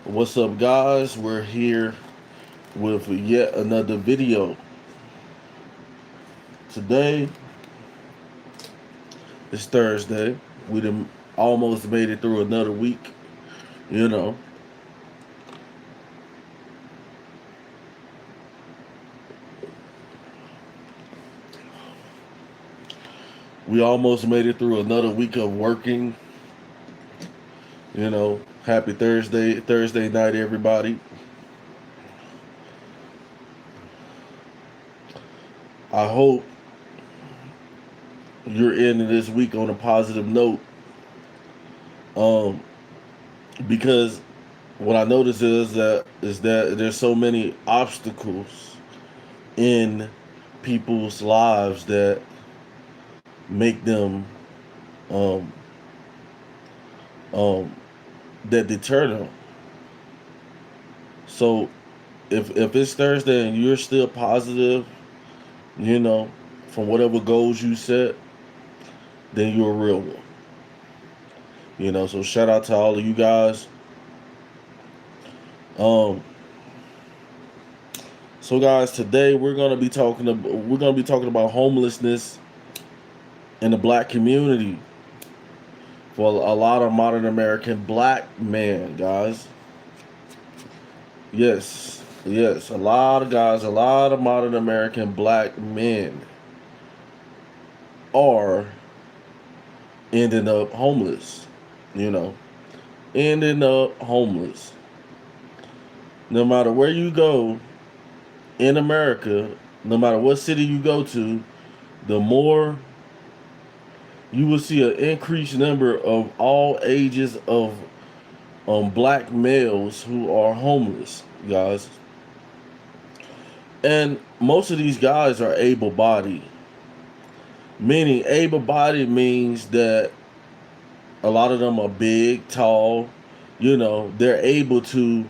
What's up, guys? We're here with yet another video. Today is Thursday. We done almost made it through another week. You know, we almost made it through another week of working. Happy Thursday night, everybody. I hope you're ending this week on a positive note. Um, because what I notice is that there's so many obstacles in people's lives that make them um um that deter them. So if it's Thursday and you're still positive, you know, from whatever goals you set, then you're a real one. So shout out to all of you guys. Um so guys, today we're gonna be talking about homelessness in the black community for a lot of modern American black men, guys. Yes, a lot of guys, a lot of modern American black men are ending up homeless, you know, ending up homeless. No matter where you go in America, no matter what city you go to, the more you will see an increased number of all ages of black males who are homeless, guys. And most of these guys are able bodied. Meaning, able bodied means that a lot of them are big, tall. They're able to.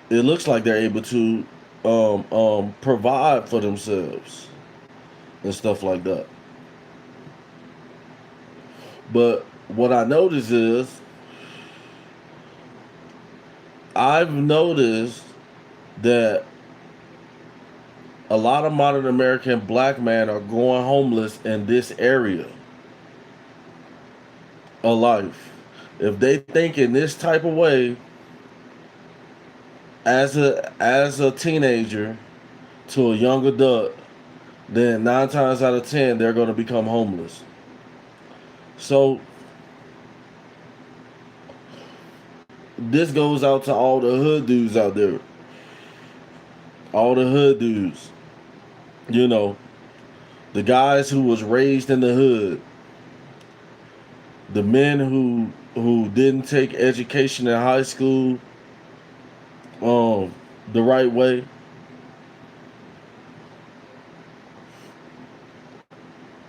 It looks like they're able to provide for themselves and stuff like that. But what I notice is, I've noticed that a lot of modern American black men are going homeless in this area of life. If they think in this type of way as a teenager to a young adult, then 9 times out of 10 they're going to become homeless. So this goes out to all the hood dudes out there, all the hood dudes. You know, the guys who was raised in the hood, the men who didn't take education in high school um the right way.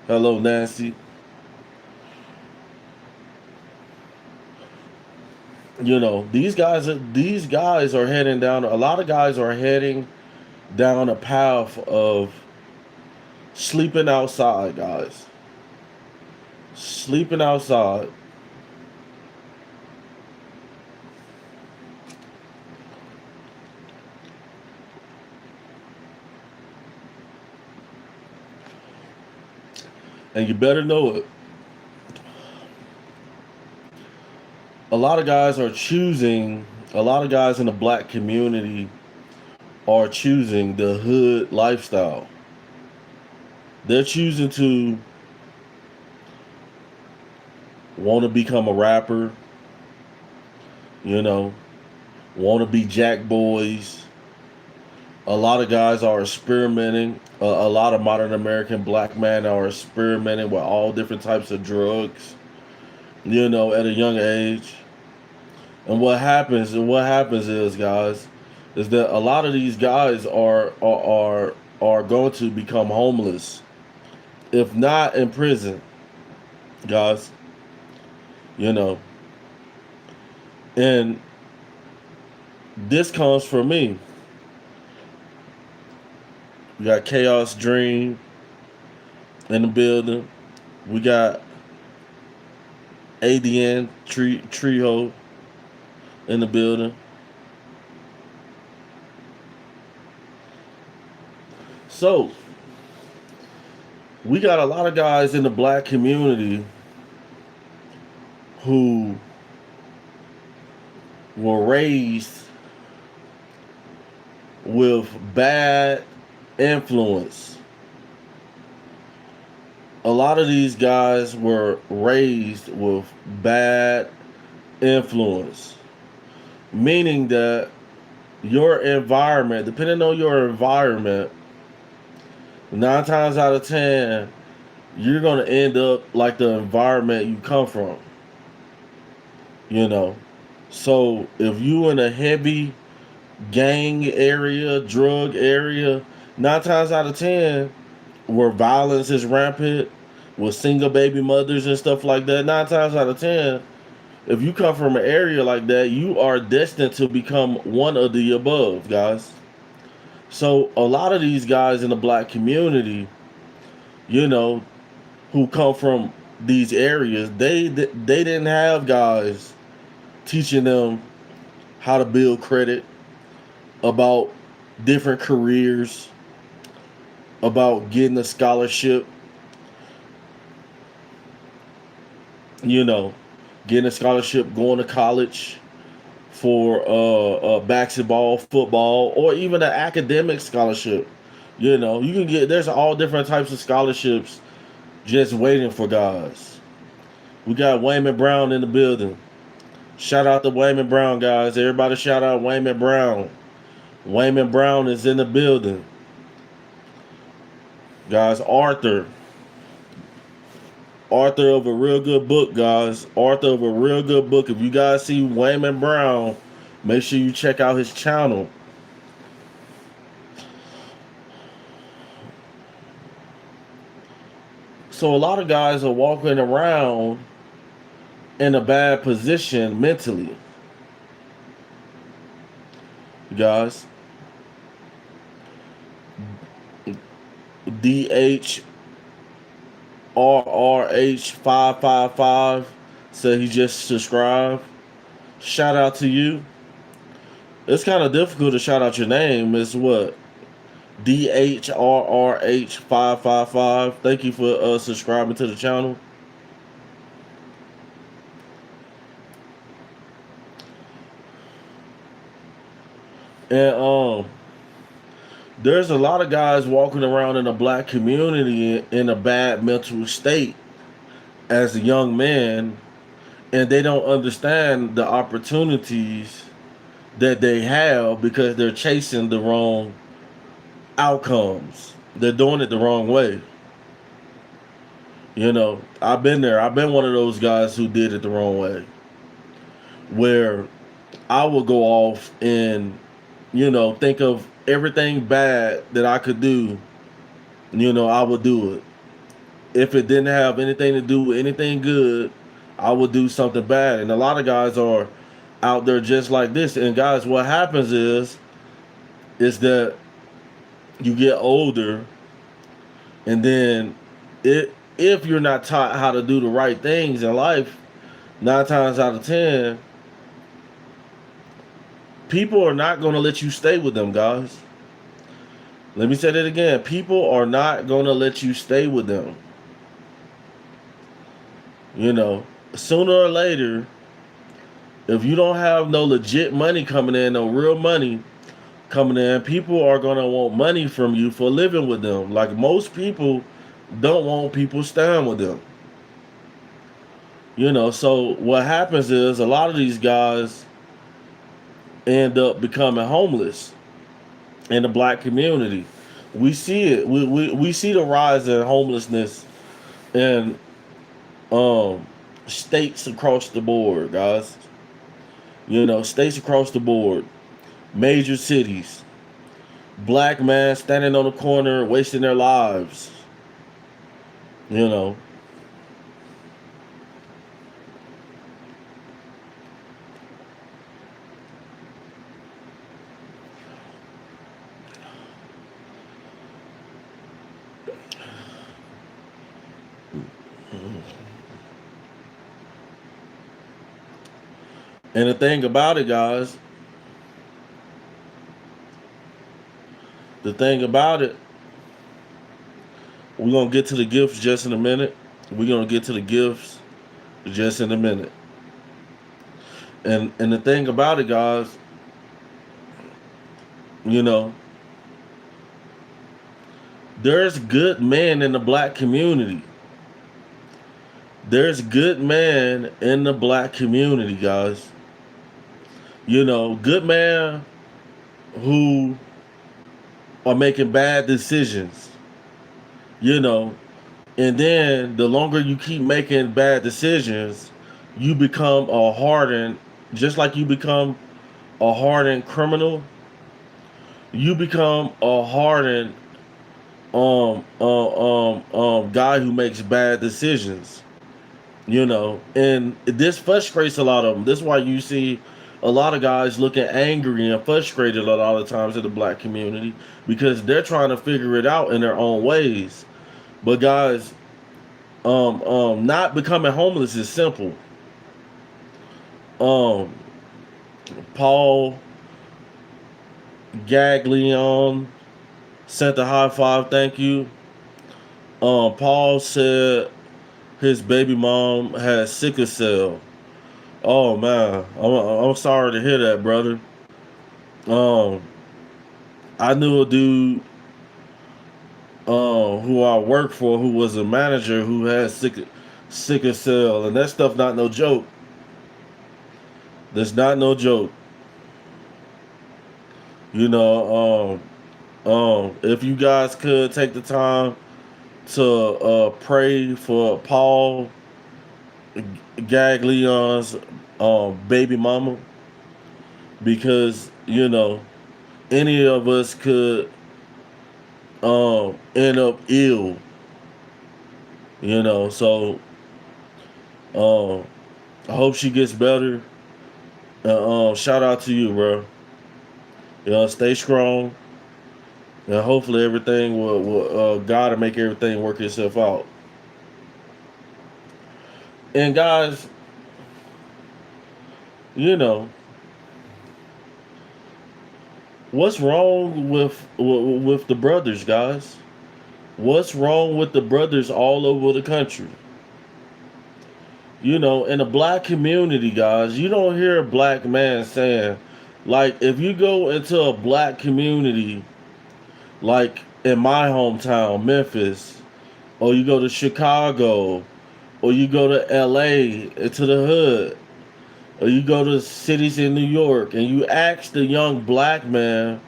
Hello, Nancy. These guys are heading down. A lot of guys are heading down a path of sleeping outside, guys. Sleeping outside. And you better know it. A lot of guys in the black community are choosing the hood lifestyle. They're choosing to want to become a rapper, you know, want to be jack boys. A lot of guys are experimenting. A lot of modern American black men are experimenting with all different types of drugs, at a young age. And what happens is, guys, is that a lot of these guys are going to become homeless, if not in prison, guys. You know, and this comes from me. We got Chaos Dream in the building. We got ADN Trio in the building. So we got a lot of guys in the black community who were raised with bad influence. A lot of these guys were raised with bad influence, meaning that your environment, depending on your environment, 9 times out of 10, you're going to end up like the environment you come from, you know. So if you in a heavy gang area, drug area, 9 times out of 10, where violence is rampant, with single baby mothers and stuff like that, 9 times out of 10, if you come from an area like that, you are destined to become one of the above, guys. So a lot of these guys in the black community, you know, who come from these areas, they didn't have guys teaching them how to build credit, about different careers, about getting a scholarship, you know, getting a scholarship, going to college for basketball, football, or even an academic scholarship. You know, you can get, there's all different types of scholarships just waiting for guys. We got Wayman Brown in the building. Shout out to Wayman Brown, guys. Everybody shout out Wayman Brown. Wayman Brown is in the building. Guys, Author of a real good book, guys. Author of a real good book. If you guys see Wayman Brown, make sure you check out his channel. So a lot of guys are walking around in a bad position mentally. Guys, DHRRH555 said he just subscribed. Shout out to you. It's kind of difficult to shout out your name. It's what? DHRRH555. Thank you for subscribing to the channel. And there's a lot of guys walking around in the black community in a bad mental state as a young man, and they don't understand the opportunities that they have because they're chasing the wrong outcomes. They're doing it the wrong way. You know, I've been there. I've been one of those guys who did it the wrong way, where I would go off and, you know, think of everything bad that I could do. You know, I would do it. If it didn't have anything to do with anything good, I would do something bad. And a lot of guys are out there just like this. And guys, what happens is that you get older, and then if you're not taught how to do the right things in life, 9 times out of 10, people are not going to let you stay with them, guys. Let me say that again. People are not going to let you stay with them. You know, sooner or later, if you don't have no legit money coming in, no real money coming in, people are going to want money from you for living with them. Like, most people don't want people staying with them. You know, so what happens is a lot of these guys end up becoming homeless in the black community. We see it. We see the rise in homelessness in states across the board, guys. You know, states across the board, major cities. Black man standing on the corner wasting their lives. You know. And the thing about it, guys, the thing about it We're gonna get to the gifts just in a minute. We're gonna get to the gifts just in a minute. And the thing about it, guys, you know, there's good men in the black community. There's good men in the black community, guys. You know, good men who are making bad decisions. You know, and then the longer you keep making bad decisions, you become a hardened, just like you become a hardened criminal, you become a hardened guy who makes bad decisions. You know, and this frustrates a lot of them. This is why you see a lot of guys looking angry and frustrated a lot of times in the black community because they're trying to figure it out in their own ways. But guys, not becoming homeless is simple. Um, Paul Gaglione sent a high five, thank you. Paul said his baby mom had sickle cell. Oh man, I'm sorry to hear that, brother. Um, I knew a dude who I worked for who was a manager who had sickle cell, and that stuff not no joke. That's not no joke. You know, if you guys could take the time to pray for Paul Gaglione's baby mama, because you know any of us could end up ill. You know, so um, I hope she gets better. Shout out to you, bro. You know, stay strong, and hopefully everything will God will make everything work itself out. And guys, you know, what's wrong with the brothers, guys? What's wrong with the brothers all over the country? You know, in the black community, guys, you don't hear a black man saying, like, if you go into a black community, like in my hometown, Memphis, or you go to Chicago, or you go to LA, to the hood, or you go to cities in New York, and you ask the young black man,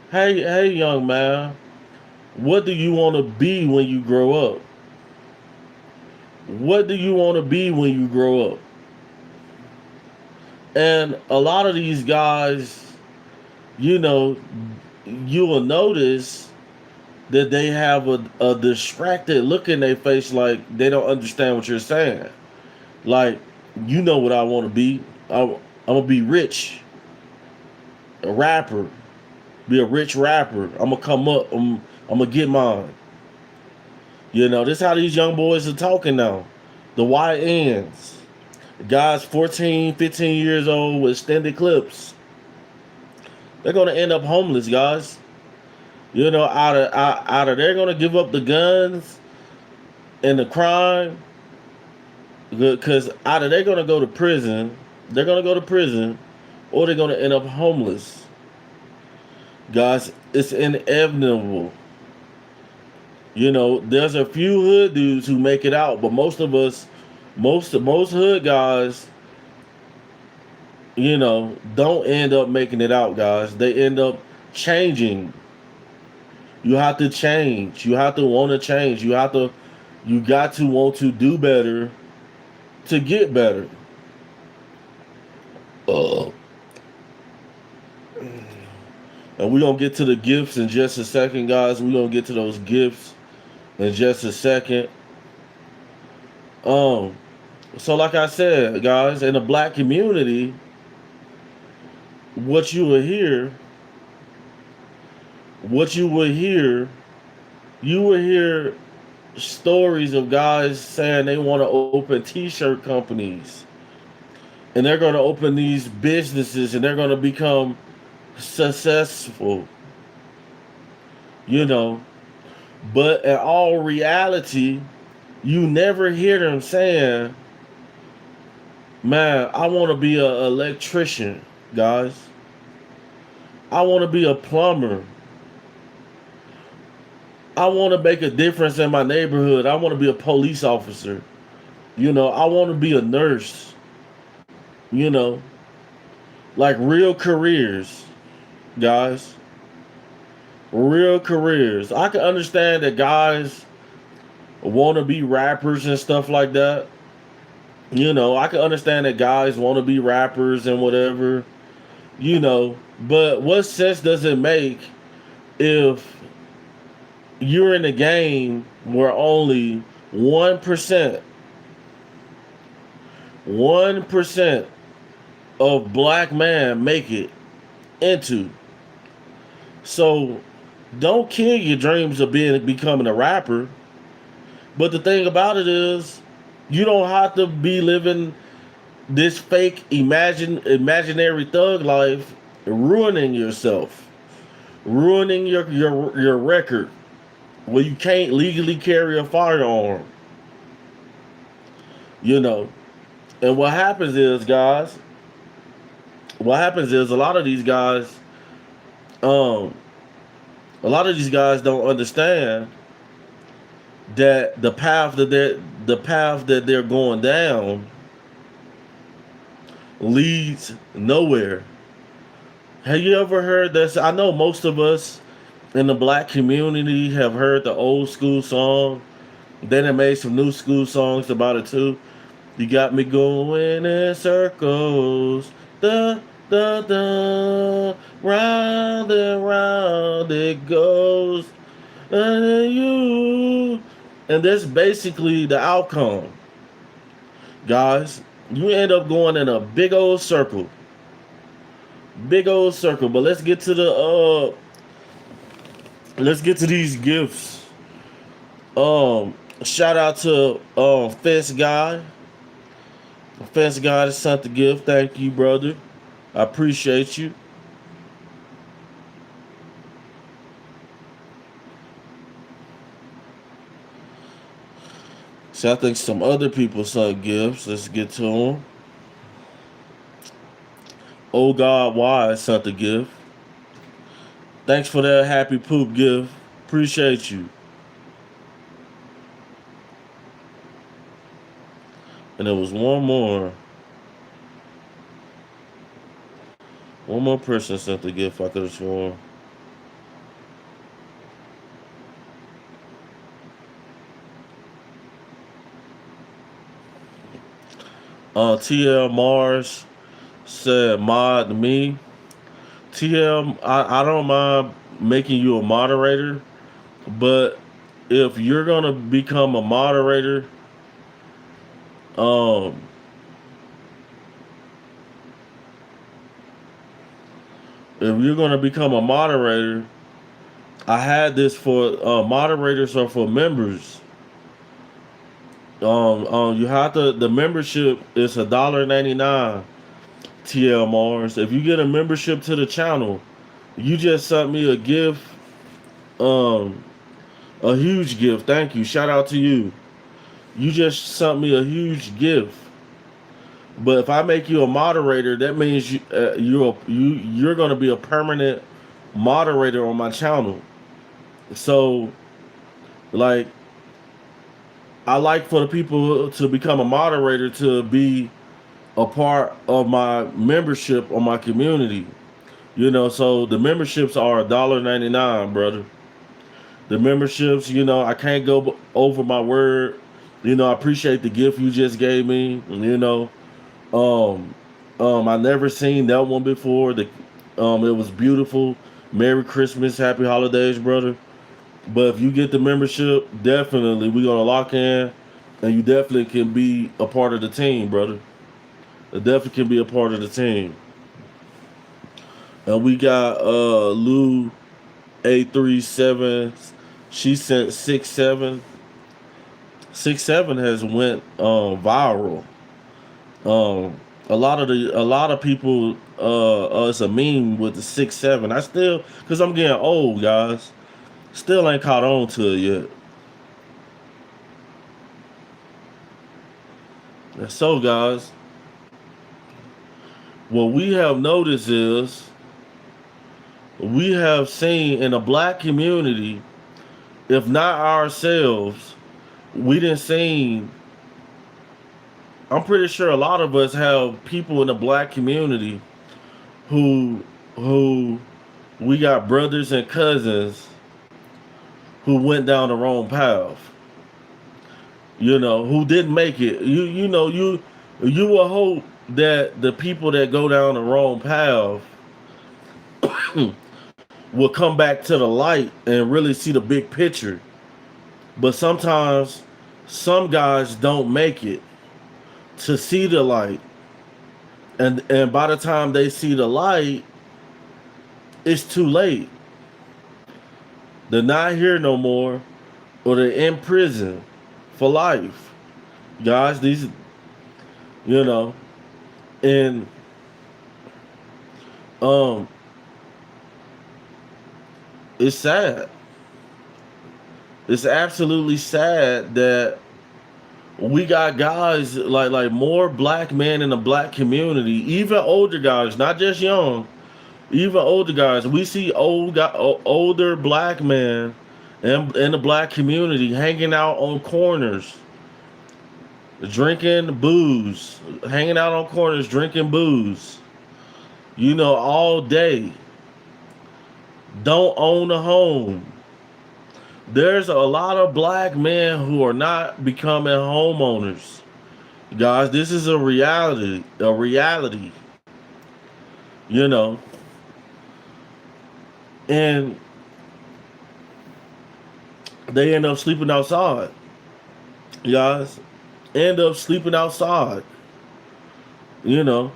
hey, young man, what do you want to be when you grow up? What do you want to be when you grow up? And a lot of these guys, you know, you will notice that they have a distracted look in their face, like they don't understand what you're saying. Like, you know what I want to be. I'm gonna be rich, a rapper, be a rich rapper. I'm gonna come up. I'm gonna get mine. You know, this is how these young boys are talking now. The YNs, guys 14, 15 years old with extended clips. They're gonna end up homeless, guys. You know, out of they're gonna give up the guns and the crime, because either they're gonna go to prison, they're gonna go to prison, or they're gonna end up homeless. Guys, it's inevitable. You know, there's a few hood dudes who make it out, but most of us, most hood guys, you know, don't end up making it out, guys. They end up changing. You have to change. You have to want to change. You got to want to do better to get better. Uh, and we're going to get to the gifts in just a second, guys. We're going to get to those gifts in just a second. So like I said, guys, in the black community, what you will hear, you will hear stories of guys saying they want to open t-shirt companies, and they're going to open these businesses, and they're going to become successful. You know, But in all reality, you never hear them saying, man, I want to be an electrician, guys. I want to be a plumber. I want to make a difference in my neighborhood. I want to be a police officer. I want to be a nurse. You know, like real careers, guys. Real careers. I can understand that guys want to be rappers and stuff like that. I can understand that guys want to be rappers and whatever. But what sense does it make if you're in a game where only 1% of black men make it into? So don't kill your dreams of becoming a rapper. But the thing about it is, you don't have to be living this fake imaginary thug life, ruining yourself, ruining your record, where you can't legally carry a firearm. You know, and what happens is, guys, a lot of these guys, um, don't understand that the path that they're going down leads nowhere. Have you ever heard this? I know most of us in the black community have heard the old school song. Then they made some new school songs about it too. You got me going in circles, da da da, round and round it goes, and that's basically the outcome, guys. You end up going in a big old circle. But let's get to these gifts. Shout out to Fence Guy. Fence Guy that sent the gift. Thank you, brother. I appreciate you. So I think some other people sent gifts. Let's get to them. Oh God, why sent the gift? Thanks for that happy poop gift. Appreciate you. And there was one more. One more person sent the gift. I could have sworn. TL Mars said mod to me. TL, I don't mind making you a moderator, but if you're gonna become a moderator, um, I had this for moderators or for members. You have to. The membership is $1.99. TL Mars. If you get a membership to the channel, you just sent me a gift. Um, a huge gift. Thank you. Shout out to you. You just sent me a huge gift. But if I make you a moderator, that means you're gonna be a permanent moderator on my channel. So, like, I like for the people to become a moderator to be a part of my membership on my community. So the memberships are $1.99, brother. The memberships, I can't go over my word. I appreciate the gift you just gave me. Um, I never seen that one before. It was beautiful. Merry Christmas, Happy Holidays, brother. But if you get the membership, definitely we're gonna lock in, and you definitely can be a part of the team, brother. It definitely can be a part of the team. And we got Lou 837. She sent 67. 67 has went viral. A lot of people it's a meme with the 6-7. I still, because I'm getting old, guys. Still ain't caught on to it yet. And so, guys, what we have noticed is we have seen in the black community, if not ourselves, we didn't seen. I'm pretty sure a lot of us have people in the black community who who we got brothers and cousins who went down the wrong path. Who didn't make it. You will hope that the people that go down the wrong path will come back to the light and really see the big picture. But sometimes some guys don't make it to see the light. And by the time they see the light, it's too late. They're not here no more, or they're in prison for life. Guys, these, you know, and um, it's sad. It's absolutely sad that we got guys like more black men in the black community, even older guys, not just young, even older guys. We see older black men in the black community hanging out on corners, drinking booze, hanging out on corners, drinking booze, all day. Don't own a home. There's a lot of black men who are not becoming homeowners. Guys, this is a reality. You know. And they end up sleeping outside. Guys, end up sleeping outside. But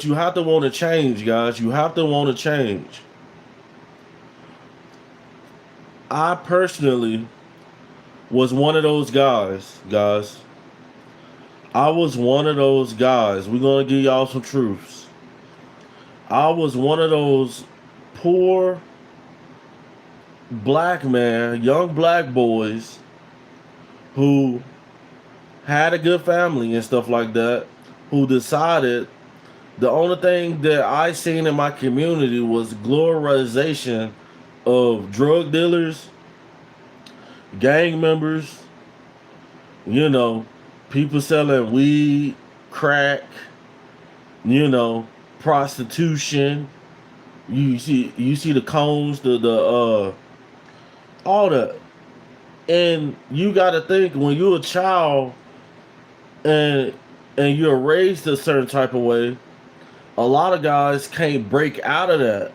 you have to want to change, guys. You have to want to change. I personally was one of those guys. I was one of those guys. We're going to give y'all some truths. I was one of those poor black man, young black boys who had a good family and stuff like that, who decided the only thing that I seen in my community was glorification of drug dealers, gang members, people selling weed, crack, prostitution. You see the cones, the all that. And you gotta think, when you're a child and you're raised a certain type of way, a lot of guys can't break out of that,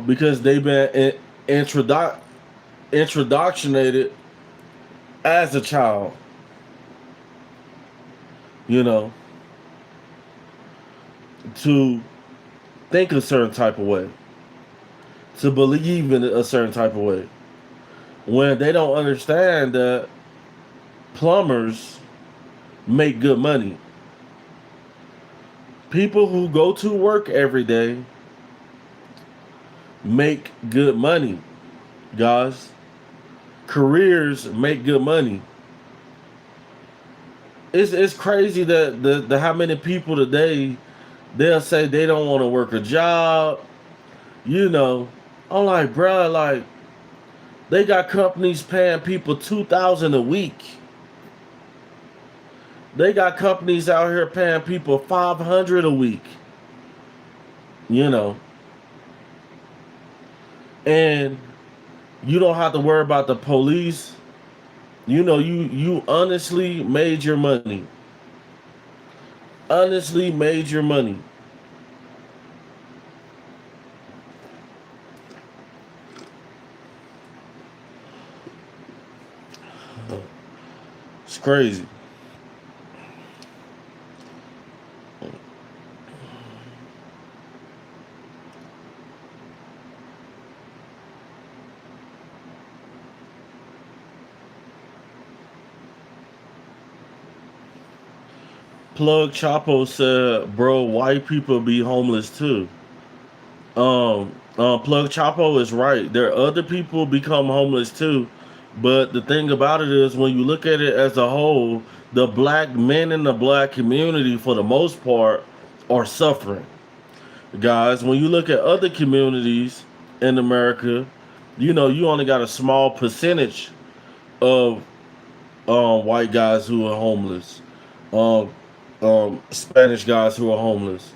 because they've been introductionated as a child, to think a certain type of way, to believe in a certain type of way, when they don't understand that plumbers make good money. People who go to work every day make good money, guys. Careers make good money. It's crazy that the how many people today, they'll say they don't want to work a job. I'm like, bruh, like, they got companies paying people $2,000 a week. They got companies out here paying people $500 a week. And you don't have to worry about the police. You honestly made your money. Honestly made your money. It's crazy. Plug Chapo said, bro, white people be homeless too. Plug Chapo is right. There are other people become homeless too, but the thing about it is, when you look at it as a whole, the black men in the black community, for the most part, are suffering. Guys, when you look at other communities in America, you only got a small percentage of white guys who are homeless, um, Spanish guys who are homeless.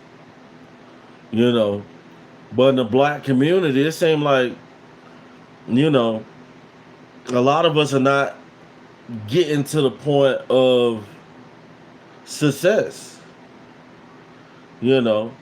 You know, but in the black community, it seemed like you know a lot of us are not getting to the point of success. You know,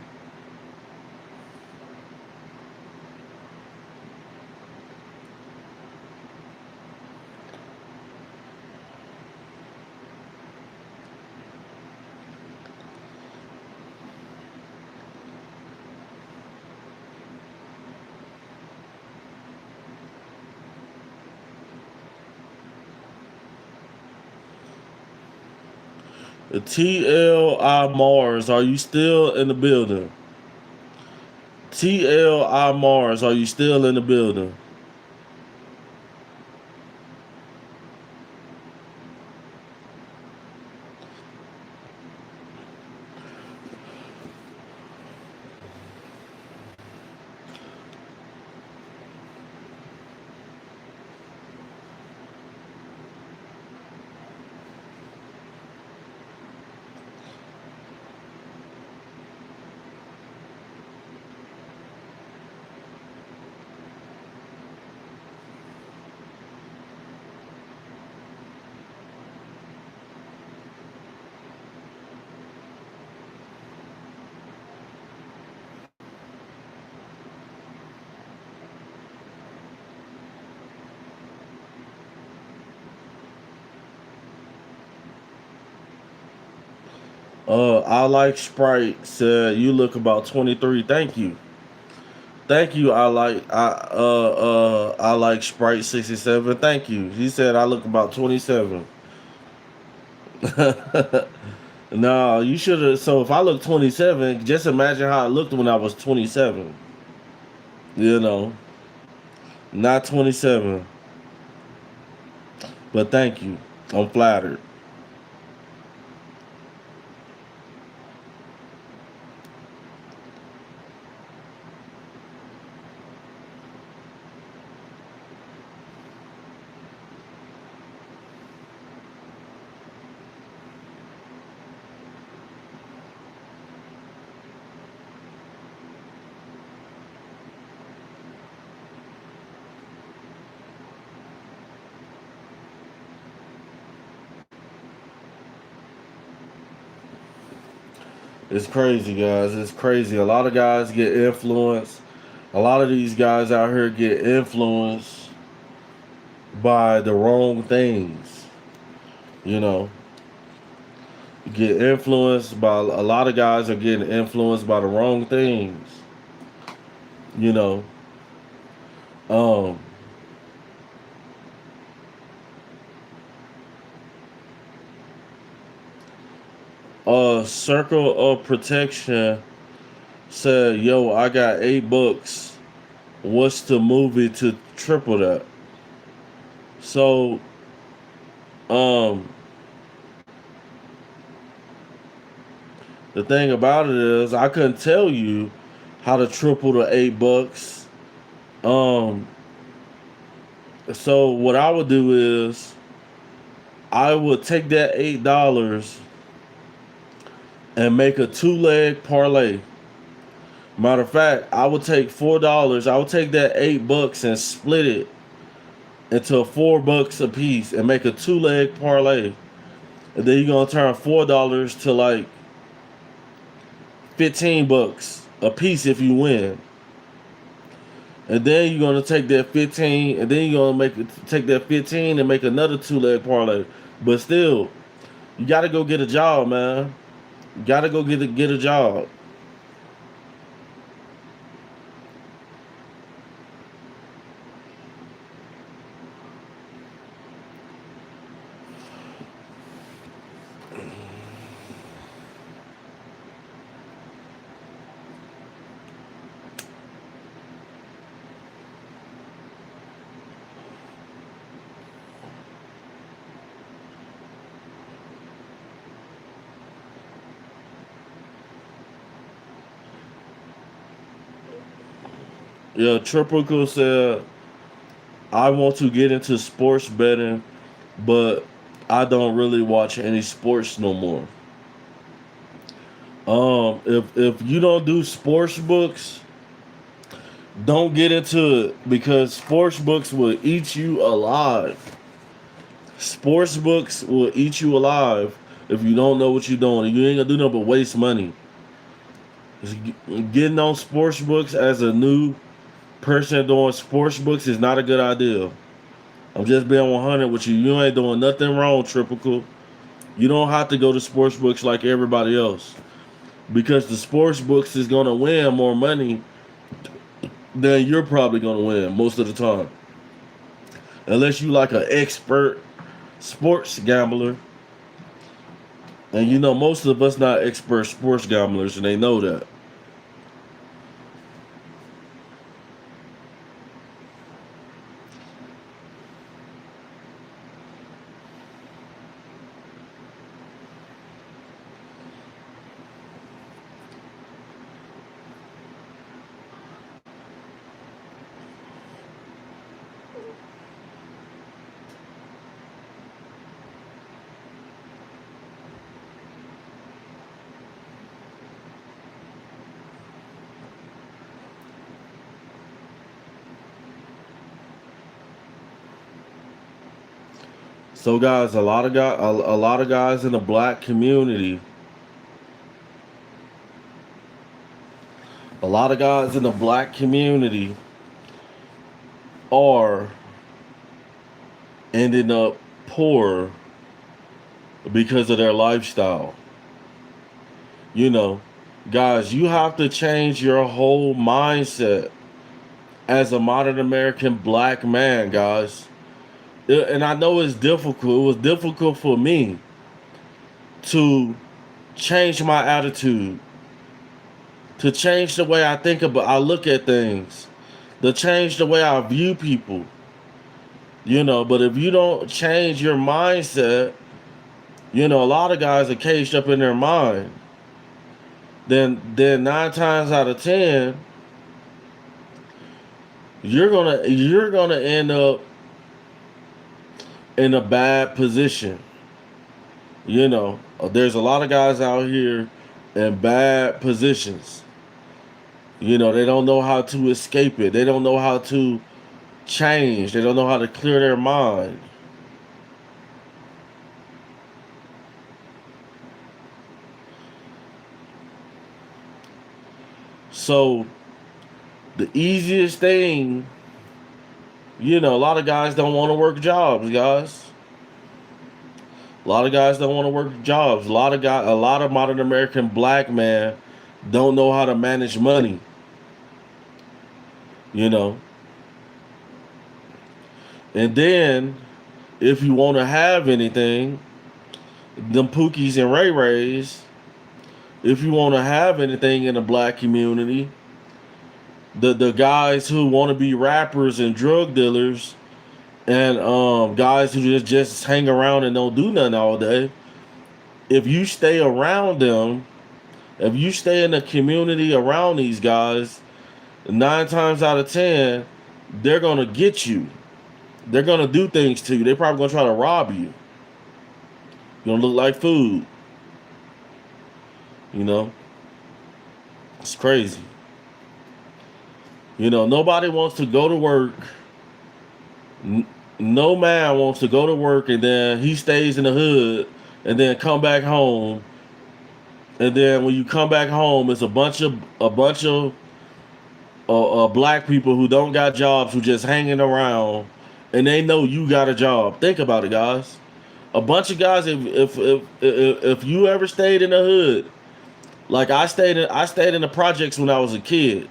TLI Mars, are you still in the building? TLI Mars, are you still in the building? I like Sprite said you look about 23. Thank you. Thank you. I like Sprite 67. Thank you. He said I look about 27. No, you should have. So if I look 27, just imagine how I looked when I was 27. You know, not 27. But thank you. I'm flattered. It's crazy, guys. It's crazy. A lot of guys get influenced. A lot of these guys out here get influenced by the wrong things. You know, get influenced by a lot of guys are getting influenced by the wrong things. You know, um, Circle of Protection said, "Yo, I got $8. What's the movie to triple that?" So, um, the thing about it is, I couldn't tell you how to triple the $8. Um, so what I would do is I would take that $8 and make a two-leg parlay. Matter of fact, I would take $4. I would take that $8 and split it into $4 a piece and make a two-leg parlay. And then you're gonna turn $4 to like $15 a piece if you win. And then you're gonna take that 15, and then you're gonna take that 15 and make another two-leg parlay. But still, you gotta go get a job, man. You gotta go get a job. Yeah, Triple said, I want to get into sports betting, but I don't really watch any sports no more. If you don't do sports books, don't get into it because sports books will eat you alive. Sports books will eat you alive if you don't know what you're doing. You ain't gonna do nothing but waste money. Getting on sports books as a new person doing sports books is not a good idea. I'm just being 100 with you. You ain't doing nothing wrong, Triple. You don't have to go to sports books like everybody else because the sports books is gonna win more money than you're probably gonna win most of the time, unless you like an expert sports gambler. And you know most of us not expert sports gamblers, and they know that. So guys, a lot of guys in the black community, a lot of guys in the black community are ending up poor because of their lifestyle. You know, guys, you have to change your whole mindset as a modern American black man, guys. And I know it's difficult. It was difficult for me to change my attitude, to change the way I think about, I look at things, to change the way I view people. You know, but if you don't change your mindset, you know, a lot of guys are caged up in their mind. Then 9 times out of 10, you're gonna end up in a bad position. You know, there's a lot of guys out here in bad positions. You know, they don't know how to escape it. They don't know how to change. They don't know how to clear their mind. So the easiest thing, you know, a lot of guys don't want to work jobs, guys. A lot of guys don't want to work jobs. A lot of modern American black men don't know how to manage money. You know, and then if you want to have anything, them Pookies and Ray Rays, if you want to have anything in the black community, the guys who want to be rappers and drug dealers and guys who just hang around and don't do nothing all day, if you stay around them, if you stay in the community around these guys, 9 times out of 10, they're gonna get you. They're gonna do things to you. They're probably gonna try to rob you. You're gonna look like food. You know, it's crazy. You know, nobody wants to go to work. No man wants to go to work and then he stays in the hood and then come back home. And then when you come back home, it's a bunch of black people who don't got jobs who just hanging around, and they know you got a job. Think about it, guys. A bunch of guys. If you ever stayed in the hood, like I stayed in the projects when I was a kid,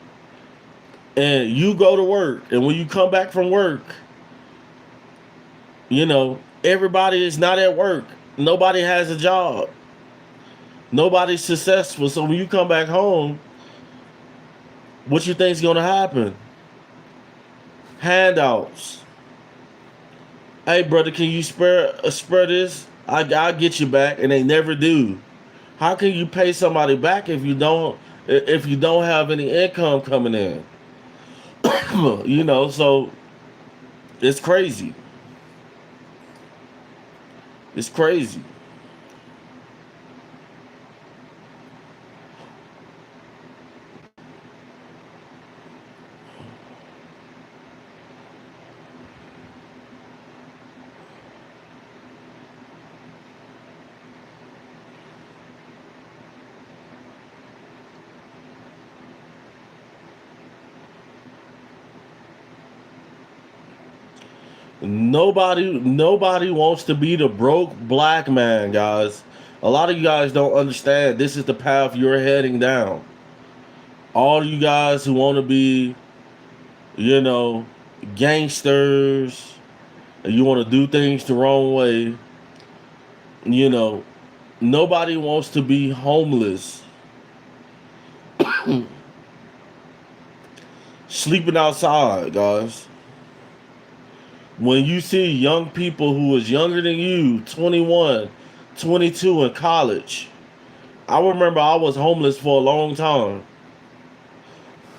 and you go to work, and when you come back from work, you know everybody is not at work. Nobody has a job. Nobody's successful. So when you come back home, what you think's gonna happen? Handouts. Hey brother, can you spare this? I'll get you back, and they never do. How can you pay somebody back if you don't have any income coming in? So it's crazy. It's crazy. Nobody wants to be the broke black man, guys. A lot of you guys don't understand this is the path you're heading down. All you guys who want to be, you know, gangsters, and you want to do things the wrong way, you know, nobody wants to be homeless, sleeping outside, guys. When you see young people who is younger than you, 21, 22 in college, I remember I was homeless for a long time.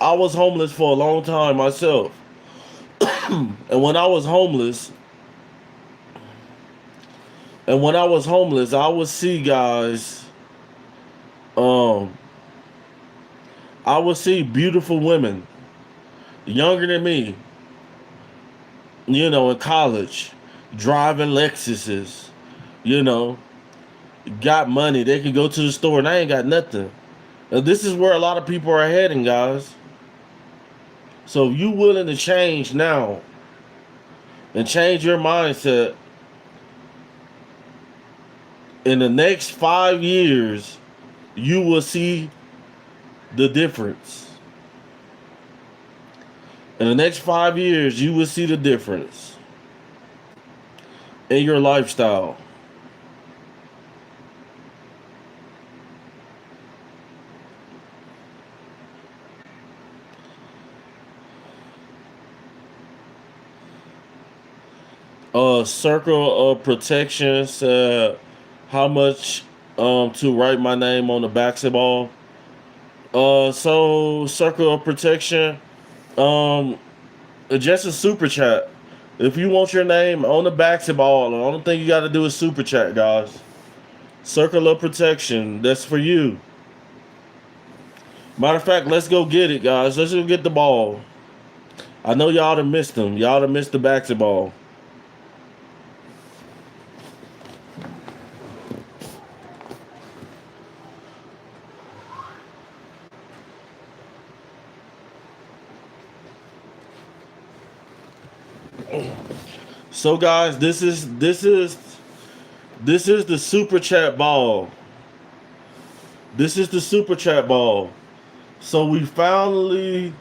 I was homeless for a long time myself. And when I was homeless, I would see guys, um, I would see beautiful women, younger than me, in college, driving Lexuses, you know, got money. They can go to the store and I ain't got nothing. Now, this is where a lot of people are heading, guys. So if you willing to change now and change your mindset, in the next 5 years, you will see the difference. In the next 5 years, you will see the difference in your lifestyle. Circle of Protection said how much to write my name on the basketball. So Circle of Protection, um, just a super chat. If you want your name on the basketball, the only thing you got to do is super chat, guys. Circle of Protection, that's for you. Matter of fact, let's go get it, guys. Let's go get the ball. I know y'all done missed them. Y'all done missed the basketball. So, guys, this is the super chat ball. This is the super chat ball. So we finally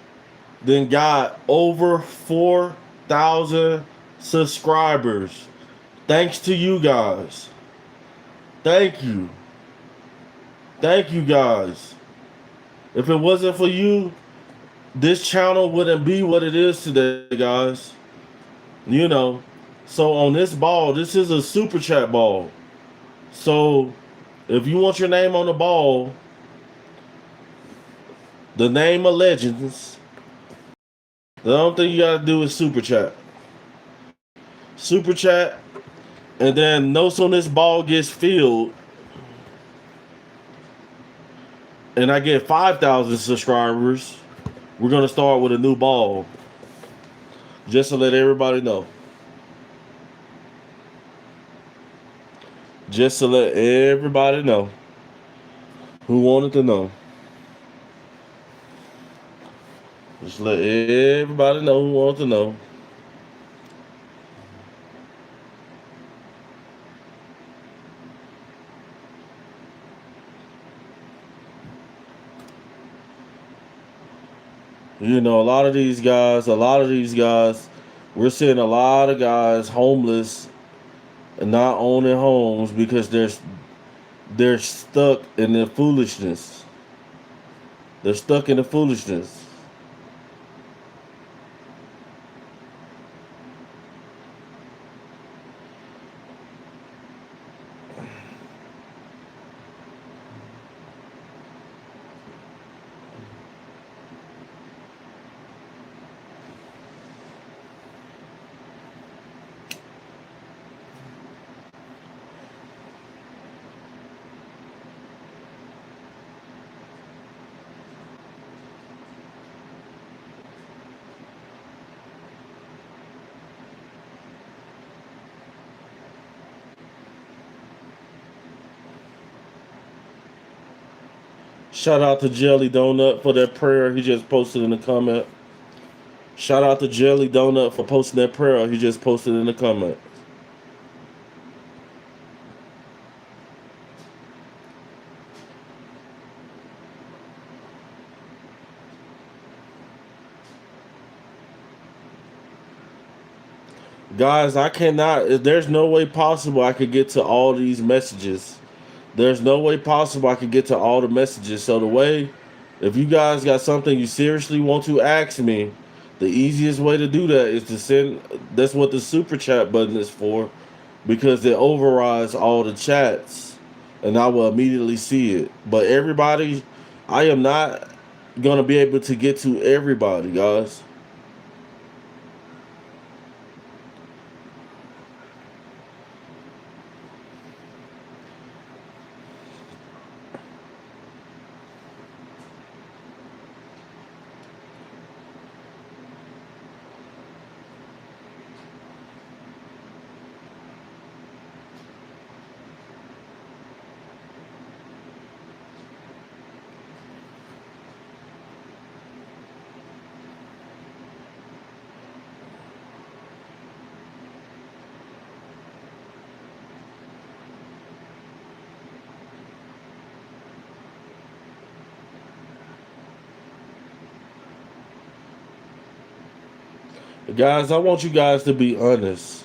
then got over 4,000 subscribers. Thanks to you guys. Thank you. Thank you guys. If it wasn't for you, this channel wouldn't be what it is today, guys. You know. So on this ball, this is a super chat ball. So if you want your name on the ball, the name of legends, the only thing you gotta do is super chat. Super chat, and then notes on this ball gets filled, and I get 5,000 subscribers. We're gonna start with a new ball, just to let everybody know. Just to let everybody know who wanted to know. Just let everybody know who wanted to know. A lot of these guys, we're seeing a lot of guys homeless and not owning homes because they're stuck in their foolishness. They're stuck in the foolishness. Shout out to Jelly Donut for that prayer he just posted in the comment. Shout out to Jelly Donut for posting that prayer he just posted in the comment. Guys, I cannot. There's no way possible I could get to all these messages. There's no way possible I could get to all the messages. So the way, if you guys got something you seriously want to ask me, the easiest way to do that is to send. That's what the super chat button is for, because it overrides all the chats, and I will immediately see it. But everybody, I am not gonna be able to get to everybody, guys. Guys, I want you guys to be honest.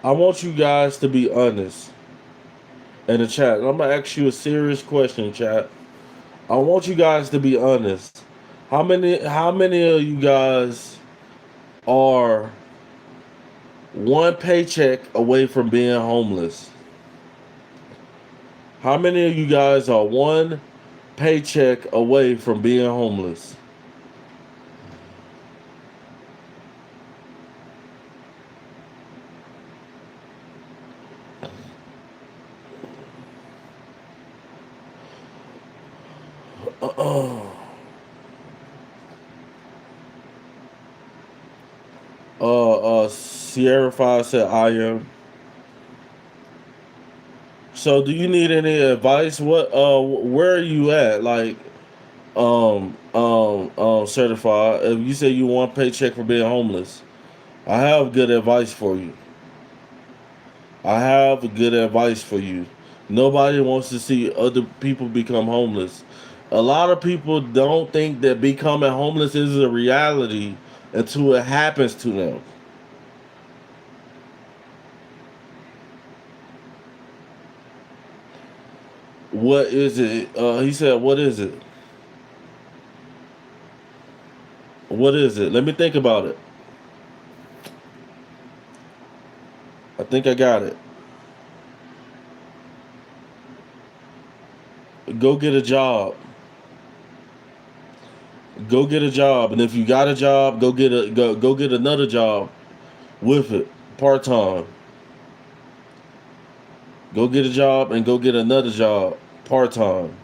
I want you guys to be honest in the chat. I'm gonna ask you a serious question, chat. I want you guys to be honest. How many of you guys are one paycheck away from being homeless? How many of you guys are one paycheck away from being homeless? Sierra 5 said I am. So do you need any advice? Where are you at? Like, certified. If you say you want paycheck for being homeless, I have good advice for you. I have good advice for you. Nobody wants to see other people become homeless. A lot of people don't think that becoming homeless is a reality until it happens to them. What is it? He said, "What is it? What is it? Let me think about it. I think I got it. Go get a job. Go get a job, and if you got a job, go get another job with it, part time. Go get a job and go get another job, part time."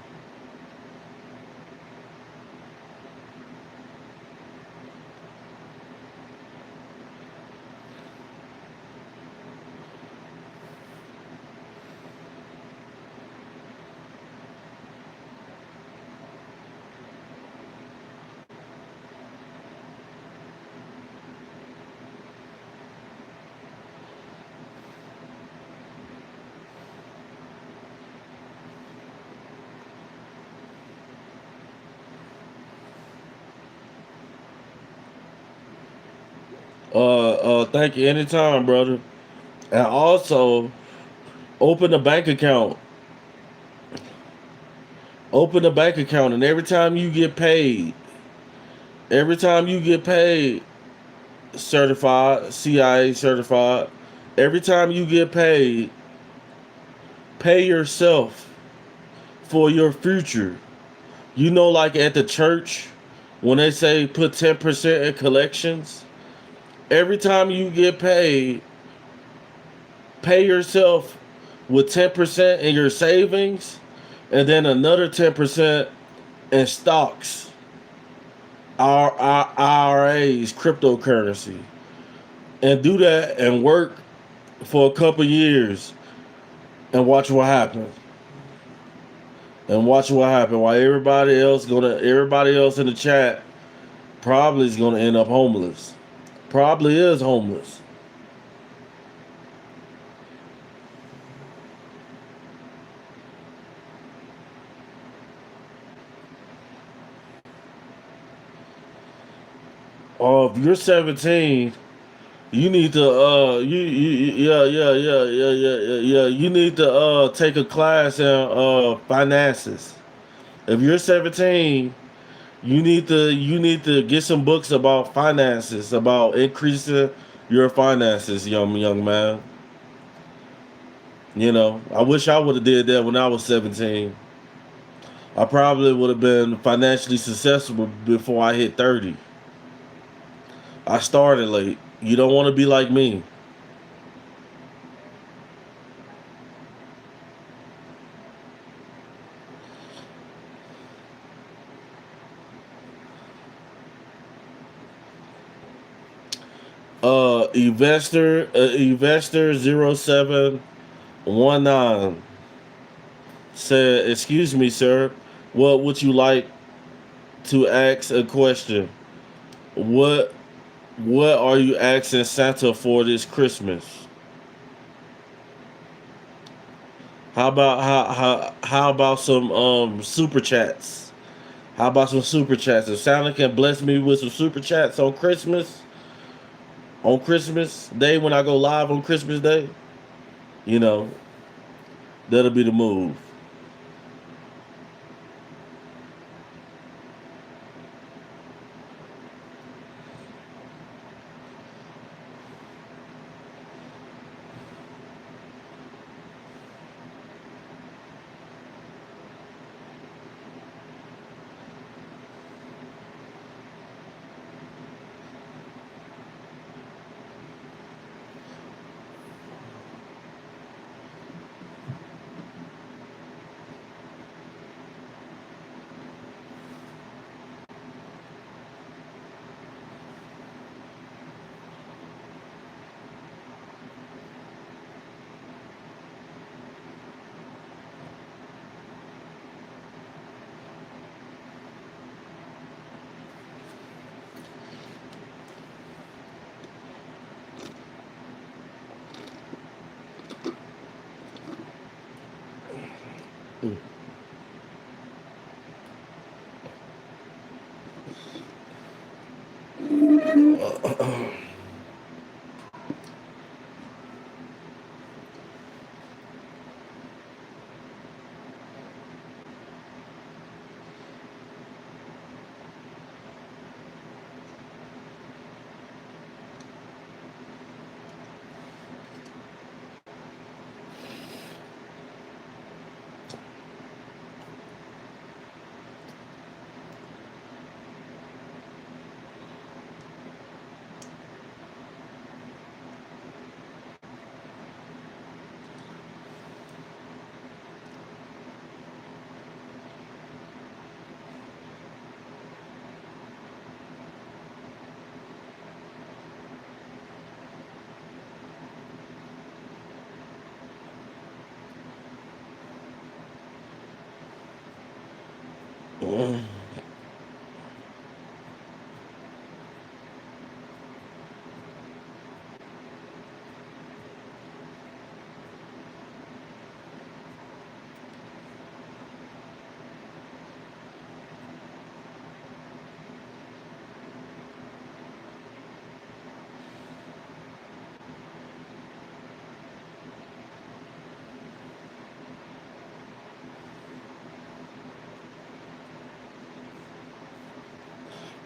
Thank you anytime, brother. And also, open a bank account. Open a bank account, and every time you get paid, certified, CIA certified, every time you get paid, pay yourself for your future. You know, like at the church, when they say put 10% in collections, every time you get paid, pay yourself with 10% in your savings, and then another 10% in stocks, IRAs, cryptocurrency, and do that and work for a couple years and watch what happens. And watch what happens. While everybody else in the chat probably is gonna end up homeless. Probably is homeless. If you're 17, you need to you need to take a class in finances. If you're 17, you need to get some books about finances, about increasing your finances, young man. I wish I would have did that when I was 17. I probably would have been financially successful before I hit 30. I started late. You don't want to be like me. Investor 0719 said, "Excuse me, sir. What would you like to ask a question? What what are you asking Santa for this Christmas? How about some super chats? How about some super chats? If Santa can bless me with some super chats on Christmas Day when I go live on Christmas Day, you know, that'll be the move."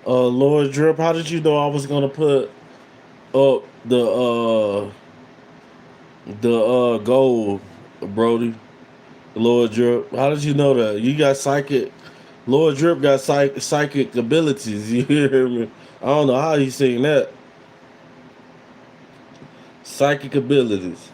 Lord Drip, how did you know I was gonna put up the gold, Brody? Lord Drip, how did you know that? You got psychic. Lord Drip got psychic abilities. You hear me? I don't know how he's saying that. Psychic abilities.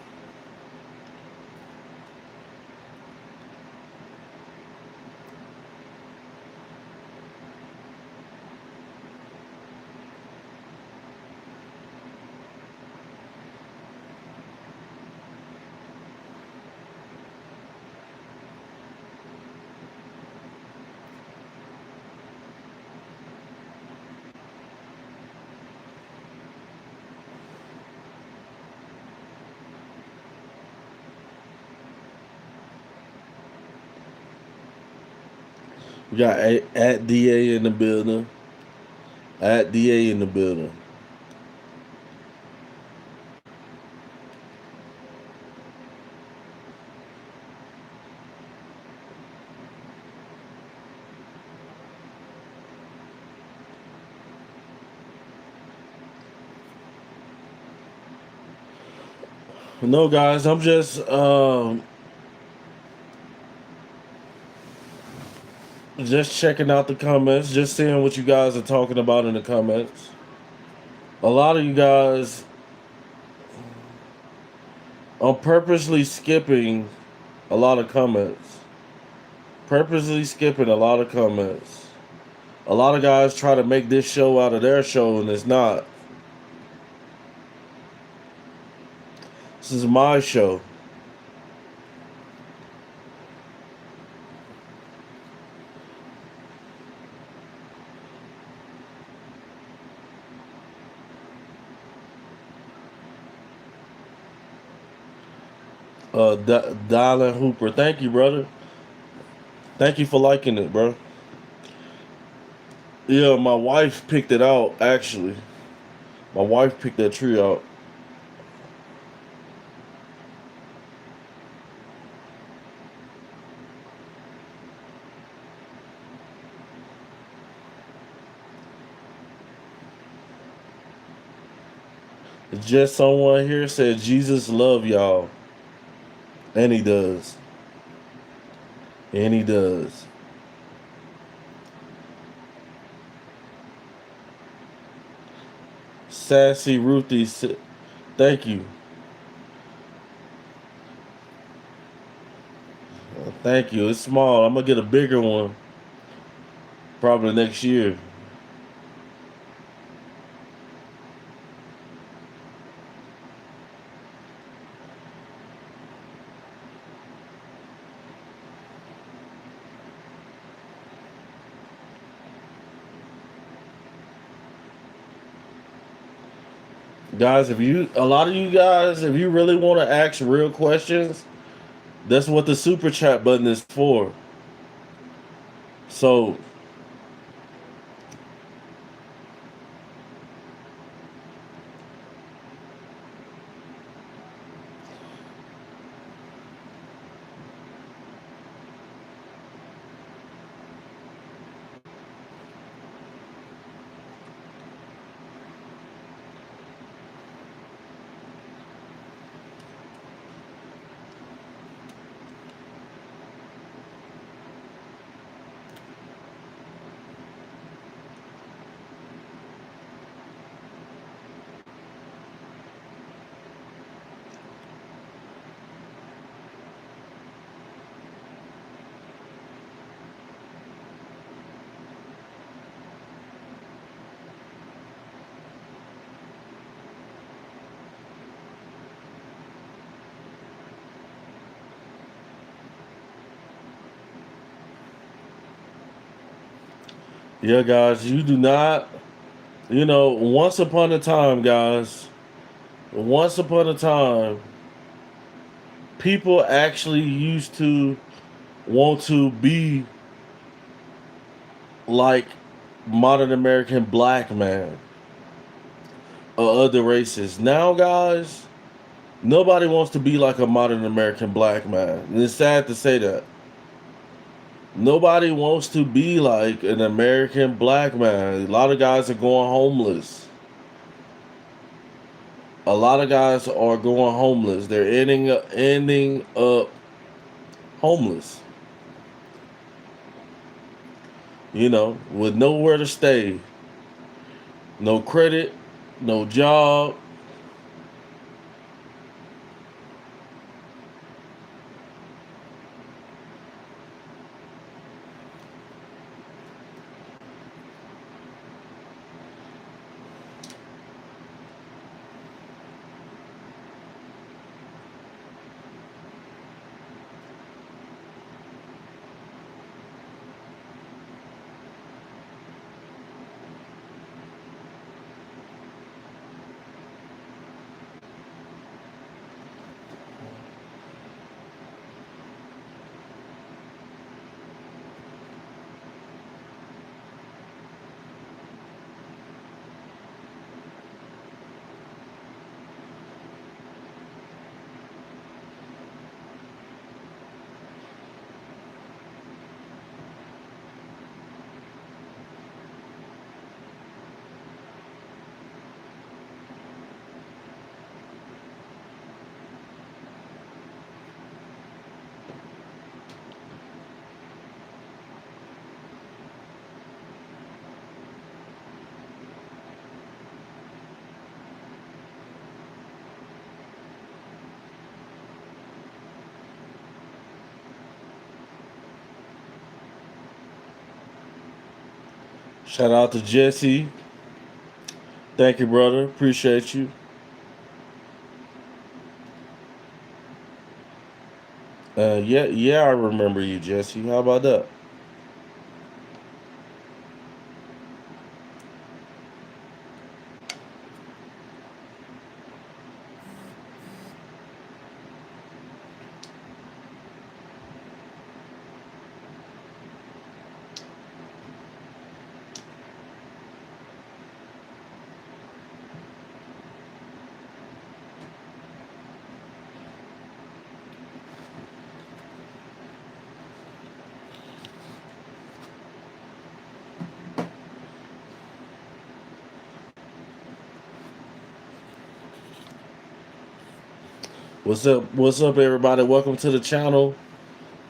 We got at DA in the building. At DA in the building. No, guys, I'm just checking out the comments, just seeing what you guys are talking about in the comments. A lot of you guys, I'm purposely skipping a lot of comments. Purposely skipping a lot of comments. A lot of guys try to make this show out of their show, and it's not. This is my show. Dylan Hooper, thank you, brother. Thank you for liking it, bro. Yeah, my wife picked it out, actually. My wife picked that tree out. Just someone here said Jesus love y'all. And he does. And he does. Sassy Ruthie said, thank you. Thank you. It's small. I'm gonna get a bigger one probably next year. Guys, if you a lot of you guys, if you really want to ask real questions, that's what the super chat button is for. So yeah, guys, you do not. Once upon a time, guys. Once upon a time, people actually used to want to be like modern American black man or other races. Now, guys, nobody wants to be like a modern American black man. And it's sad to say that. Nobody wants to be like an American black man. A lot of guys are going homeless. A lot of guys are going homeless. They're ending up homeless. With nowhere to stay, no credit, no job. Shout out to Jesse. Thank you, brother. Appreciate you. Yeah, I remember you, Jesse. How about that? What's up? What's up, everybody? Welcome to the channel.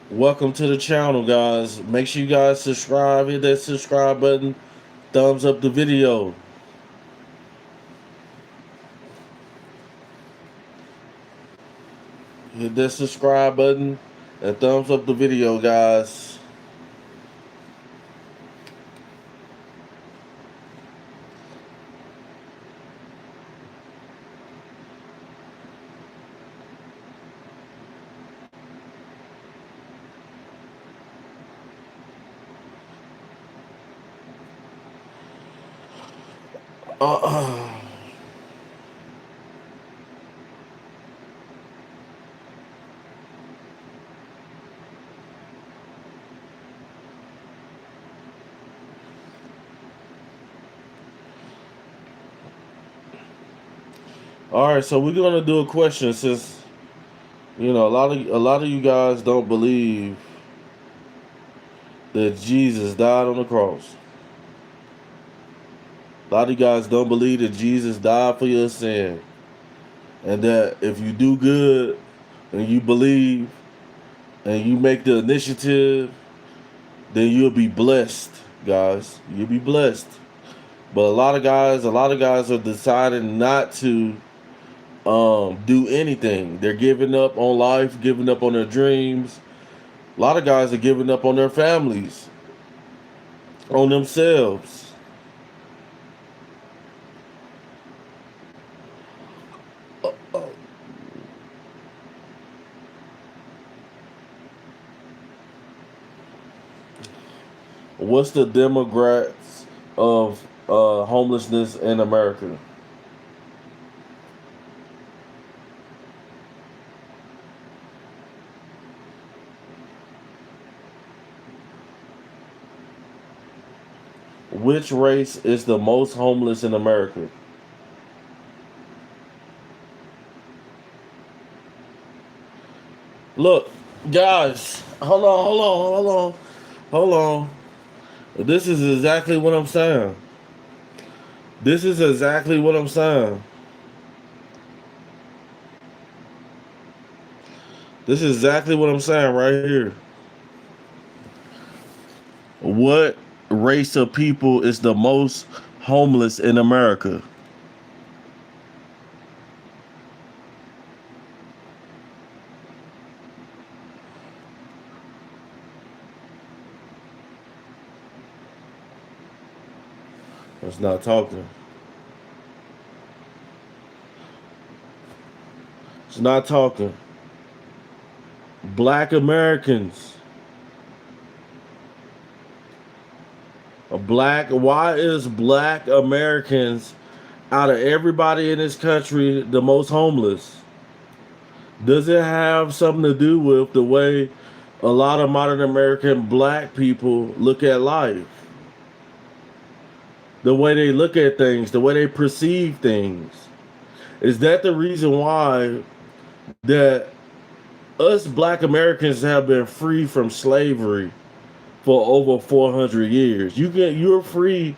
Welcome to the channel, guys. Make sure you guys subscribe. Hit that subscribe button. Thumbs up the video. Hit that subscribe button and thumbs up the video, guys. Uh, all right, so we're gonna do a question since a lot of you guys don't believe that Jesus died on the cross. A lot of you guys don't believe that Jesus died for your sin, and that if you do good and you believe and you make the initiative, then you'll be blessed, guys. You'll be blessed. But a lot of guys are deciding not to do anything. They're giving up on life, giving up on their dreams. A lot of guys are giving up on their families, on themselves. What's the demographics of homelessness in America? Which race is the most homeless in America? Look, guys, hold on. This is exactly what I'm saying. This is exactly what I'm saying. This is exactly what I'm saying right here. What race of people is the most homeless in America? It's not talking. It's not talking. Black Americans. Why is black Americans out of everybody in this country the most homeless? Does it have something to do with the way a lot of modern American black people look at life? The way they look at things, the way they perceive things. Is that the reason why that us black Americans have been free from slavery for over 400 years? You're free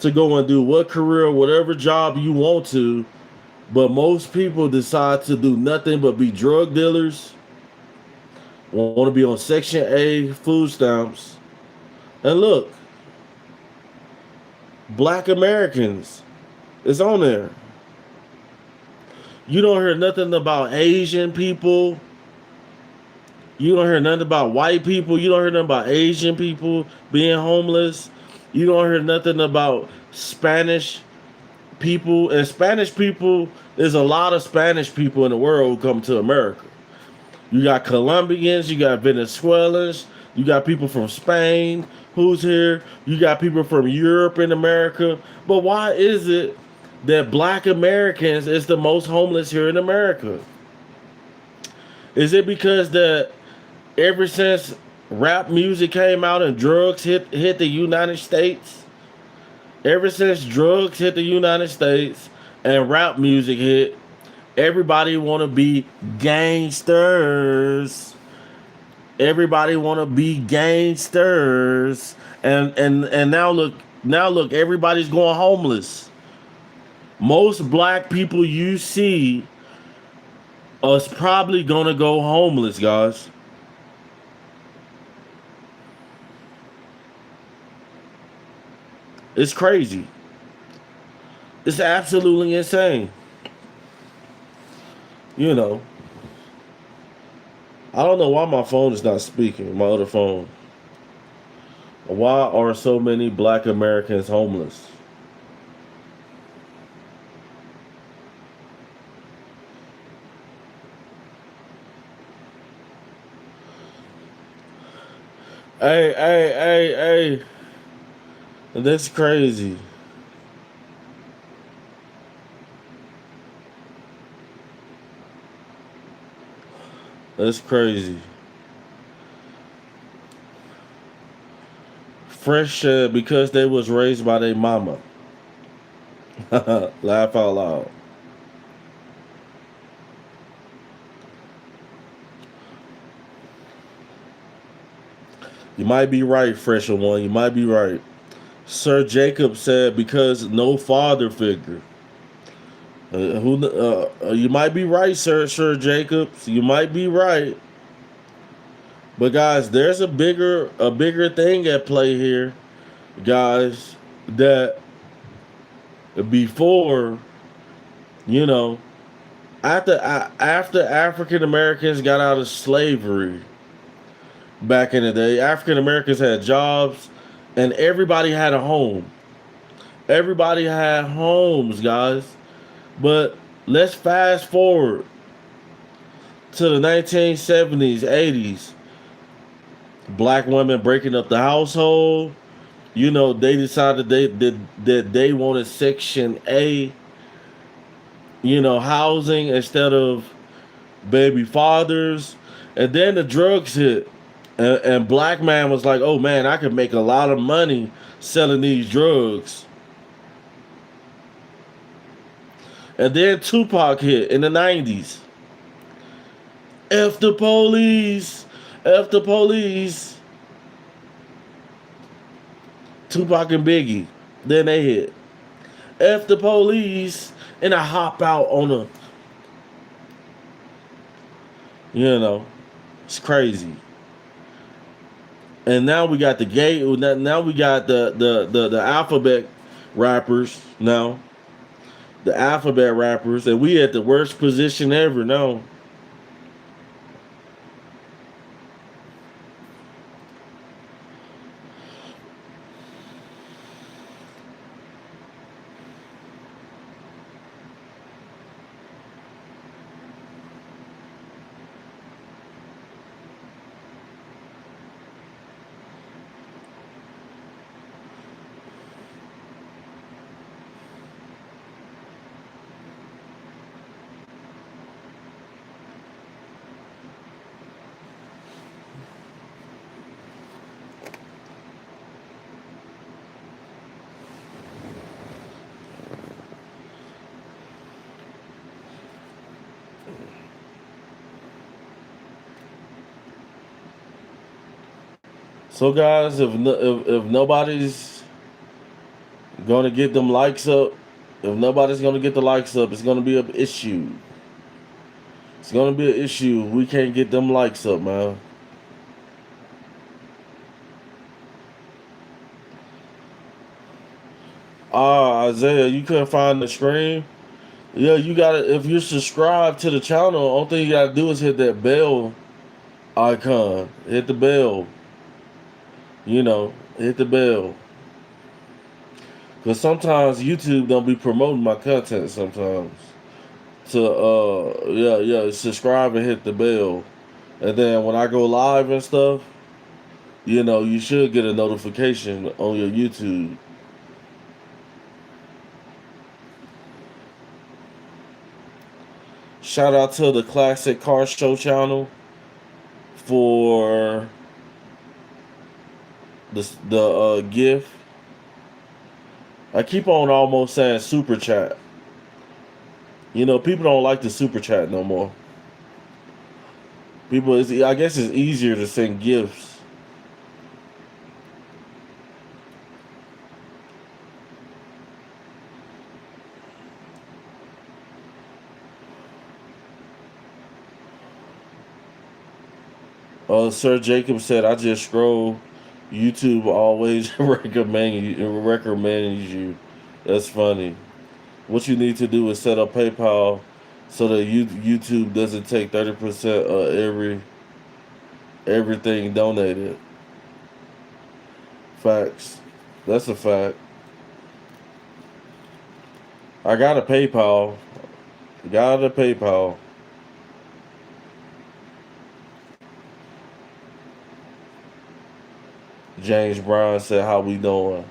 to go and do what career, whatever job you want to, but most people decide to do nothing but be drug dealers, want to be on Section A food stamps. And look, black Americans is on there. You don't hear nothing about Asian people. You don't hear nothing about white people. You don't hear nothing about Asian people being homeless. You don't hear nothing about Spanish people. And Spanish people, there's a lot of Spanish people in the world who come to America. You got Colombians, you got Venezuelans, you got people from Spain who's here, you got people from Europe in America. But why is it that black Americans is the most homeless here in America? Is it because that ever since rap music came out and drugs hit the United States, ever since drugs hit the United States and rap music hit, everybody want to be gangsters. Everybody want to be gangsters. And now look, everybody's going homeless. Most black people you see is probably gonna go homeless, guys. It's crazy. It's absolutely insane. You know, I don't know why my phone is not speaking, my other phone. Why are so many black Americans homeless? Hey. That's crazy. That's crazy. Fresh said because they was raised by their mama. Laugh out loud. You might be right, Fresher One. You might be right. Sir Jacob said because no father figure. You might be right, Sir Jacobs. You might be right. But guys, there's a bigger thing at play here, guys. That before, you know, after African Americans got out of slavery back in the day, African Americans had jobs, and everybody had a home. Everybody had homes, guys. But let's fast forward to the 1970s, 80s. Black women breaking up the household. They decided that they wanted Section A, housing instead of baby fathers. And then the drugs hit. And black man was like, oh man, I could make a lot of money selling these drugs. And then Tupac hit in the 90s. F the police. F the police. Tupac and Biggie. Then they hit. F the police. And I hop out on a. It's crazy. And now we got the gay. Now we got the alphabet rappers now. The alphabet rappers. And we at the worst position ever now. So guys, if nobody's gonna get them likes up, if nobody's gonna get the likes up, it's gonna be an issue. It's gonna be an issue. We can't get them likes up, man. Isaiah, you couldn't find the screen. Yeah, you gotta. If you subscribe to the channel, only thing you gotta do is hit that bell icon. Hit the bell. Hit the bell. Cause sometimes YouTube don't be promoting my content sometimes. To yeah, subscribe and hit the bell. And then when I go live and stuff, you should get a notification on your YouTube. Shout out to the Classic Car Show channel for the gift. I keep on almost saying super chat. People don't like the super chat no more. I guess it's easier to send gifts. Sir Jacob said, I just scroll. YouTube always recommends you. That's funny. What you need to do is set up PayPal so that YouTube doesn't take 30% of everything donated. Facts. That's a fact. I got a PayPal. Got a PayPal. James Brown said, "How we doing?"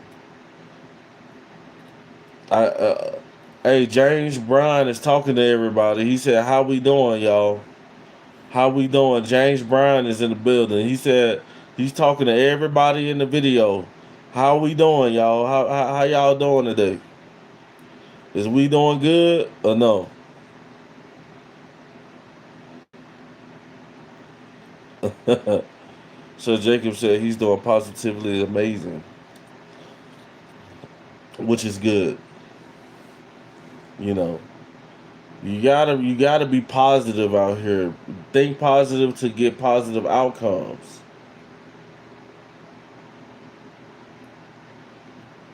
Hey, James Brown is talking to everybody. He said, "How we doing, y'all? How we doing?" James Brown is in the building. He said he's talking to everybody in the video. How we doing, y'all? How y'all doing today? Is we doing good or no? So Jacob said he's doing positively amazing, which is good. You know, you gotta be positive out here. Think positive to get positive outcomes.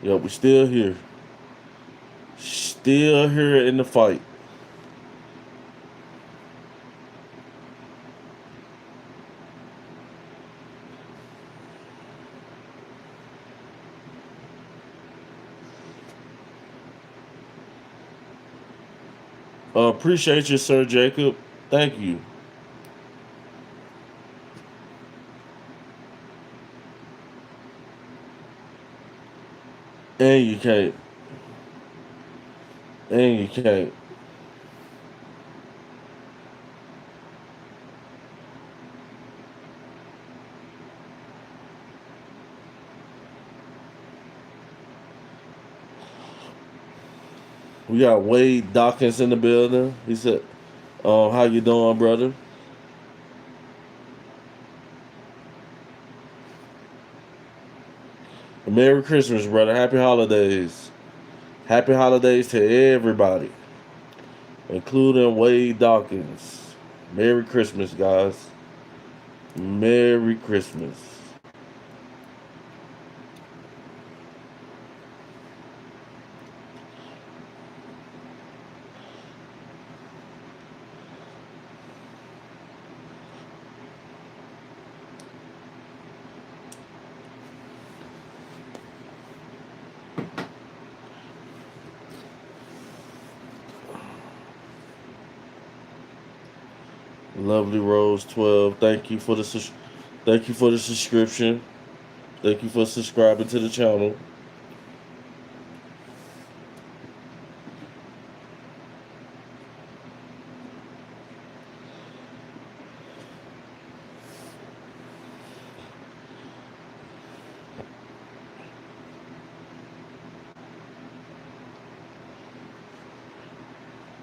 Yo, we still here. Still here in the fight. Appreciate you, Sir Jacob. Thank you. And you can't. And you can't. We got Wade Dawkins in the building. He said, how you doing, brother? Merry Christmas, brother. Happy holidays. Happy holidays to everybody, including Wade Dawkins. Merry Christmas, guys. Merry Christmas. Lovely Rose 12. Thank you for the subscription. Thank you for subscribing to the channel.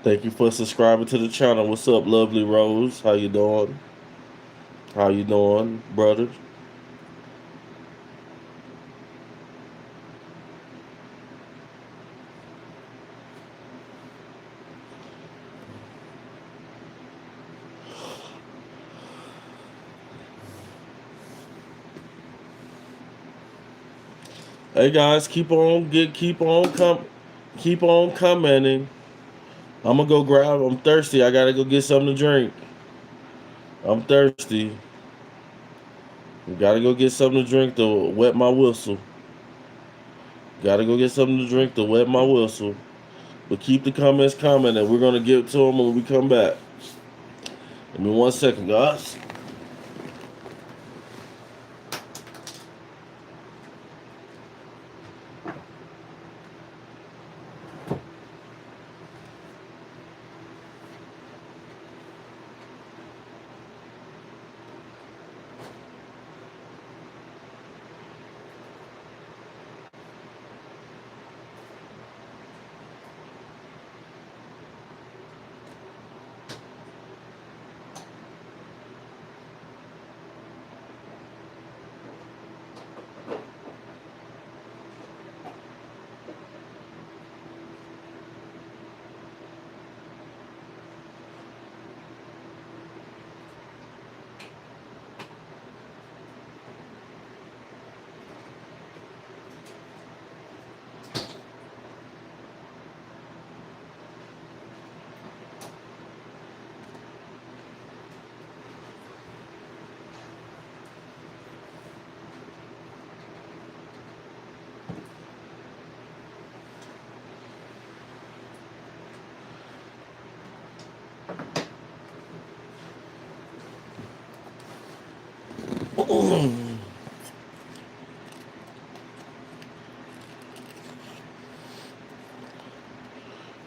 Thank you for subscribing to the channel. What's up, Lovely Rose? How you doing? How you doing, brother? Hey guys, keep on commenting. I'm gonna go grab. I'm thirsty. I gotta go get something to drink. I'm thirsty. Gotta go get something to drink to wet my whistle. Gotta go get something to drink to wet my whistle. But keep the comments coming, and we're gonna get to them when we come back. Give me 1 second, guys.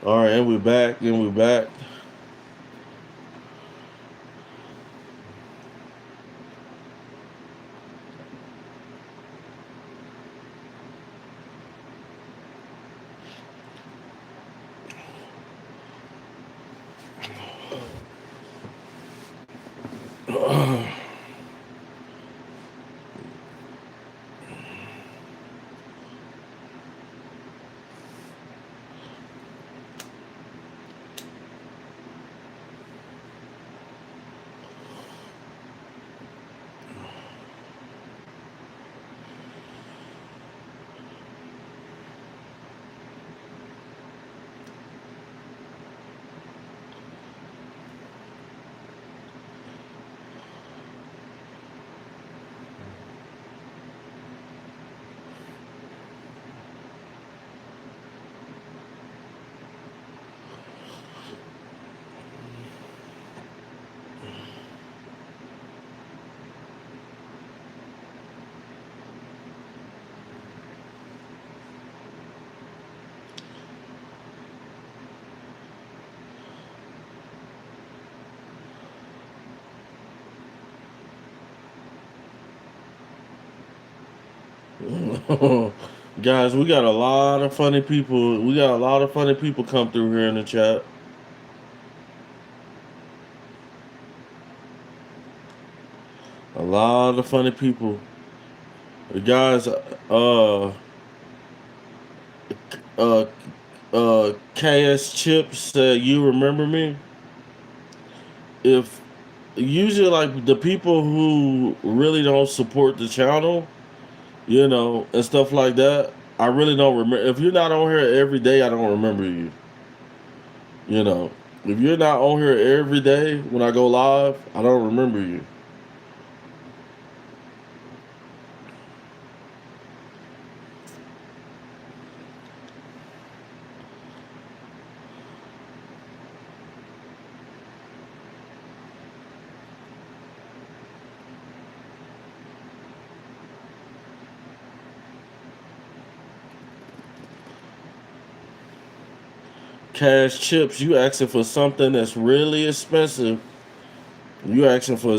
All right, and we're back, and we're back. Guys, we got a lot of funny people. We got a lot of funny people come through here in the chat. A lot of funny people. Guys, uh, KS Chips said, "You remember me?" If usually like the people who really don't support the channel, and stuff like that, I really don't remember. If you're not on here every day, I don't remember you. You know, if you're not on here every day when I go live, I don't remember you. Cash Chips, you asking for something that's really expensive. You asking for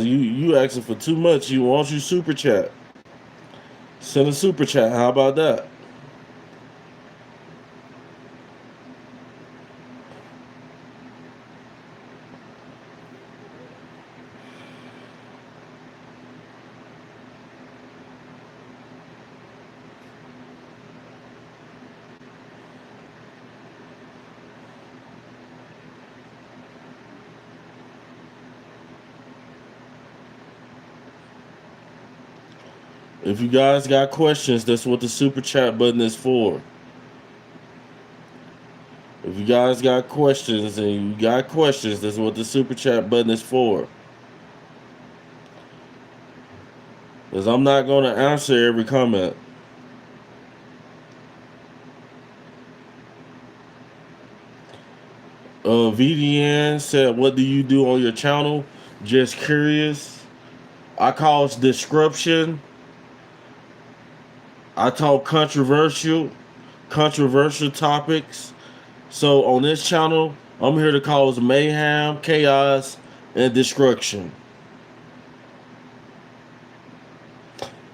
too much. You want you super chat. Send a super chat. How about that? If you guys got questions, that's what the super chat button is for. If you guys got questions and you got questions, that's what the super chat button is for. Because I'm not going to answer every comment. VDN said, "What do you do on your channel? Just curious." I cause disruption. I talk controversial topics. So on this channel, I'm here to cause mayhem, chaos, and destruction.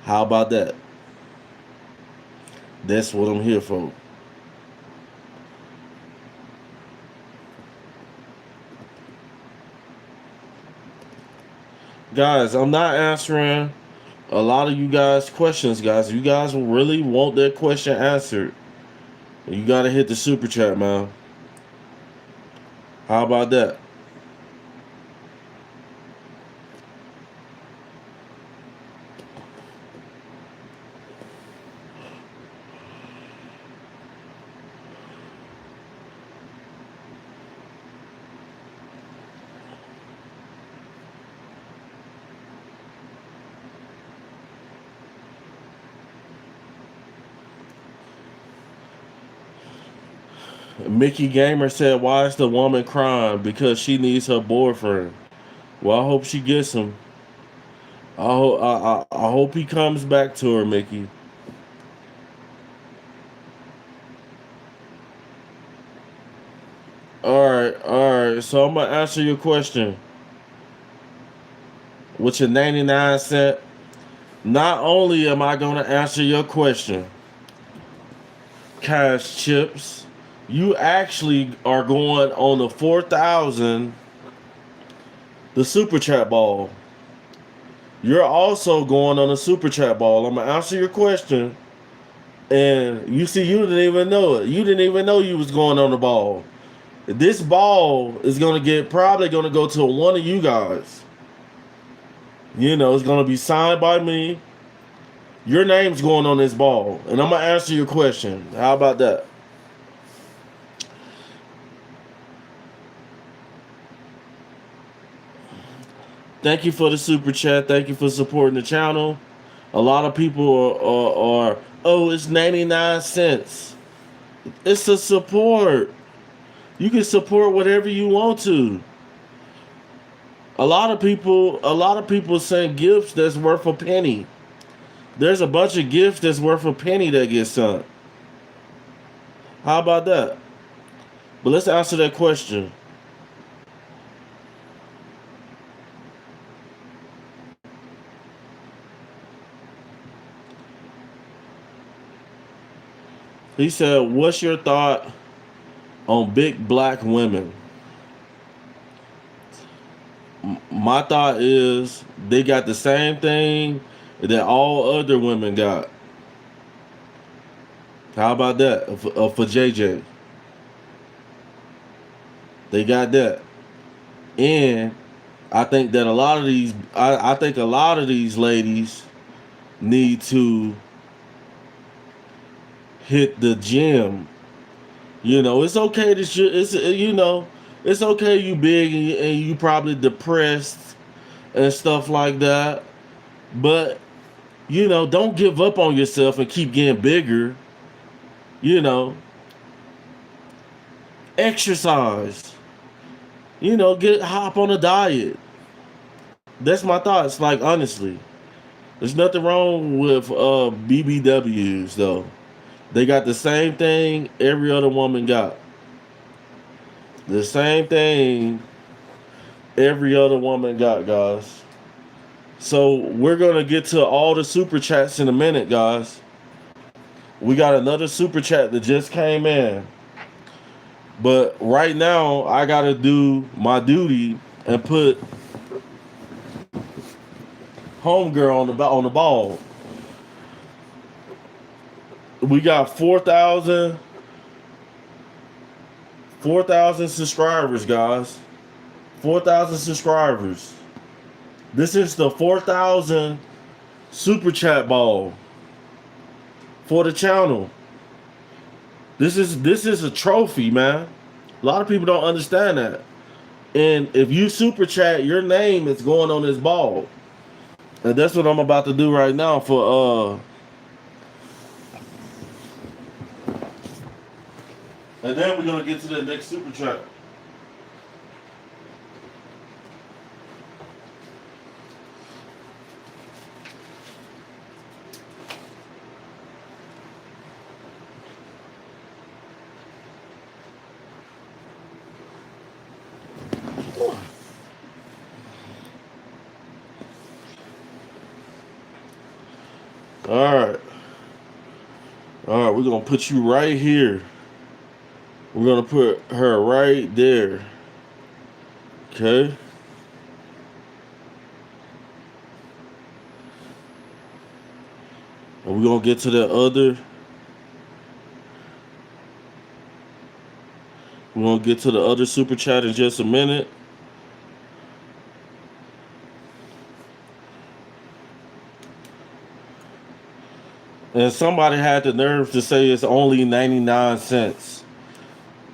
How about that? That's what I'm here for. Guys, I'm not answering a lot of you guys' questions, guys. If you guys really want that question answered, you gotta hit the super chat, man. How about that? Mickey Gamer said, "Why is the woman crying? Because she needs her boyfriend." Well, I hope she gets him. I hope he comes back to her, Mickey. All right. So I'm gonna answer your question with your 99 cent. Not only am I gonna answer your question, Cash Chips, you actually are going on the 4,000, the super chat ball. You're also going on the super chat ball. I'm gonna answer your question, and you see, you didn't even know it. You didn't even know you was going on the ball. This ball is gonna get probably gonna go to one of you guys. You know, it's gonna be signed by me. Your name's going on this ball, and I'm gonna answer your question. How about that? Thank you for the super chat. Thank you for supporting the channel. A lot of people are oh, it's 99 cents. It's a support. You can support whatever you want to. A lot of people send gifts that's worth a penny. There's a bunch of gifts that's worth a penny that gets sent. How about that? But let's answer that question. He said, "What's your thought on big black women?" My thought is they got the same thing that all other women got. How about that for JJ? They got that, and I think that I think a lot of these ladies need to hit the gym. You know, it's okay to it's it's okay you big and you probably depressed and stuff like that, but don't give up on yourself and keep getting bigger. You know, exercise. Get hop on a diet. That's my thoughts. Like honestly, there's nothing wrong with BBWs though. They got the same thing every other woman got. The same thing every other woman got, guys. So we're gonna get to all the super chats in a minute, guys. We got another super chat that just came in. But right now I gotta do my duty and put homegirl on the ball. We got 4,000 subscribers, guys. 4,000 subscribers. This is the 4,000 super chat ball for the channel. This is a trophy, man. A lot of people don't understand that. And if you super chat, your name is going on this ball. And that's what I'm about to do right now for and then we're gonna get to the next super chat. All right. All right, we're going to put you right here. We're going to put her right there. Okay? And we're going to get to the other. We're going to get to the other super chat in just a minute. And somebody had the nerve to say it's only 99 cents.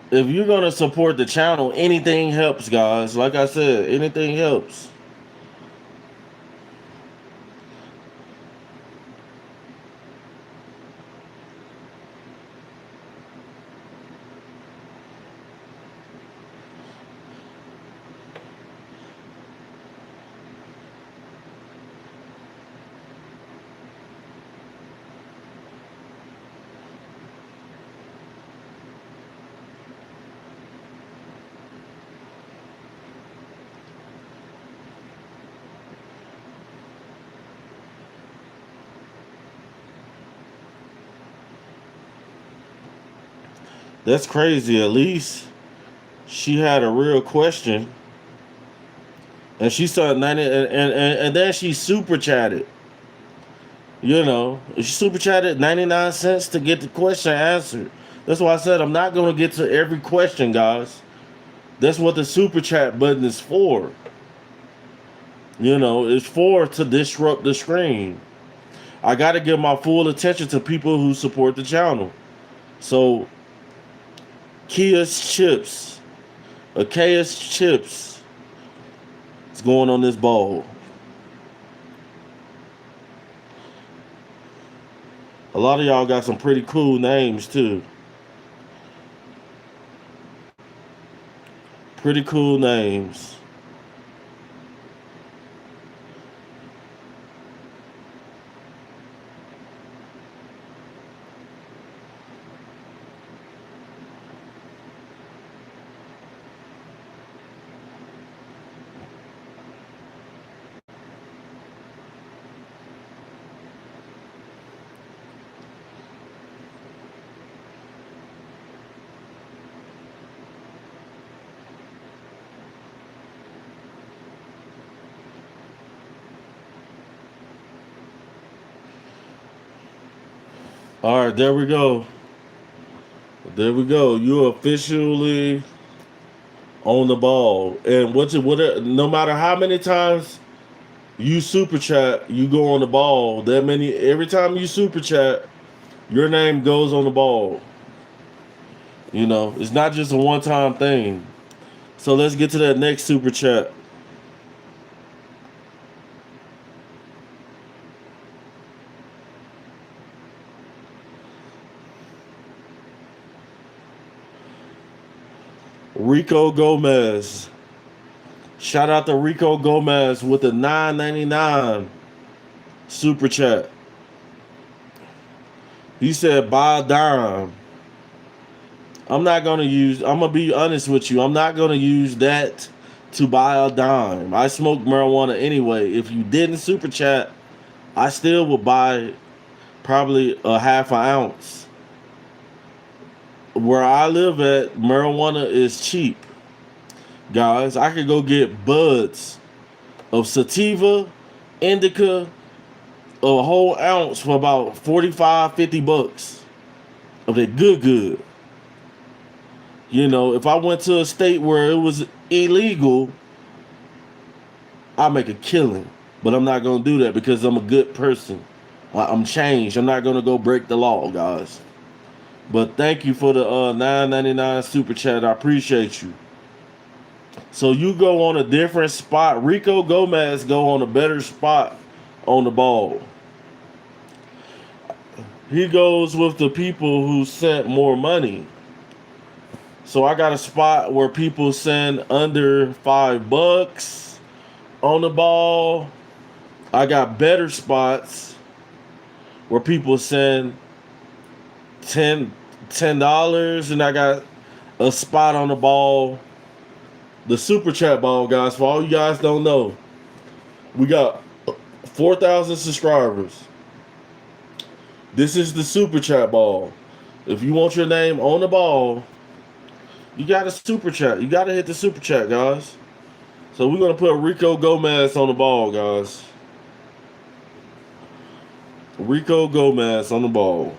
If you're going to support the channel, anything helps, guys. Like I said, anything helps. That's crazy. At least she had a real question. And she started 90, and then she super chatted. You know, she super chatted 99 cents to get the question answered. That's why I said I'm not going to get to every question, guys. That's what the super chat button is for. You know, it's for to disrupt the screen. I got to give my full attention to people who support the channel. So, Kia's Chips, Akaya's Chips, is going on this ball. A lot of y'all got some pretty cool names too. Pretty cool names. All right, there we go. There we go. You officially on the ball. And no matter how many times you super chat, you go on the ball. Every time you super chat, your name goes on the ball. You know, it's not just a one-time thing. So let's get to that next super chat. Rico Gomez. Shout out to Rico Gomez with the $9.99 super chat. He said, buy a dime. I'm going to be honest with you. I'm not going to use that to buy a dime. I smoke marijuana anyway. If you didn't super chat, I still would buy probably a half an ounce. Where I live at, marijuana is cheap. Guys, I could go get buds of sativa, indica, a whole ounce for about $45-$50 of that good. You know, if I went to a state where it was illegal, I'd make a killing. But I'm not going to do that because I'm a good person. I'm changed. I'm not going to go break the law, guys. But thank you for the $9.99 super chat. I appreciate you. So you go on a different spot. Rico Gomez go on a better spot on the ball. He goes with the people who sent more money. So I got a spot where people send under $5 on the ball. I got better spots where people send $10, and I got a spot on the ball. The super chat ball, guys. For all you guys don't know, we got 4,000 subscribers. This is the super chat ball. If you want your name on the ball, you got to super chat. You got to hit the super chat, guys. So we're gonna put Rico Gomez on the ball, guys. Rico Gomez on the ball.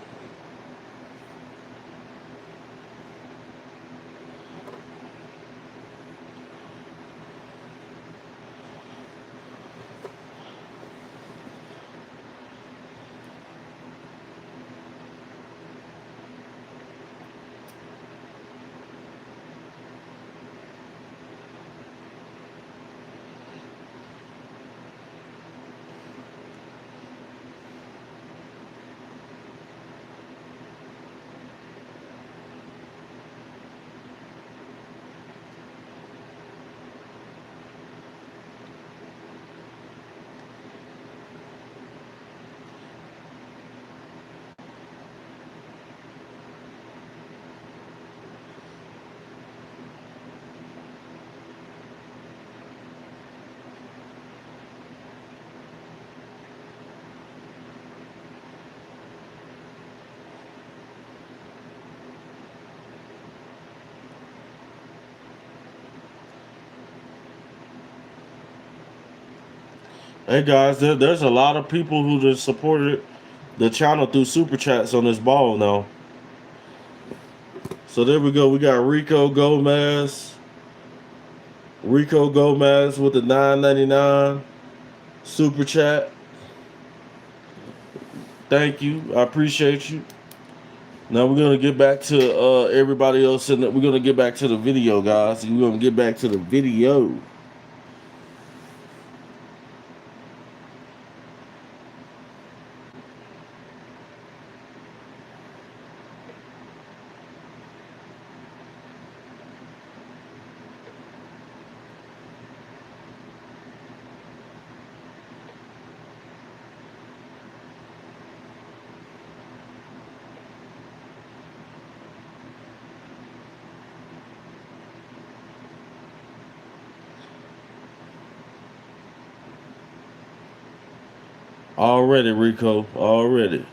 Hey guys, there's a lot of people who just supported the channel through super chats on this ball now. So there we go. We got Rico Gomez. Rico Gomez with the $9.99 super chat. Thank you. I appreciate you. Now we're gonna get back to everybody else, and we're gonna get back to the video, guys. We're gonna get back to the video. Already, Rico. Already.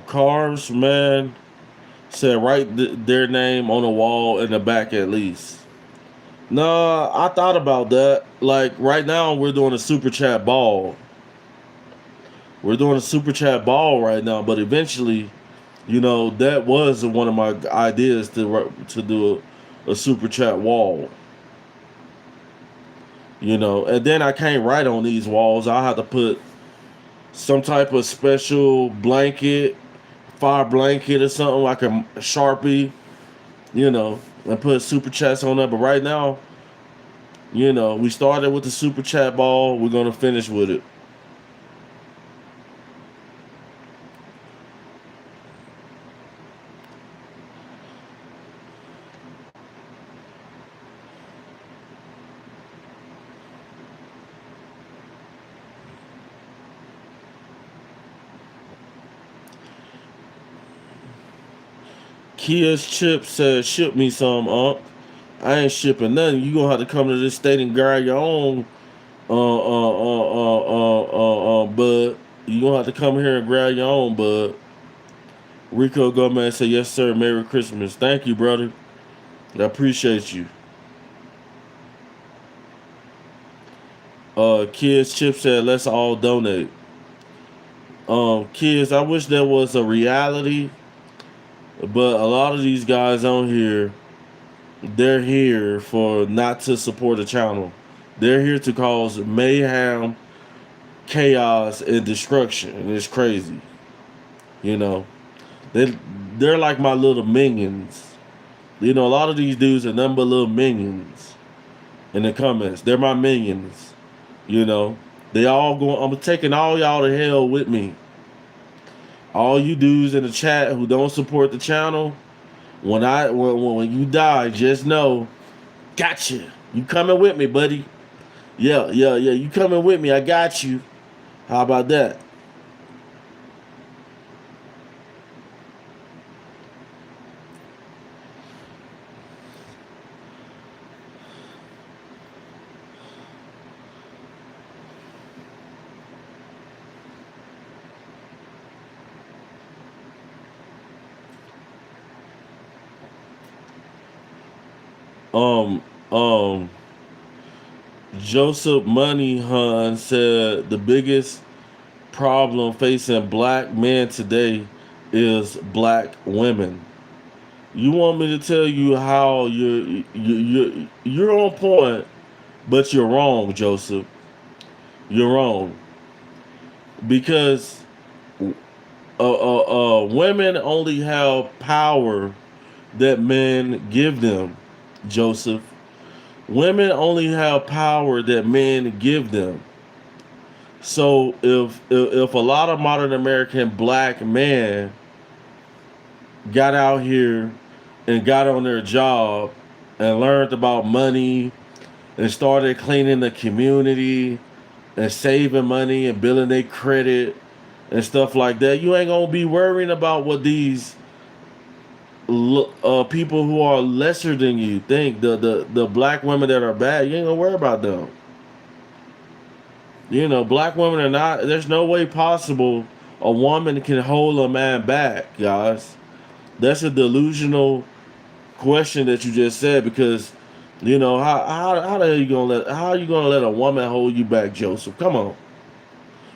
Cars, man, said write their name on the wall in the back at least. No, I thought about that. Like right now, we're doing a super chat ball. We're doing a super chat ball right now, but eventually, that was one of my ideas to do a super chat wall. And then I can't write on these walls. I have to put some type of special blanket, fire blanket or something like a Sharpie, and put super chats on that. But right now, we started with the super chat ball. We're gonna finish with it. Kia's Chip says, ship me some, I ain't shipping nothing. You gonna have to come to this state and grab your own, bud. You gonna have to come here and grab your own, bud. Rico Gomez said, yes, sir. Merry Christmas. Thank you, brother. I appreciate you. Kids Chip said, let's all donate. Kids, I wish there was a reality, but a lot of these guys on here, they're here for not to support the channel. They're here to cause mayhem, chaos, and destruction. And it's crazy. You know, they they're like my little minions. A lot of these dudes are nothing but little minions in the comments. They're my minions. You know, they all going. I'm taking all y'all to hell with me. All you dudes in the chat who don't support the channel, when you die, just know, gotcha. You coming with me, buddy? Yeah. You coming with me? I got you. How about that? Um, um, Joseph Money Hun said the biggest problem facing black men today is black women. You want me to tell you how you're on point, but you're wrong, Joseph. You're wrong because women only have power that men give them, Joseph. Women only have power that men give them. So if a lot of modern American black men got out here and got on their job and learned about money and started cleaning the community and saving money and building their credit and stuff like that, you ain't gonna be worrying about what these people who are lesser than you think. The black women that are bad, you ain't gonna worry about them. You know, black women are not. There's no way possible a woman can hold a man back, guys. That's a delusional question that you just said because, you know, how the hell you gonna let how you gonna let a woman hold you back, Joseph? Come on,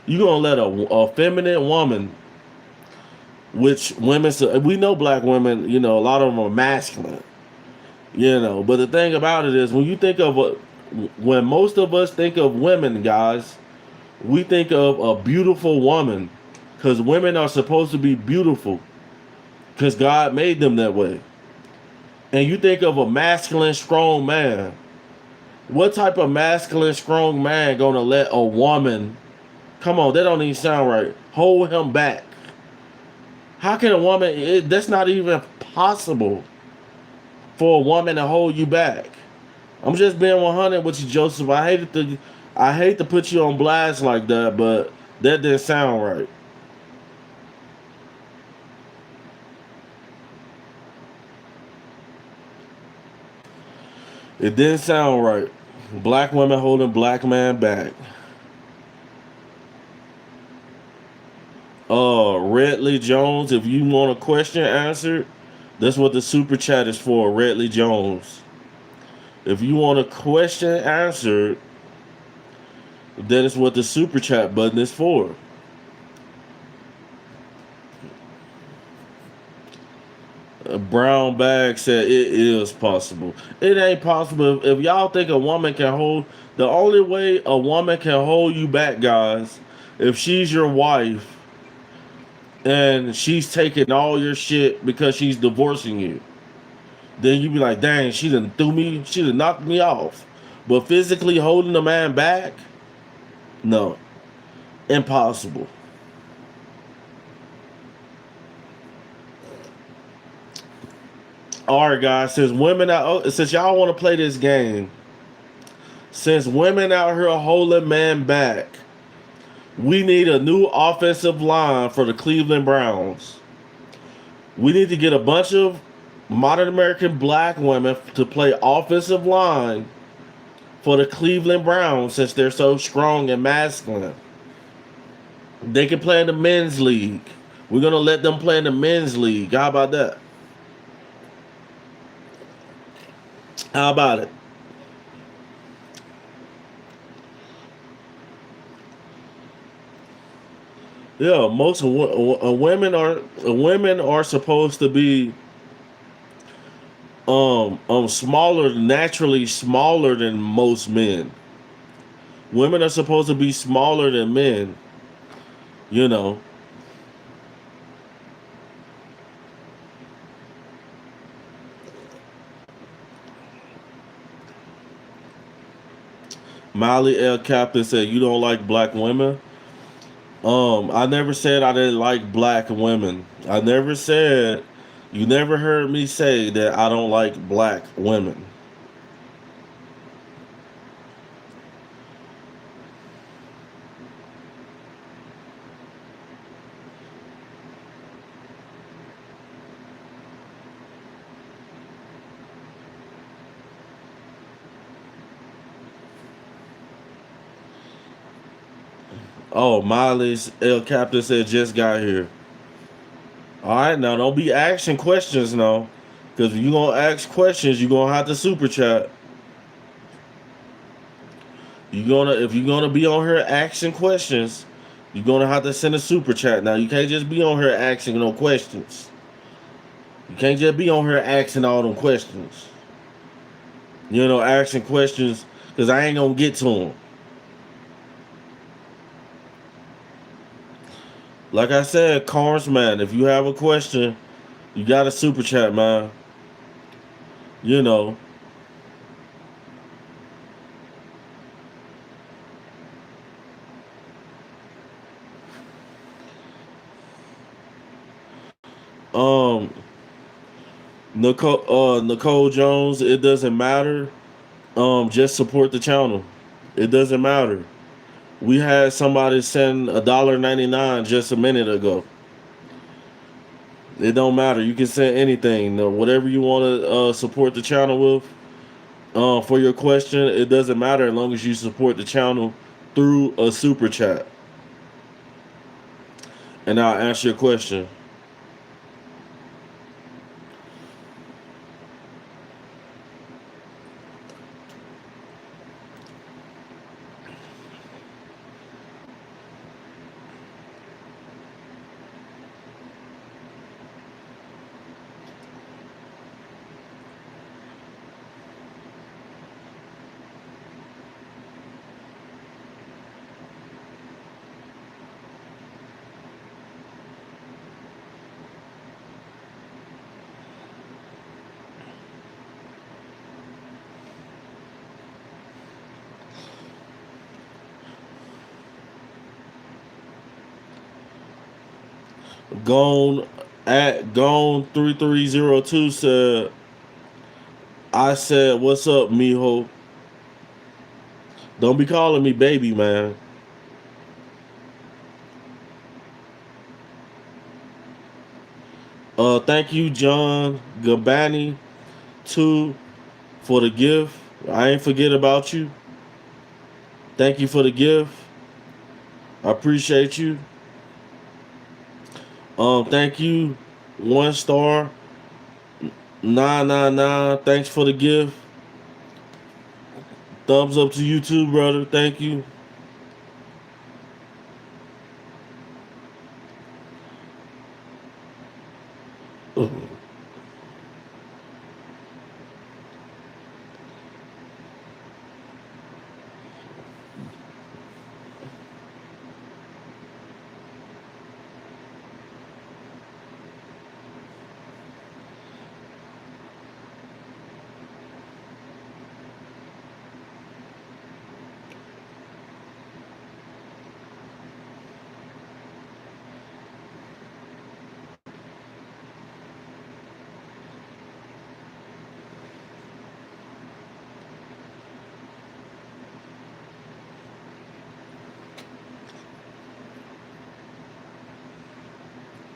you gonna let a feminine woman, which women we know black women, you know, a lot of them are masculine, you know. But the thing about it is, when you think of when most of us think of women, guys, we think of a beautiful woman because women are supposed to be beautiful because God made them that way. And you think of a masculine, strong man. What type of masculine, strong man gonna let a woman? Come on, that don't even sound right. Hold him back. How can a woman? That's not even possible for a woman to hold you back. I'm just being 100 with you, Joseph. I hate to put you on blast like that, but that didn't sound right. It didn't sound right. Black women holding black man back. Redley Jones, if you want a question answered, that's what the super chat is for, Redley Jones. If you want a question answered, that is what the super chat button is for. Brown Bag said it is possible. It ain't possible. If y'all think a woman can hold, the only way a woman can hold you back, guys, if she's your wife and she's taking all your shit because she's divorcing you, then you be like, dang, she done knocked me off. But physically holding the man back, no, impossible. All right, guys. Since y'all want to play this game, since women out here holding man back, we need a new offensive line for the Cleveland Browns. We need to get a bunch of modern American black women to play offensive line for the Cleveland Browns since they're so strong and masculine. They can play in the men's league. We're gonna let them play in the men's league. How about that? How about it? Yeah, most women are supposed to be smaller, naturally smaller than most men. Women are supposed to be smaller than men. You know, Molly L. Captain said you don't like black women. I never said I didn't like black women. I never said you never heard me say that I don't like black women. Oh, Miley's L. Captain said just got here. All right, now don't be asking questions now. Because if you're gonna ask questions, you're gonna have to super chat. If you're gonna be on here asking questions, you're gonna have to send a super chat. Now you can't just be on here asking no questions. You can't just be on here asking all them questions. Asking questions because I ain't gonna get to them. Like I said, Carnes, man, if you have a question, you got a super chat, man. You know, um, Nicole Jones. It doesn't matter. Just support the channel. It doesn't matter. We had somebody send $1.99 just a minute ago. It don't matter. You can send anything. Whatever you want to support the channel with. For your question, it doesn't matter as long as you support the channel through a super chat. And I'll answer your question. Gone 3302 said, I said, what's up, mijo? Don't be calling me baby, man. Thank you, John Gabani, too, for the gift. I ain't forget about you. Thank you for the gift. I appreciate you. Thank you, 1 star 999. Thanks for the gift. Thumbs up to you too, brother. Thank you.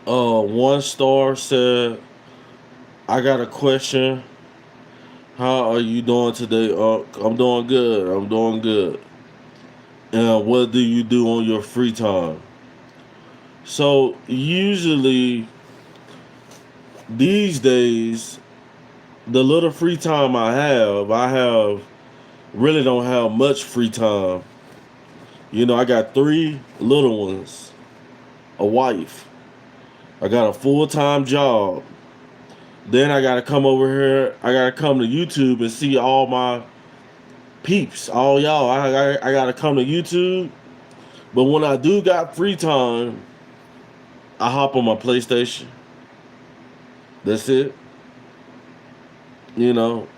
Uh, 1 star said, I got a question. How are you doing today? I'm doing good. I'm doing good. And what do you do on your free time? So usually these days, the little free time I have really don't have much free time. I got 3 little ones, a wife. I got a full-time job. Then I gotta come over here. I gotta come to YouTube and see all my peeps, all y'all. I gotta come to YouTube. But when I do got free time, I hop on my PlayStation. That's it.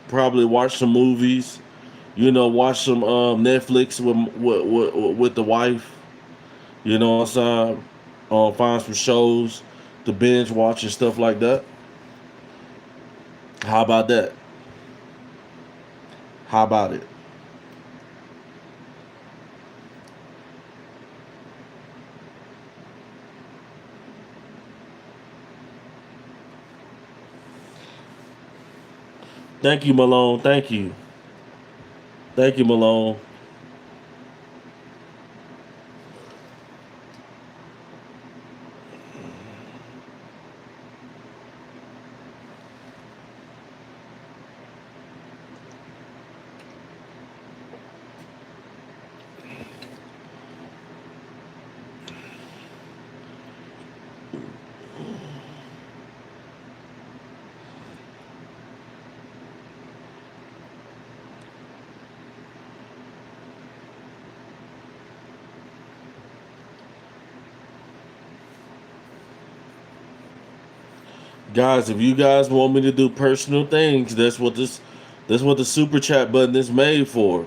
Probably watch some movies. Watch some Netflix with the wife. You know what I'm saying? Find some shows to binge watch and stuff like that. How about that? How about it? Thank you, Malone. Thank you. Thank you, Malone. Guys, if you guys want me to do personal things, that's what the super chat button is made for.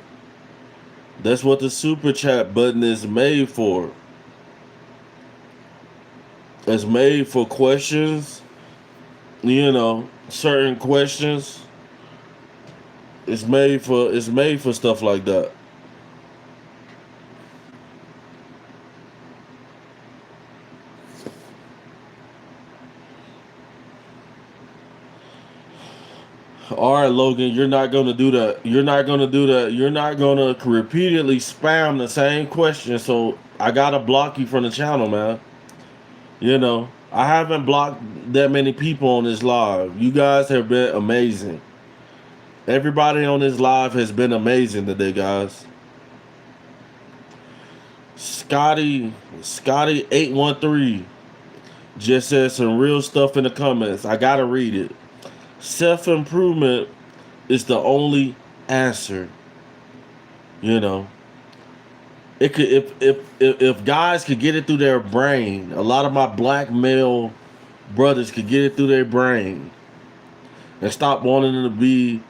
That's what the super chat button is made for. It's made for questions, certain questions. It's made for stuff like that. All right, Logan, you're not gonna do that. You're not gonna do that. You're not gonna repeatedly spam the same question. So I gotta block you from the channel, man. I haven't blocked that many people on this live. You guys have been amazing. Everybody on this live has been amazing today, guys. Scotty 813 just said some real stuff in the comments. I gotta read it. Self improvement is the only answer. You know, it could if guys could get it through their brain. A lot of my black male brothers could get it through their brain and stop wanting them to be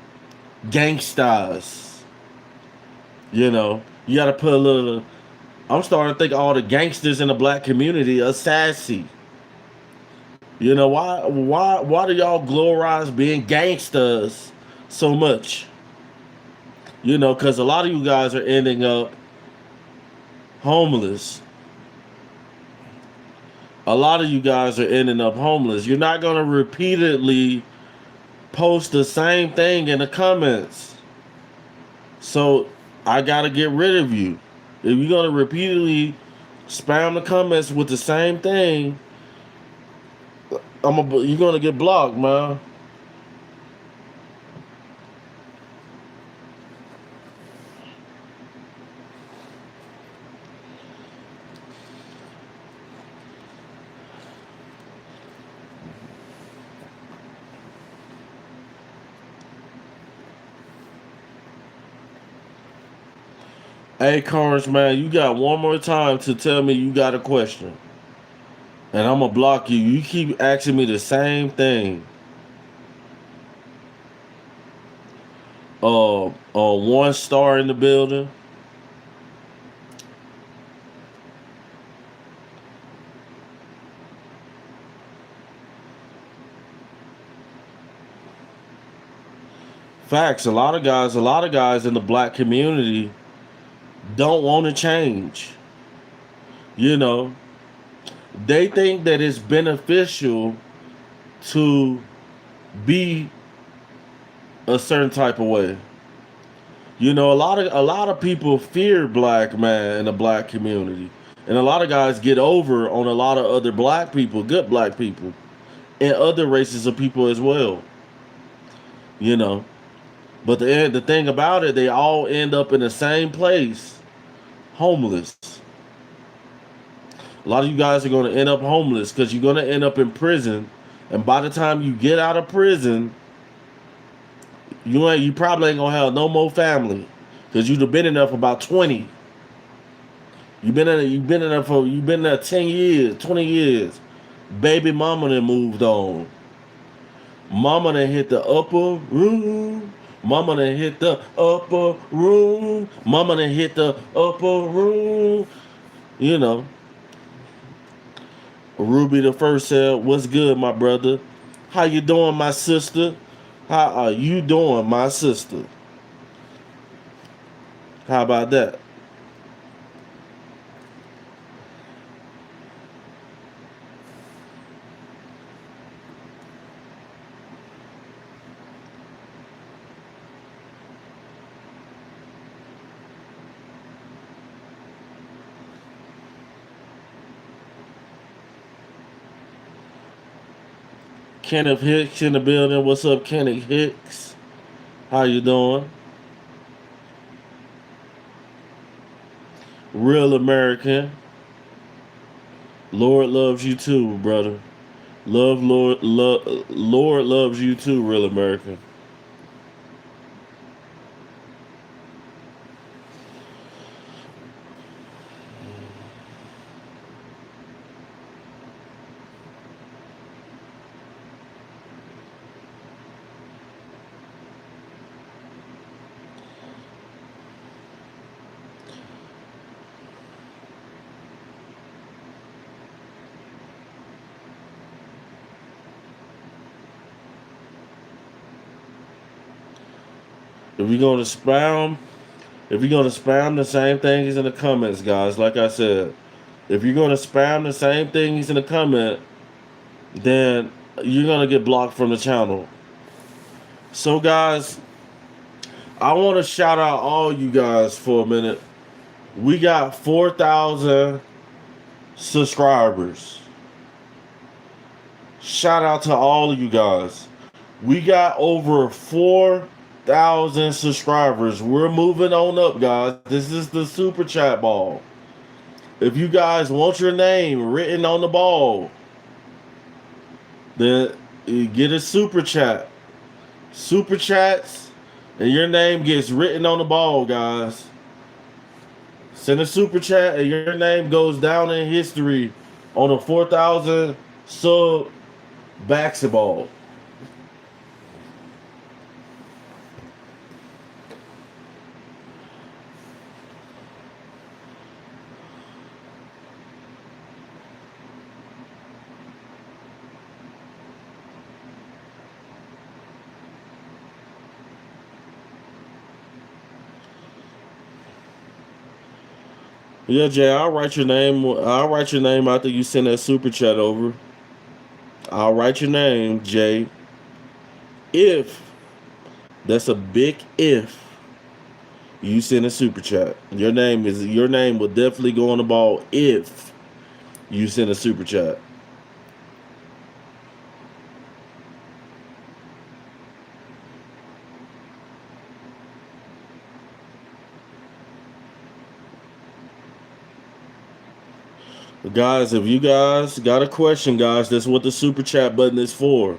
gangstas. You got to put a little. I'm starting to think all the gangsters in the black community are sassy. Why do y'all glorize being gangsters so much? Because a lot of you guys are ending up homeless. A lot of you guys are ending up homeless. You're not going to repeatedly post the same thing in the comments. So I got to get rid of you. If you're going to repeatedly spam the comments with the same thing, you're going to get blocked, man. Hey, Carnes, man, you got one more time to tell me you got a question. And I'm going to block you. You keep asking me the same thing. One star in the building. Facts. A lot of guys in the black community don't want to change. You know, they think that it's beneficial to be a certain type of way. A lot of people fear black man in the black community. And a lot of guys get over on a lot of other black people, good black people, and other races of people as well. You know. But the thing about it, they all end up in the same place, homeless. A lot of you guys are going to end up homeless because you're going to end up in prison, and by the time you get out of prison, you probably ain't gonna have no more family because you've been in there for about 20. You've been there 10 years, 20 years. Baby mama done moved on. Mama done hit the upper room. Mama done hit the upper room. Mama done hit the upper room. You know. Ruby the first said, "What's good, my brother? How you doing, my sister? How are you doing, my sister? How about that?" Kenneth Hicks in the building. What's up, Kenneth Hicks? How you doing? Real American. Lord loves you too, brother. Lord loves you too, real American. If you're gonna spam, if you're gonna spam the same things in the comments, guys, like I said, if you're gonna spam the same things in the comment, then you're gonna get blocked from the channel. So, guys, I want to shout out all you guys for a minute. We got 4,000 subscribers. Shout out to all of you guys. We got over 4,000 subscribers. We're moving on up, guys. This is the super chat ball. If you guys want your name written on the ball, then you get a super chat. Super chats, and your name gets written on the ball, guys. Send a super chat, and your name goes down in history on a 4,000 sub basketball. Yeah, Jay, I'll write your name. I'll write your name after you send that super chat over. I'll write your name, Jay. If that's a big if you send a super chat. Your name will definitely go on the ball if you send a super chat. Guys, if you guys got a question, guys, that's what the super chat button is for.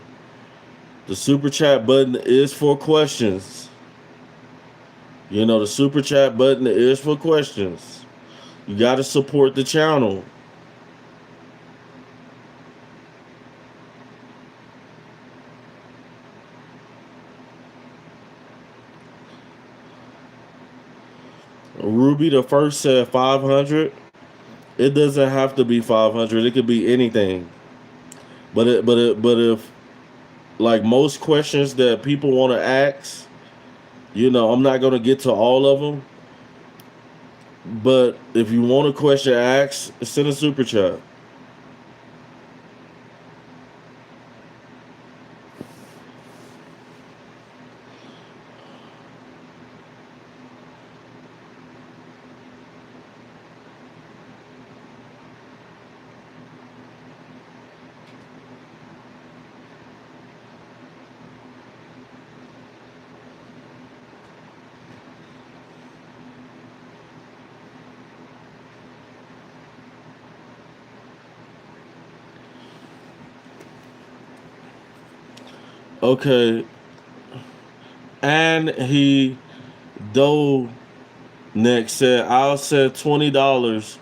The super chat button is for questions. You know, the super chat button is for questions. You got to support the channel. Ruby the first said 500. It doesn't have to be 500. It could be anything. But if like most questions that people want to ask, you know, I'm not gonna get to all of them. But if you want a question asked, send a super chat. Okay. And he Doe next said, I'll send $20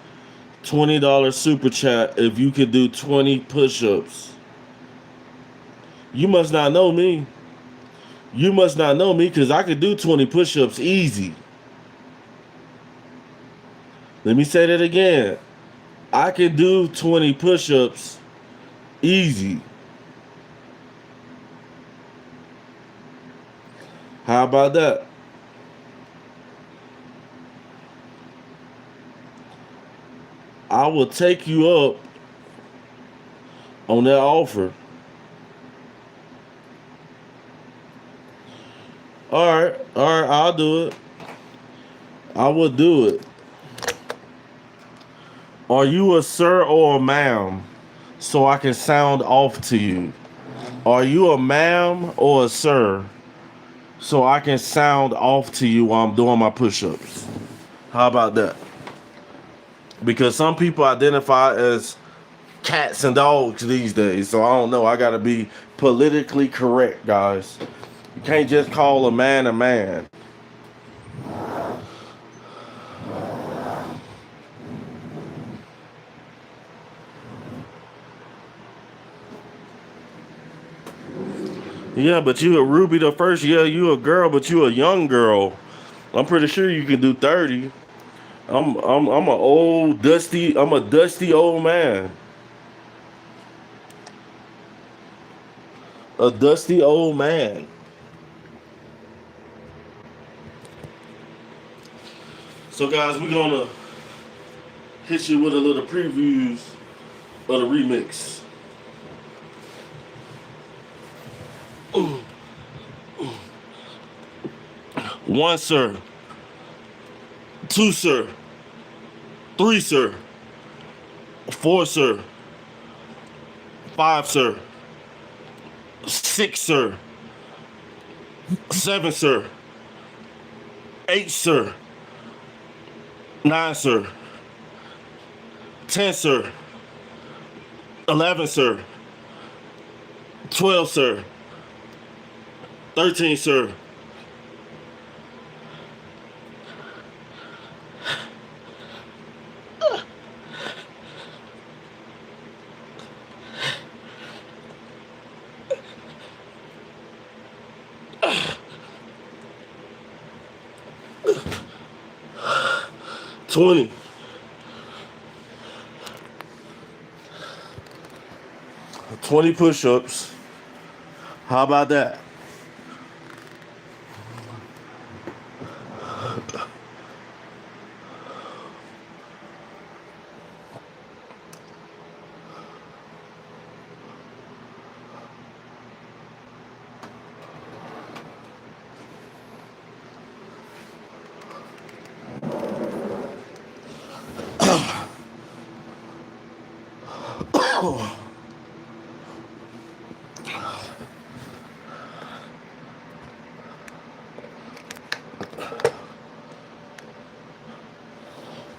super chat if you could do 20 push-ups. You must not know me. You must not know me because I could do 20 push-ups easy. Let me say that again. I can do 20 push-ups easy. How about that? I will take you up on that offer. All right, I'll do it. I will do it. Are you a sir or a ma'am? So I can sound off to you. Are you a ma'am or a sir? So I can sound off to you while I'm doing my push-ups. How about that? Because some people identify as cats and dogs these days. So I don't know. I gotta be politically correct, guys. You can't just call a man a man. Yeah, but you a Ruby the first. Yeah, you a girl, but you a young girl. I'm pretty sure you can do 30. I'm a old dusty. I'm a dusty old man. A dusty old man. So guys, we're gonna hit you with a little previews of the remix. One, sir. Two, sir. Three, sir. Four, sir. Five, sir. Six, sir. Seven, sir. Eight, sir. Nine, sir. 10, sir. 11, sir. 12, sir. 13, sir. 20. 20 push-ups. How about that?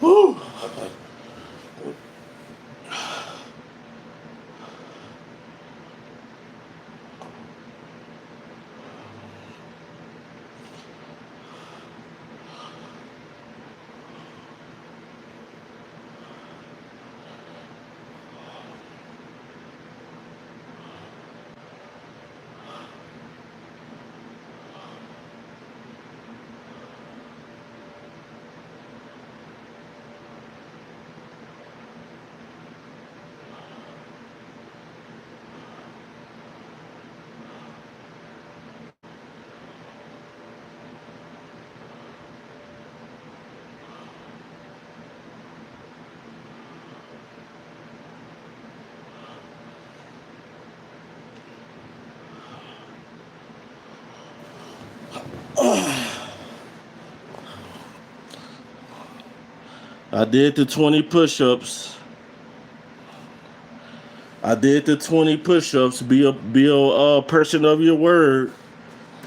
Woo. I did the 20 push-ups. I did the 20 push-ups. Be a person of your word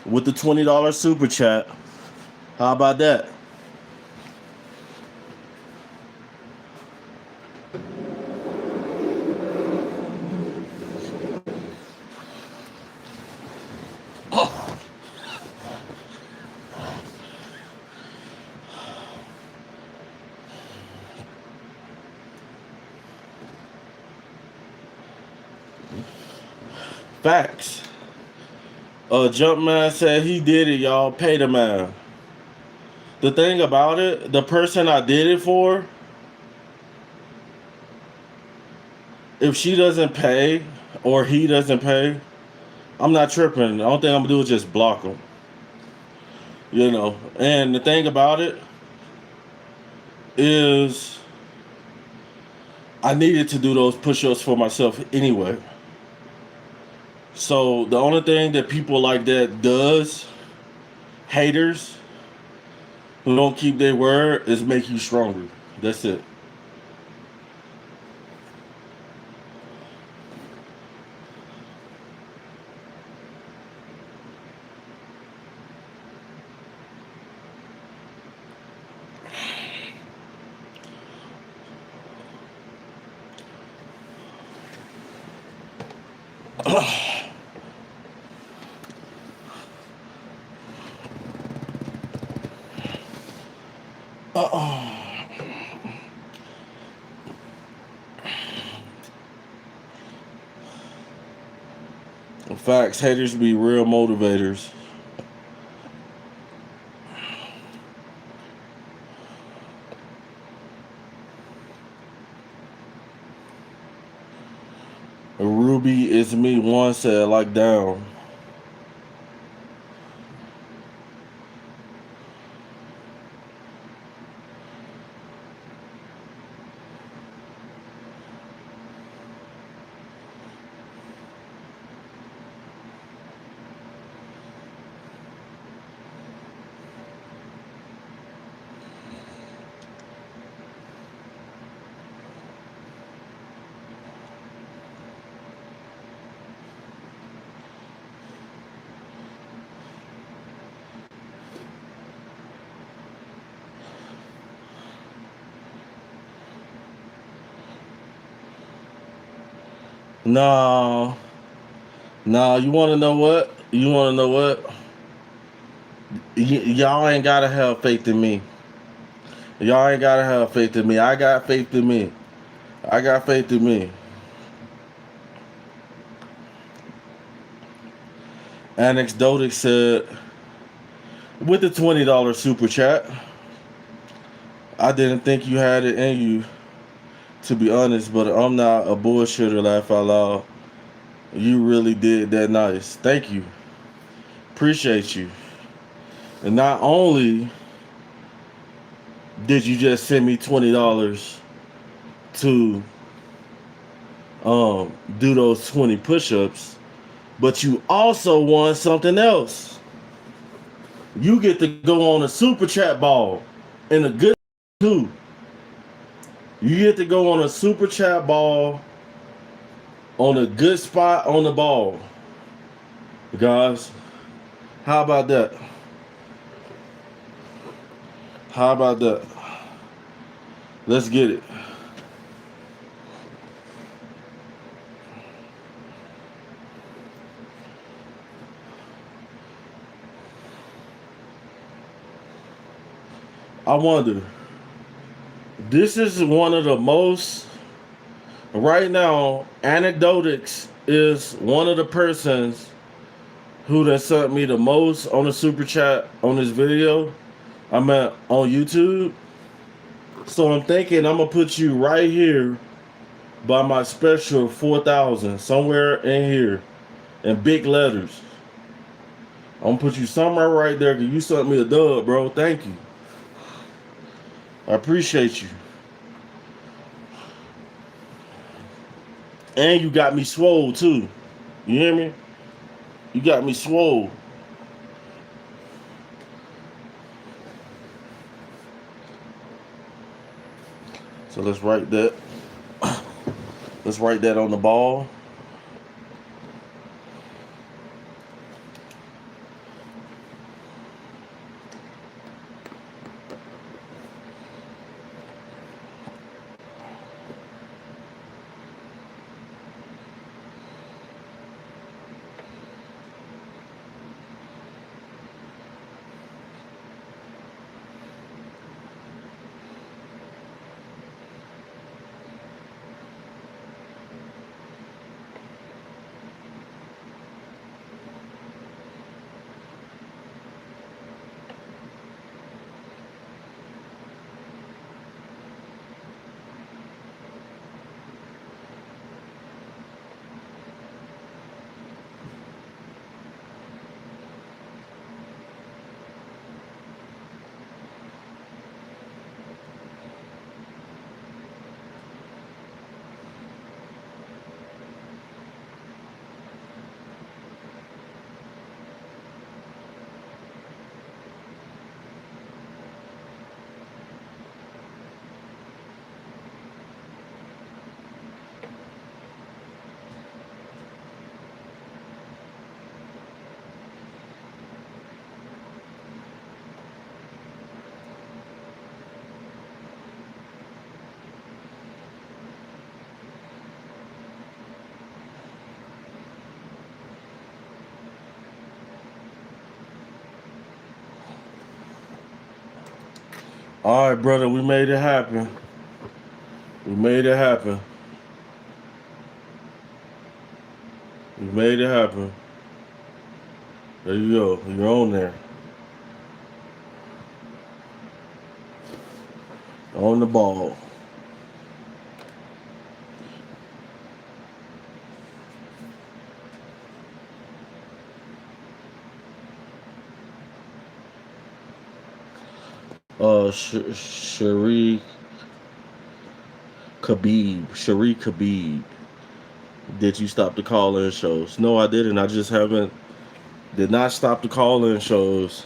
with the $20 super chat. How about that? Facts. Jumpman said he did it, y'all. Pay the man. The thing about it, the person I did it for, if she doesn't pay or he doesn't pay, I'm not tripping. The only thing I'm gonna do is just block them. You know. And the thing about it is, I needed to do those push-ups for myself anyway. So the only thing that people like that does, haters who don't keep their word, is make you stronger. That's it. Facts. Haters be real motivators. Ruby is me. One said like down. No, no. You want to know what? You want to know what? Y'all ain't gotta have faith in me. Y'all ain't gotta have faith in me. I got faith in me. I got faith in me. Anecdotic said, with the $20 super chat, I didn't think you had it in you, to be honest, but I'm not a bullshitter, laugh out loud. You really did that nice. Thank you. Appreciate you. And not only did you just send me $20 to do those 20 push-ups, but you also won something else. You get to go on a super chat ball in a good too. You get to go on a super chat ball on a good spot on the ball. Guys, how about that? How about that? Let's get it. I wonder, this is one of the most, right now, Anecdotics is one of the persons who done sent me the most on the super chat on this video. I'm at on YouTube. So I'm thinking I'm gonna put you right here by my special 4,000, somewhere in here in big letters. I'm gonna put you somewhere right there because you sent me a dub, bro. Thank you. I appreciate you. And you got me swole too. You hear me? You got me swole. So let's write that. Let's write that on the ball. All right, brother, we made it happen. We made it happen. We made it happen. There you go. You're on there. On the ball. Shari Khabib. Did you stop the call-in shows? No, I didn't. I just did not stop the call-in shows.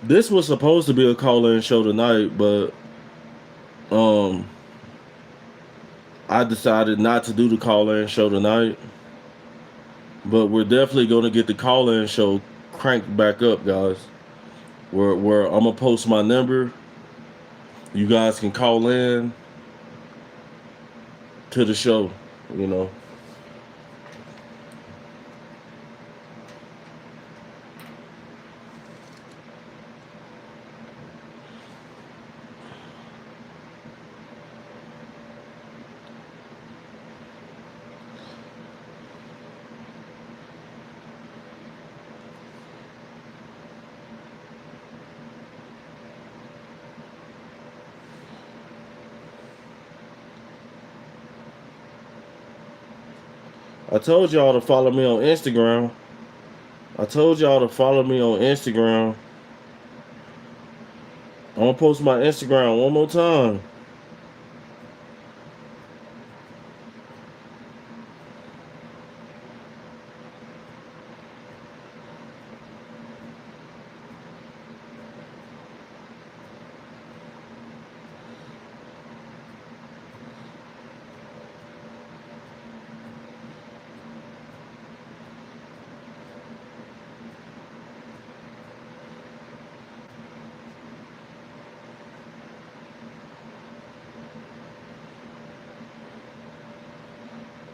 This was supposed to be a call-in show tonight, but I decided not to do the call-in show tonight. But we're definitely gonna get the call-in show cranked back up, guys. Where I'm gonna post my number. You guys can call in to the show, you know. I told y'all to follow me on Instagram. I told y'all to follow me on Instagram. I'm gonna post my Instagram one more time.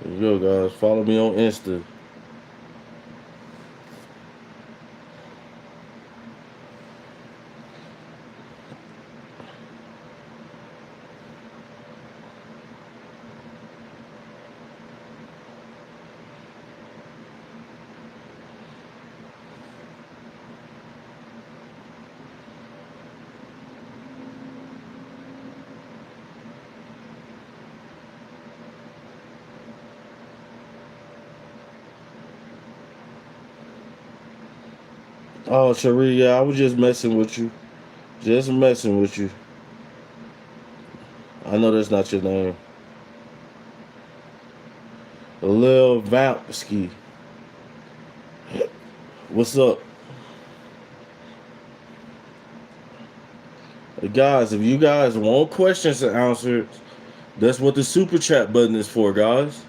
There you go, guys. Follow me on Insta. Oh, Cherie, yeah, I was just messing with you. Just messing with you. I know that's not your name. Lil Vampski. What's up? Guys, if you guys want questions and answers, that's what the super chat button is for, guys.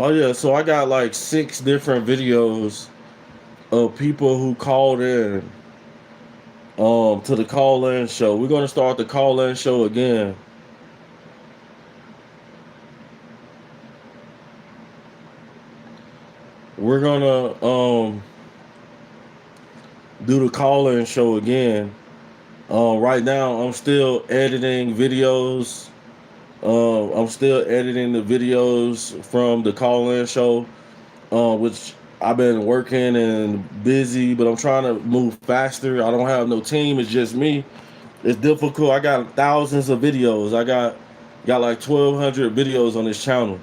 Oh yeah, so I got like 6 different videos of people who called in to the call in show. We're gonna start the call in show again. We're gonna do the call in show again. Right now I'm still editing videos. I'm still editing the videos from the call in show, which I've been working and busy, but I'm trying to move faster. I don't have no team, it's just me. It's difficult. I got thousands of videos. I got like 1,200 videos on this channel.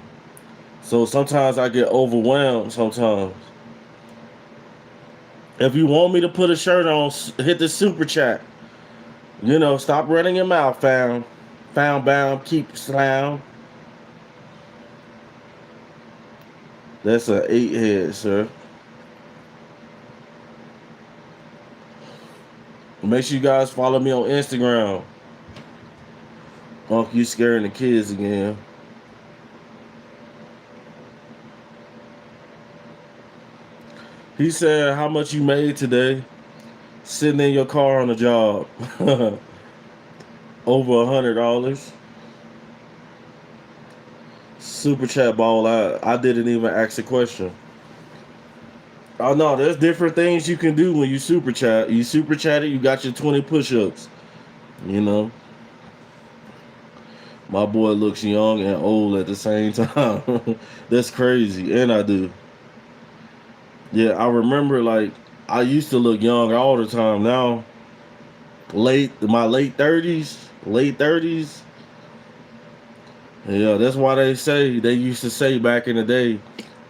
So sometimes I get overwhelmed sometimes. If you want me to put a shirt on, hit the super chat. Stop running your mouth, fam. Found bound, keep slam. That's an 8 head, sir. Make sure you guys follow me on Instagram. Uncle, you scaring the kids again. He said, how much you made today? Sitting in your car on the job. Over $100. Super chat ball. I didn't even ask a question. Oh no, there's different things you can do when you super chat. You super chat it, you got your 20 push-ups. You know. My boy looks young and old at the same time. That's crazy. And I do. Yeah, I remember like I used to look young all the time. Now my late 30s, late 30s. Yeah, that's why they used to say back in the day,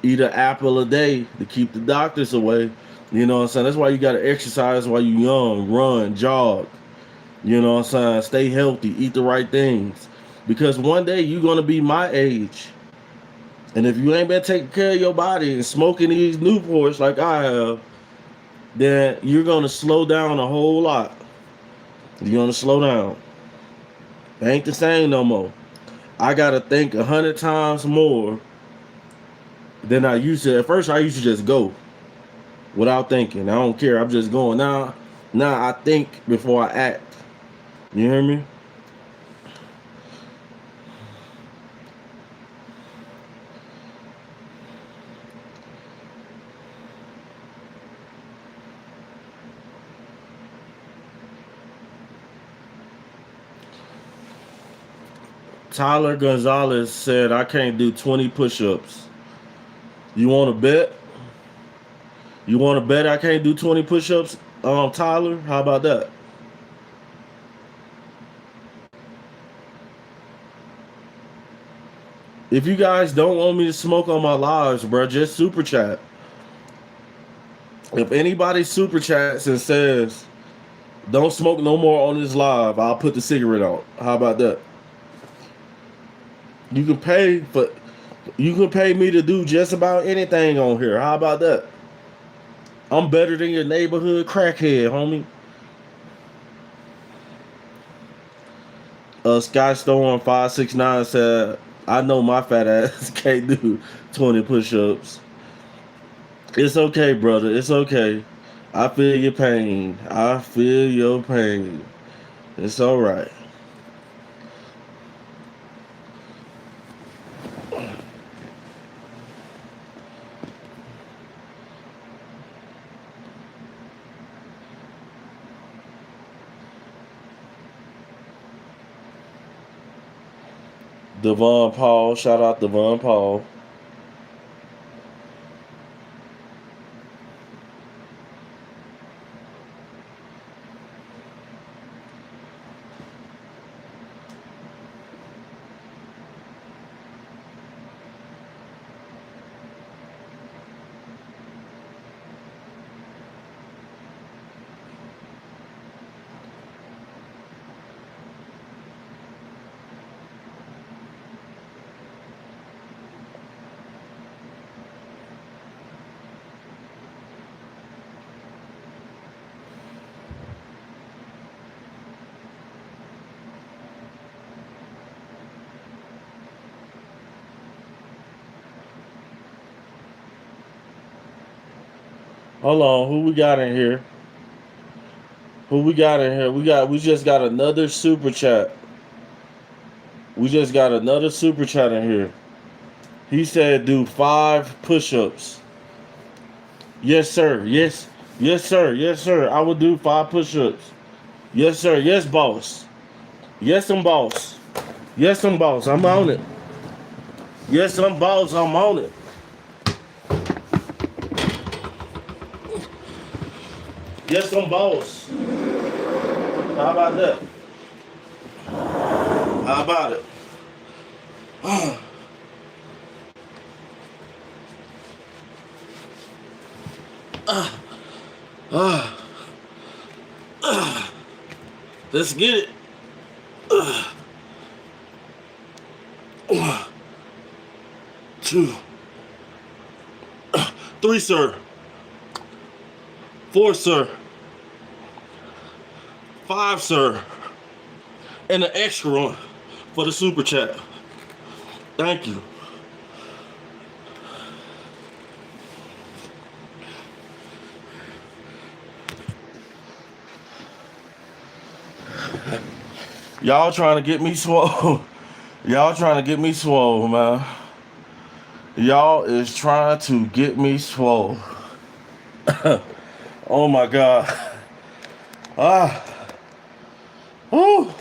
eat an apple a day to keep the doctors away. You know what I'm saying? That's why you gotta exercise while you young, run, jog. You know what I'm saying? Stay healthy, eat the right things. Because one day you're gonna be my age. And if you ain't been taking care of your body and smoking these Newports like I have, then you're gonna slow down a whole lot. You're gonna slow down. It ain't the same no more. I gotta think 100 times more than I used to. At first, I used to just go without thinking. I don't care. I'm just going. Now I think before I act. You hear me? Tyler Gonzalez said I can't do 20 push-ups. You want to bet? You want to bet I can't do 20 push-ups, Tyler? How about that? If you guys don't want me to smoke on my lives, bro, just super chat. If anybody super chats and says, don't smoke no more on this live, I'll put the cigarette out. How about that? You can pay me to do just about anything on here. How about that? I'm better than your neighborhood crackhead, homie. Skystorm 569 said, I know my fat ass can't do 20 push-ups. It's okay, brother. It's okay. I feel your pain. I feel your pain. It's all right. Devon Paul. Shout out Devon Paul. Hold on, who we got in here? Who we got in here? We just got another super chat. We just got another super chat in here. He said do 5 push-ups. Yes, sir. Yes. Yes, sir. Yes, sir. I will do 5 push-ups. Yes, sir. Yes, boss. Yes, I'm boss. Yes, I'm boss. I'm on it. Yes, I'm boss. I'm on it. Yes, I'm boss. How about that? How about it? Let's get it. 1, 2, 3, sir. 4, sir. 5, sir. And an extra one for the super chat. Thank you. Y'all trying to get me swole. Y'all trying to get me swole, man. Y'all is trying to get me swole. Oh my God. Woo.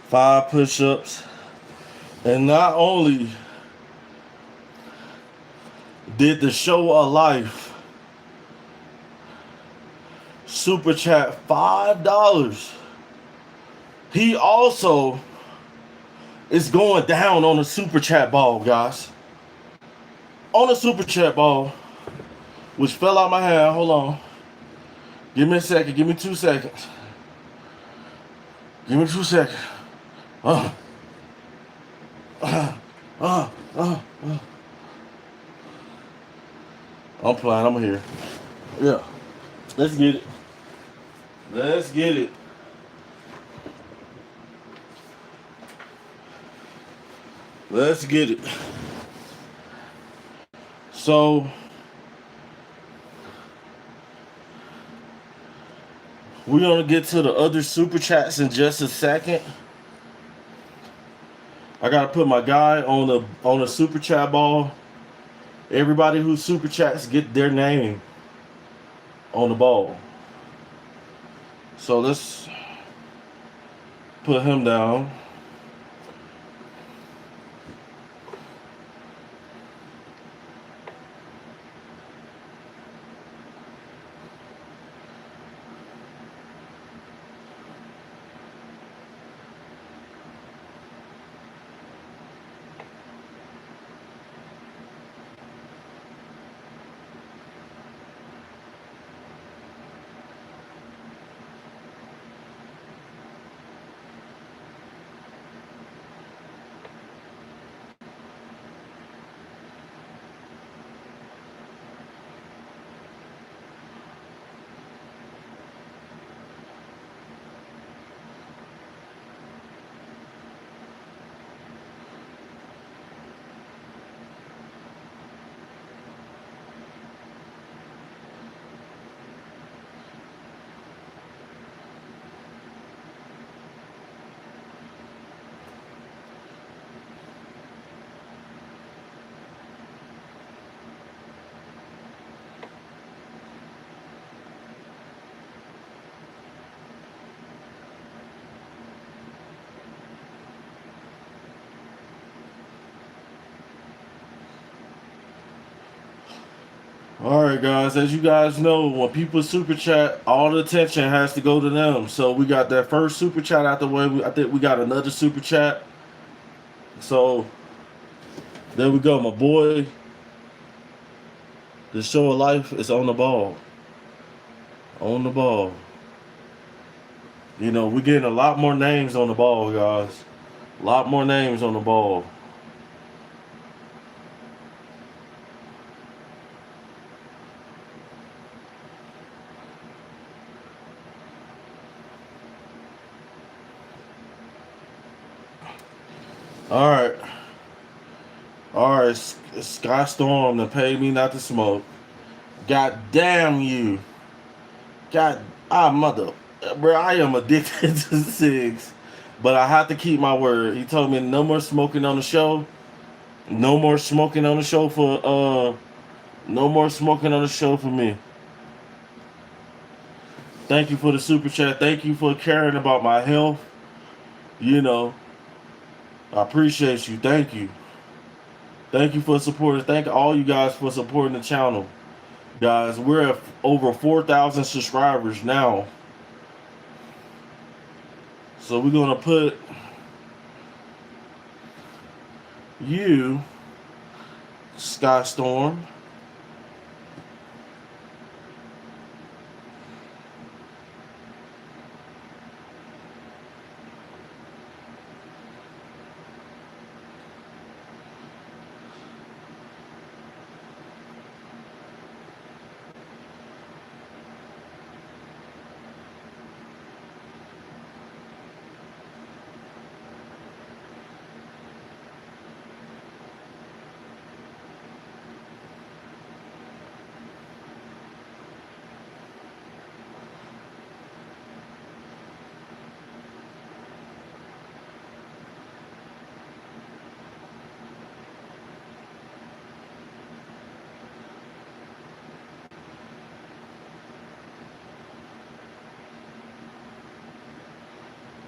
Five push-ups. And not only did the show of life super chat $5, he also is going down on the super chat ball, guys. On the super chat ball, which fell out my hand. Hold on. Give me a second. Give me 2 seconds. Give me 2 seconds. I'm playing. I'm here. Yeah. Let's get it. Let's get it. Let's get it. So, we're going to get to the other super chats in just a second. I got to put my guy on the super chat ball. Everybody who super chats get their name on the ball. So let's put him down. All right, guys. As you guys know, when people super chat, all the attention has to go to them. So we got that first super chat out the way. I think we got another super chat. So there we go, my boy. The show of life is on the ball. On the ball. You know, we're getting a lot more names on the ball, guys. A lot more names on the ball. All right. All right. Sky Storm to pay me not to smoke. God damn you. God, mother. Bro, I am addicted to cigs. But I have to keep my word. He told me no more smoking on the show. No more smoking on the show for no more smoking on the show for me. Thank you for the super chat. Thank you for caring about my health. You know, I appreciate you. Thank you. Thank you for supporting. Thank all you guys for supporting the channel. Guys, we're at over 4,000 subscribers now. So we're going to put you, Sky Storm.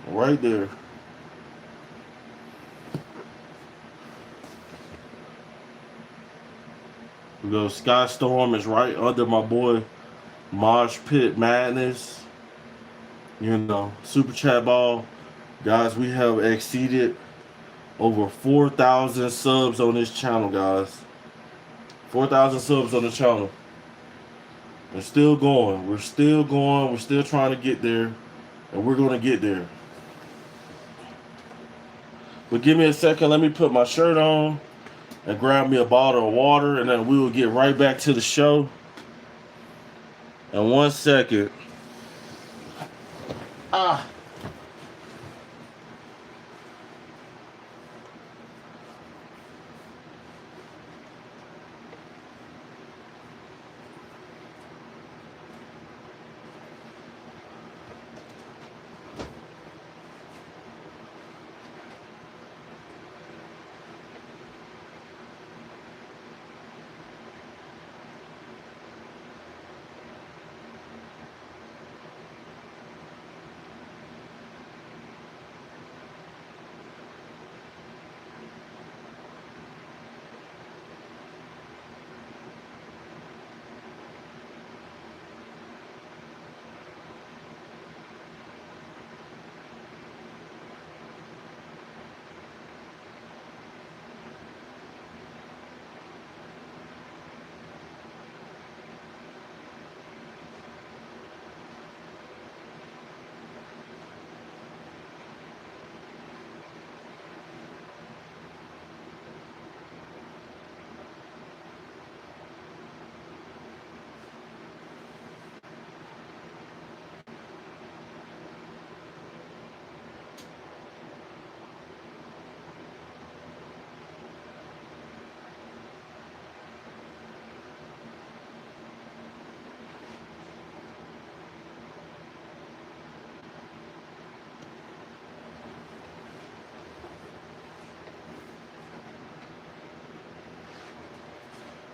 Right there. We go. Sky Storm is right under my boy Mosh Pit Madness. You know, super chat ball. Guys, we have exceeded over 4,000 subs on this channel, guys. 4,000 subs on the channel. We're still going. We're still going. We're still trying to get there. And we're going to get there. But give me a second. Let me put my shirt on and grab me a bottle of water. And then we will get right back to the show. In 1 second. Ah.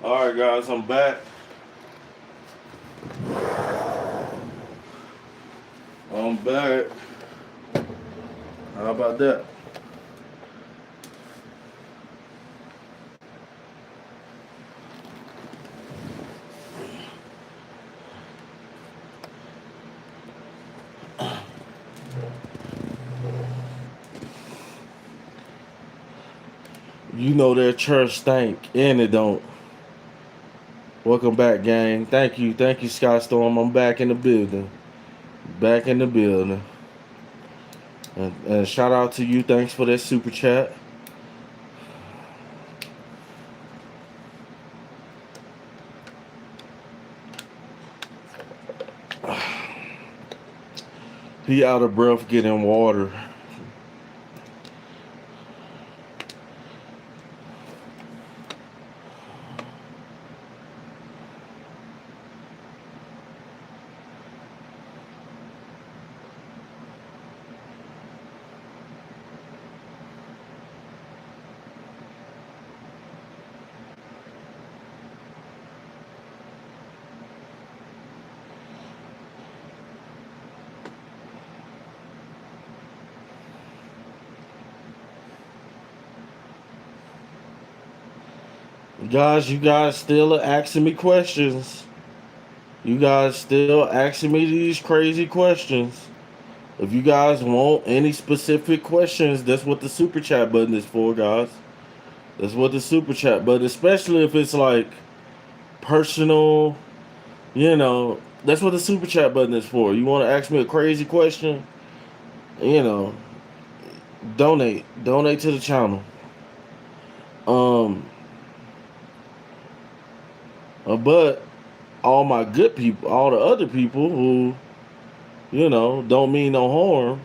All right, guys, I'm back. I'm back. How about that? You know their church stank, and it don't. Welcome back, gang. Thank you, Scott Storm. I'm back in the building. Back in the building. And shout out to you. Thanks for that super chat. He out of breath getting water. Guys, you guys still are asking me questions. You guys still asking me these crazy questions. If you guys want any specific questions, that's what the super chat button is for, guys. That's what the super chat button, especially if it's like personal, that's what the super chat button is for. You want to ask me a crazy question, you know, donate to the channel. Um, but all my good people, all the other people who, don't mean no harm.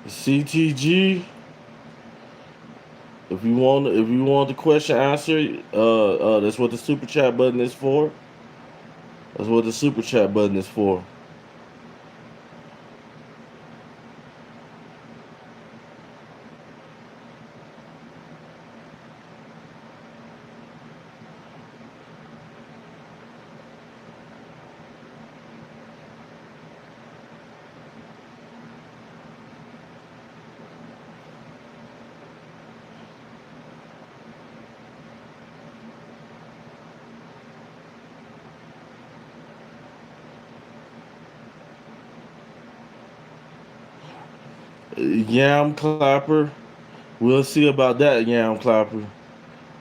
CTG. If you want the question answered, that's what the super chat button is for. That's what the super chat button is for. Yam Clapper. We'll see about that, Yam Clapper.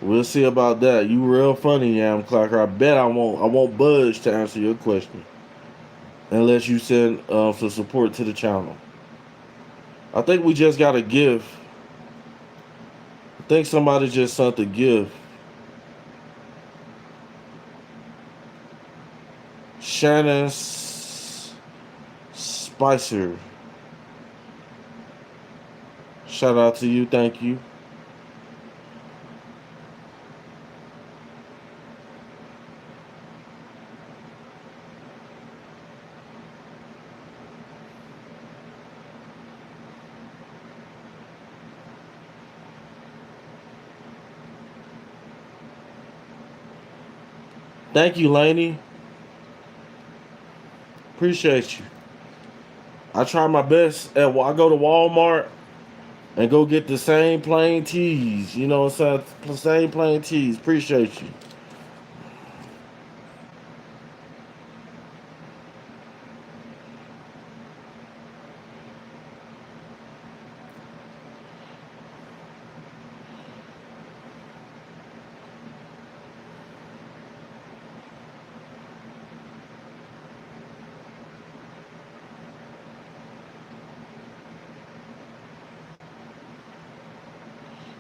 We'll see about that. You real funny, Yam Clapper. I bet I won't budge to answer your question unless you send some support to the channel. I think we just got a gift. I think somebody just sent a gift. Shannon Spicer. Shout out to you. Thank you. Thank you, Laney. Appreciate you. I try my best. I go to Walmart and go get the same plain teas. You know what I'm saying? Same plain teas. Appreciate you.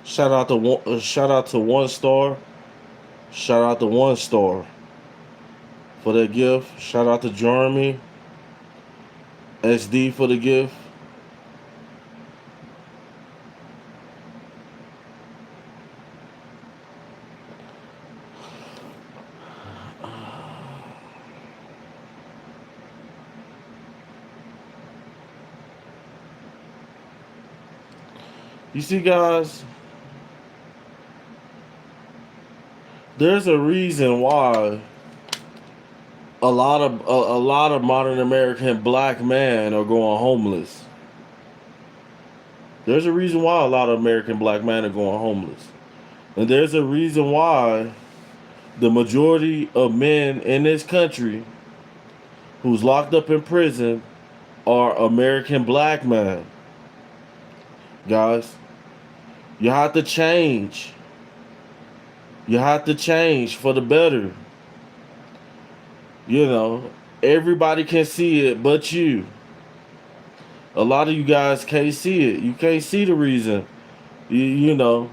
Shout out to One Star. Shout out to One Star for that gift. Shout out to Jeremy SD for the gift. You see, guys, there's a reason why a lot of modern American black men are going homeless. There's a reason why a lot of American black men are going homeless. And there's a reason why the majority of men in this country who's locked up in prison are American black men. Guys, you have to change. You have to change for the better. You know, everybody can see it but you. A lot of you guys can't see it. You can't see the reason. You know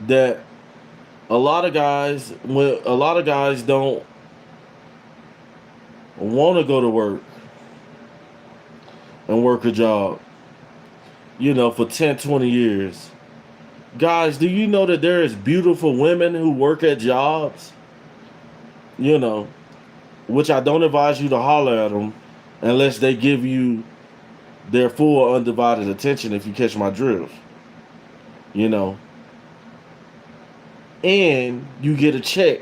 that a lot of guys don't want to go to work and work a job, you know, for 10, 20 years. Guys, do you know that there is beautiful women who work at jobs? You know, which I don't advise you to holler at them unless they give you their full undivided attention, if you catch my drift. You know, and you get a check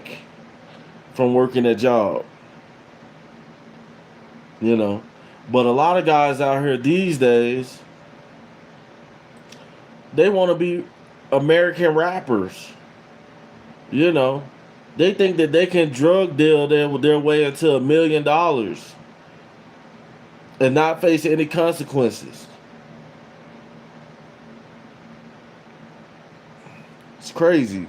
from working that job. You know, but a lot of guys out here these days, they want to be American rappers. You know, they think that they can drug deal their way into $1 million and not face any consequences. It's crazy.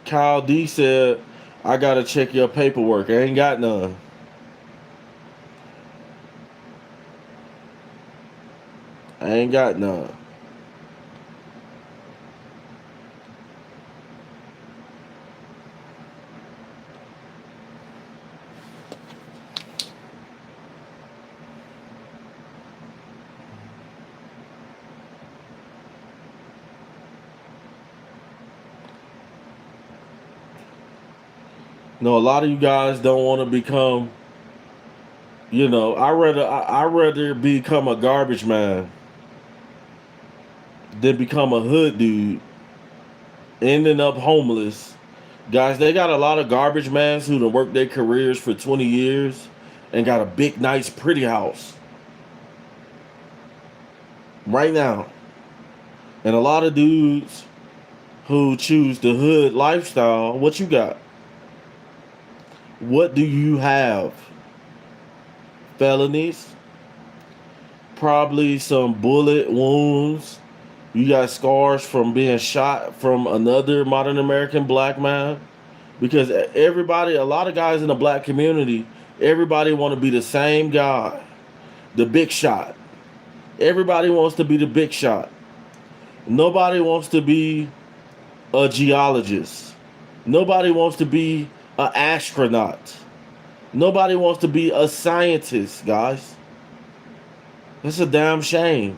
Kyle D said, I gotta check your paperwork. I ain't got none. I ain't got none. No, a lot of you guys don't want to become, you know, I rather become a garbage man than become a hood dude, ending up homeless. Guys, they got a lot of garbage mans who done worked their careers for 20 years and got a big, nice, pretty house right now. And a lot of dudes who choose the hood lifestyle, what you got? What do you have? Felonies, probably some bullet wounds. You got scars from being shot from another modern American black man. Because everybody, a lot of guys in the black community, everybody want to be the same guy, the big shot. Everybody wants to be the big shot. Nobody wants to be a geologist. Nobody wants to be an astronaut. Nobody wants to be a scientist, guys. That's a damn shame.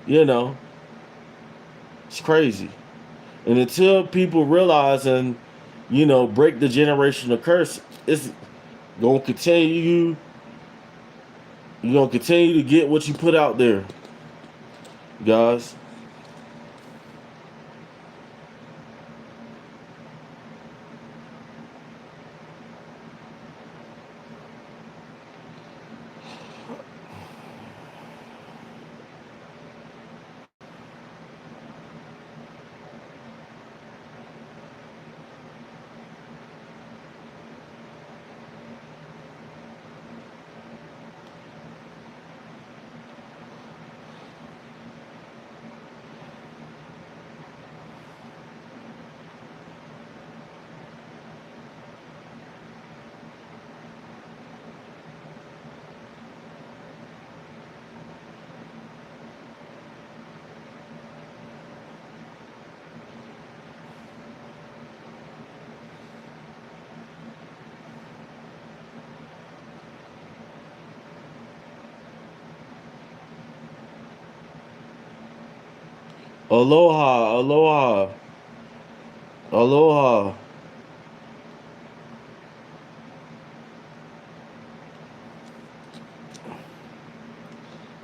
You know, it's crazy. And until people realize and, you know, break the generational curse, it's gonna continue. You're gonna continue to get what you put out there, guys. Aloha, aloha, aloha.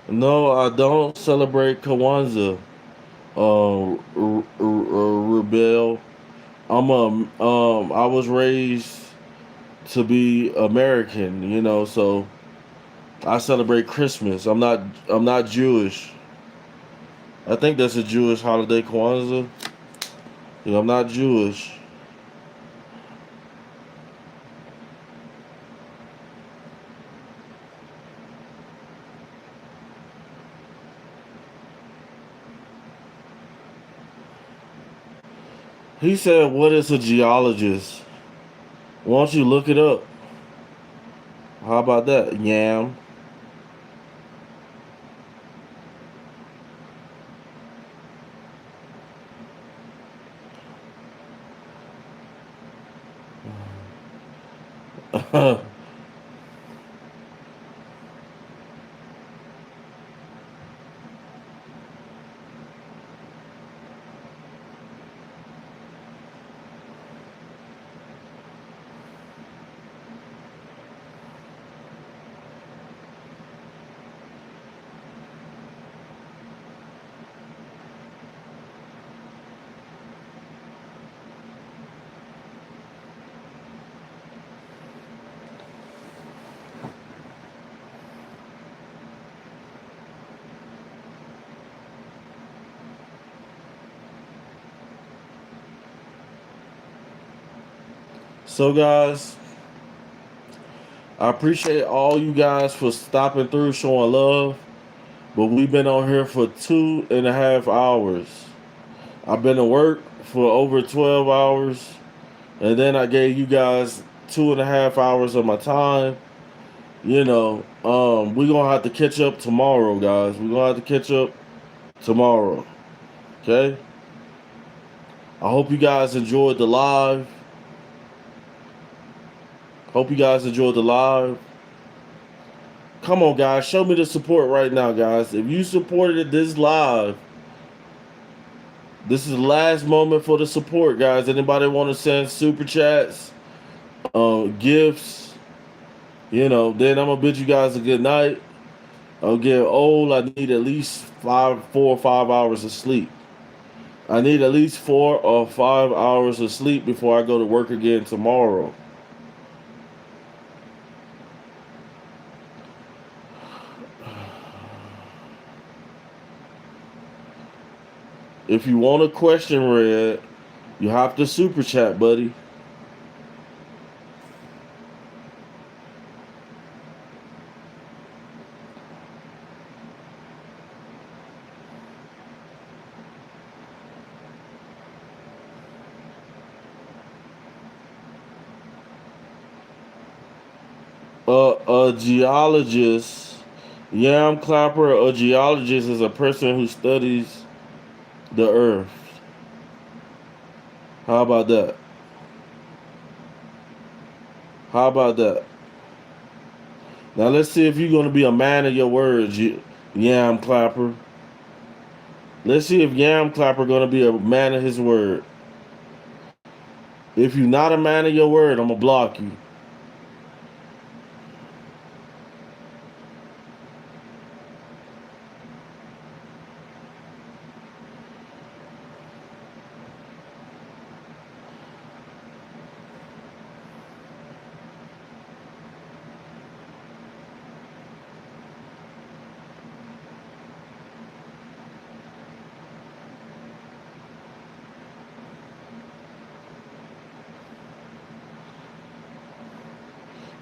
No, I don't celebrate Kwanzaa. Rebel. I was raised to be American, so I celebrate Christmas. I'm not Jewish. I think that's a Jewish holiday, Kwanzaa. I'm not Jewish. He said, "What is a geologist? Why don't you look it up? How about that, Yam?" So, guys, I appreciate all you guys for stopping through, showing love. But we've been on here for 2.5 hours. I've been to work for over 12 hours. And then I gave you guys 2.5 hours of my time. We're gonna have to catch up tomorrow, guys. We're gonna have to catch up tomorrow. Okay? I hope you guys enjoyed the live. Hope you guys enjoyed the live. Come on, guys. Show me the support right now, guys. If you supported this live, this is the last moment for the support, guys. Anybody want to send super chats, gifts? Then I'm gonna bid you guys a good night. I'm getting old. I need at least 4 or 5 hours of sleep. I need at least 4 or 5 hours of sleep before I go to work again tomorrow. If you want a question read, you have to super chat, buddy. A geologist, Yam Clapper, a geologist is a person who studies the earth. How about that? How about that? Now let's see if you're gonna be a man of your words, Yam Clapper. Let's see if Yam Clapper gonna be a man of his word. If you're not a man of your word, I'm gonna block you.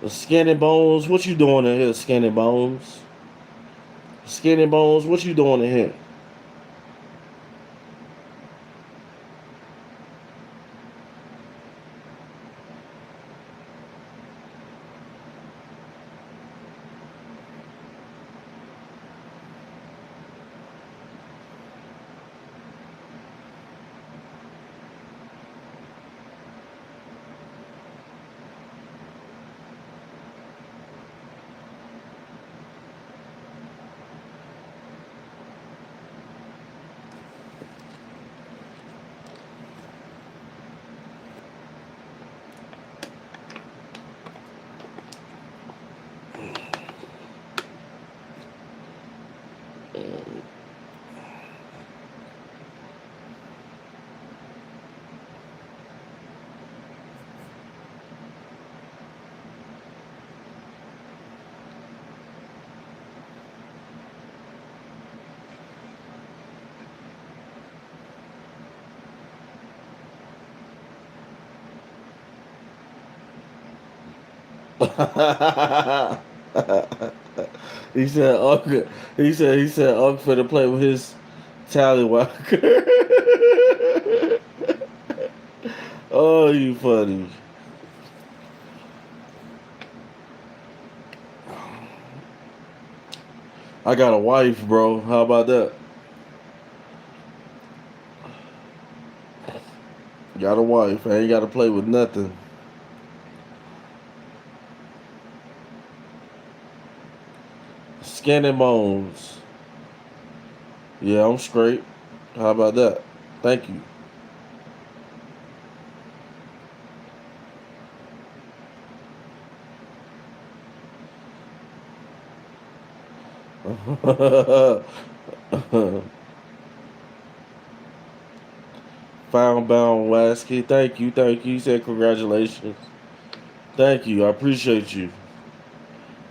Skinny Bones, what you doing in here, Skinny Bones? Skinny Bones, what you doing in here? he said, Uncle. He said, Uncle finna play with his tallywhacker. Oh, you funny. I got a wife, bro. How about that? Got a wife. I ain't got to play with nothing. Skin and bones. Yeah, I'm straight. How about that? Thank you. Found bound Lasky. Thank you. Thank you. He said congratulations. Thank you. I appreciate you.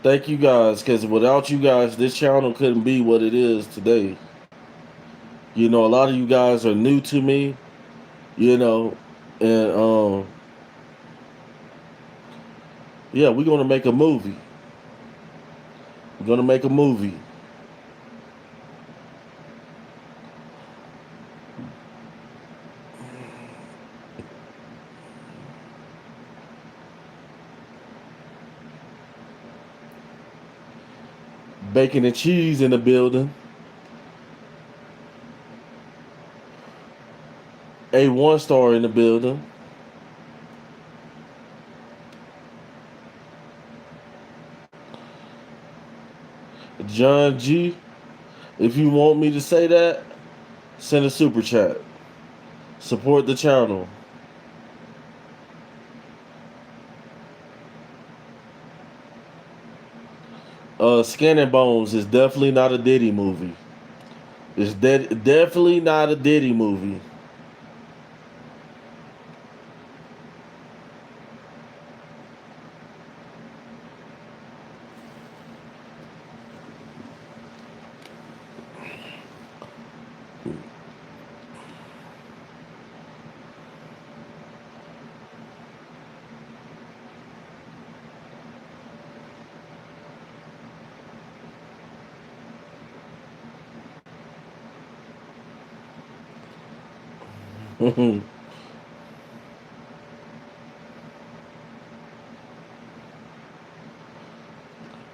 Thank you guys, because without you guys, this channel couldn't be what it is today. You know, a lot of you guys are new to me, you know, and yeah, we're gonna make a movie. We're gonna make a movie. Bacon and cheese in the building. A1 star in the building. John G. If you want me to say that, send a super chat. Support the channel. Skin and Bones is definitely not a Diddy movie. It's definitely not a Diddy movie.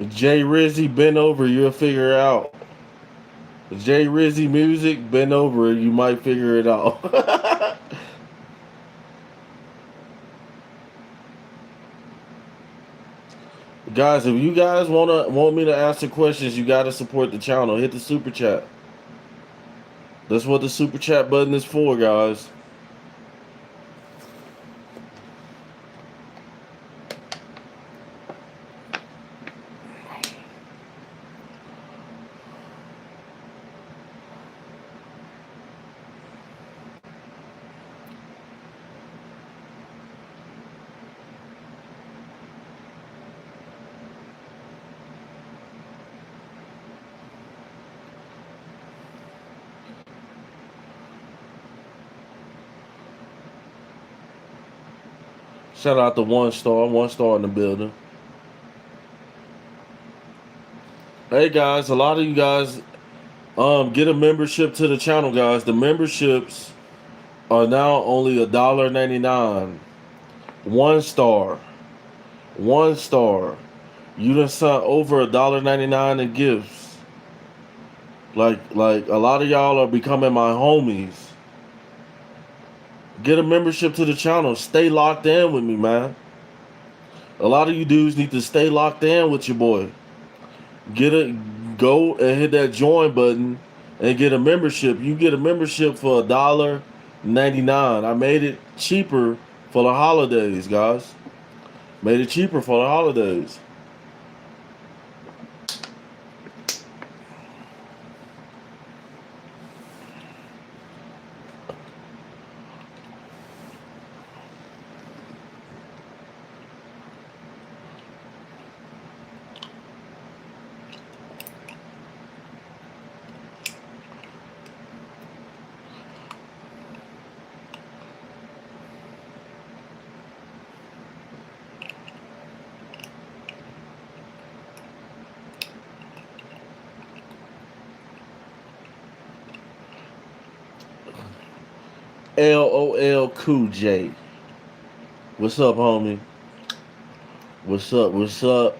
Jay Rizzy, bend over, you'll figure it out. Jay Rizzy music, bend over, you might figure it out. Guys, if you guys want me to answer questions, you gotta support the channel. Hit the super chat. That's what the super chat button is for, guys. Shout out to one star in the building. Hey guys, a lot of you guys get a membership to the channel, guys. The memberships are now only $1.99. One star. One star. You done sent over $1.99 in gifts. Like a lot of y'all are becoming my homies. Get a membership to the channel. Stay locked in with me, man. A lot of you dudes need to stay locked in with your boy. Go and hit that join button and get a membership. You get a membership for $1.99. I made it cheaper for the holidays, guys. Made it cheaper for the holidays. LOL Cool J. What's up, homie? What's up? What's up?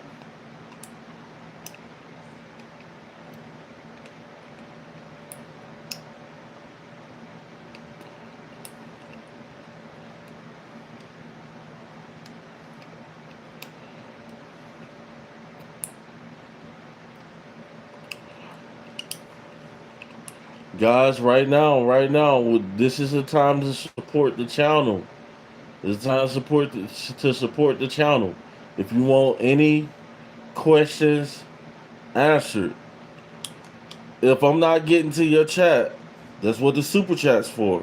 Guys, right now, this is a time to support the channel. It's time to support the channel. If you want any questions answered, if I'm not getting to your chat, that's what the super chat's for.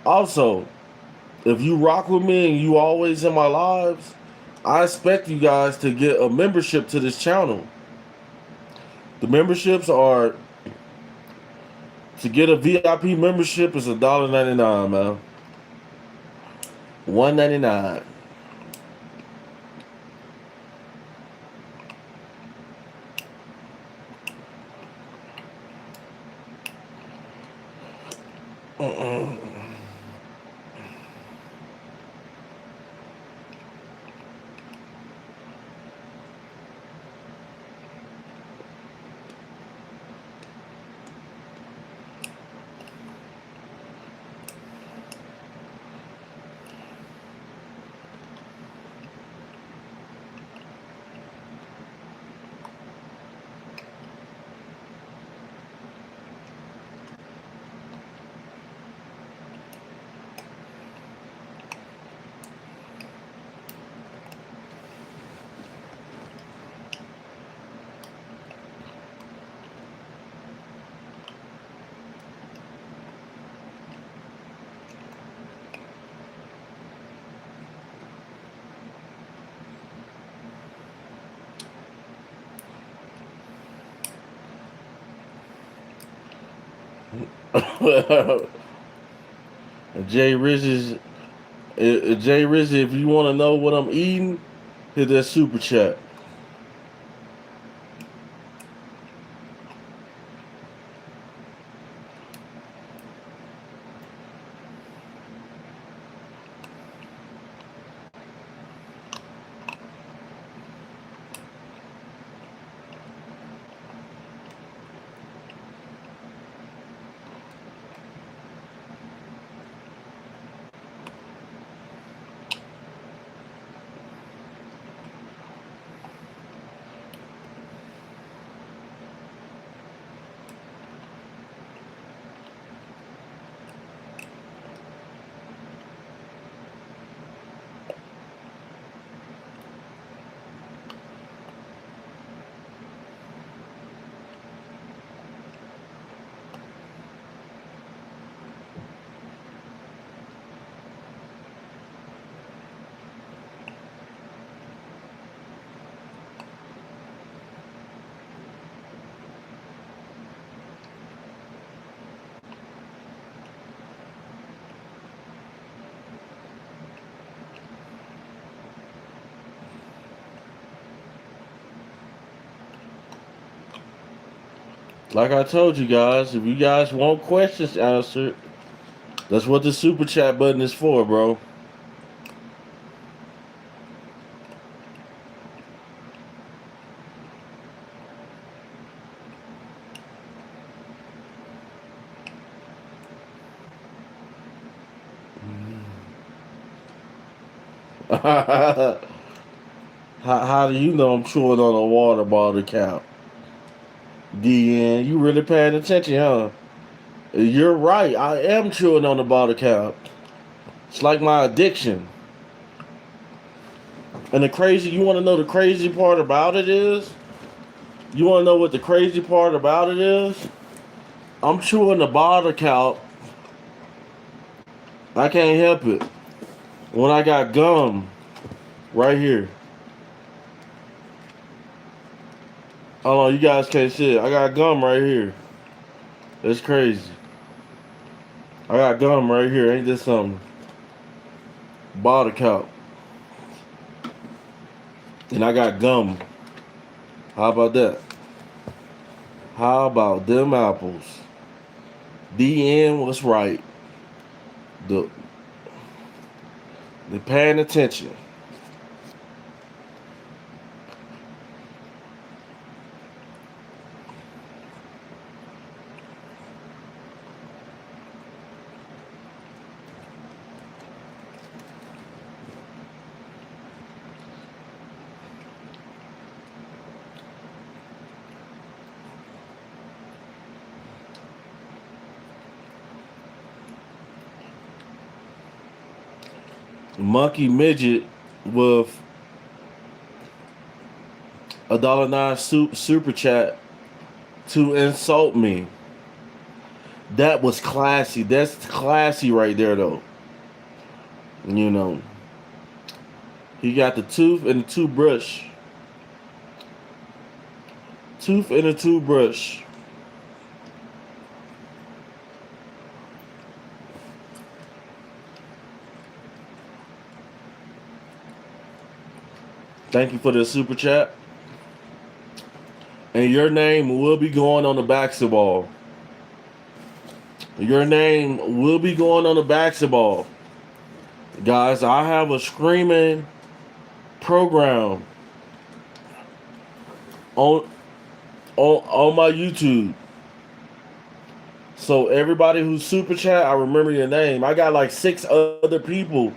Also, if you rock with me and you always in my lives, I expect you guys to get a membership to this channel. The memberships are to get a VIP membership is $1.99, man. $1.99. Jay Rizzy, if you want to know what I'm eating, hit that super chat. Like I told you guys, if you guys want questions answered, that's what the super chat button is for, bro. How do you know I'm chewing on a water bottle count? DN, you really paying attention, huh? You're right. I am chewing on the bottle count. It's like my addiction. And you want to know the crazy part about it is? You want to know what the crazy part about it is? I'm chewing the bottle count. I can't help it. When I got gum right here. Hold on, you guys can't see it. I got gum right here. That's crazy. I got gum right here. Ain't this something? Bottle count. And I got gum. How about that? How about them apples? DN was right. The They're paying attention. Monkey Midget with $1.09 super chat to insult me. That was classy. That's classy right there, though. You know, he got the tooth and the toothbrush. Tooth and a toothbrush. Thank you for the super chat. And your name will be going on the basketball. Your name will be going on the basketball. Guys, I have a screaming program on on my YouTube. So everybody who's super chat, I remember your name. I got like 6 other people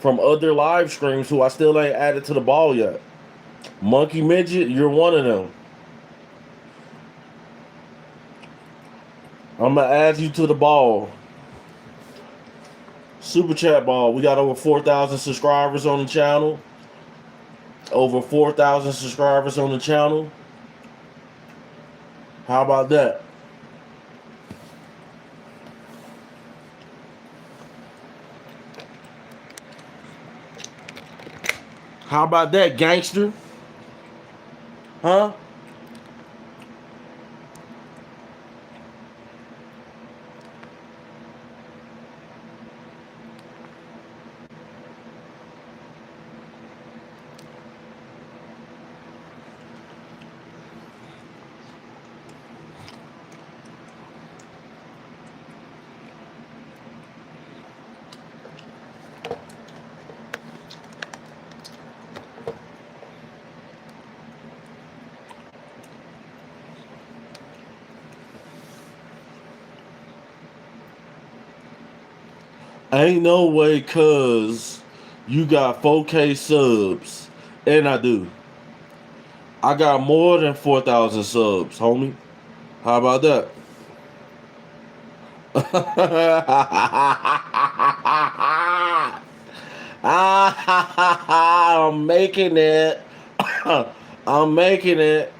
from other live streams who I still ain't added to the ball yet. Monkey Midget, you're one of them. I'm gonna add you to the ball. Super chat ball. We got over 4,000 subscribers on the channel. Over 4,000 subscribers on the channel. How about that? How about that, gangster? Huh? Ain't no way, cuz you got 4K subs. And I do. I got more than 4,000 subs, homie. How about that? I'm making it. I'm making it.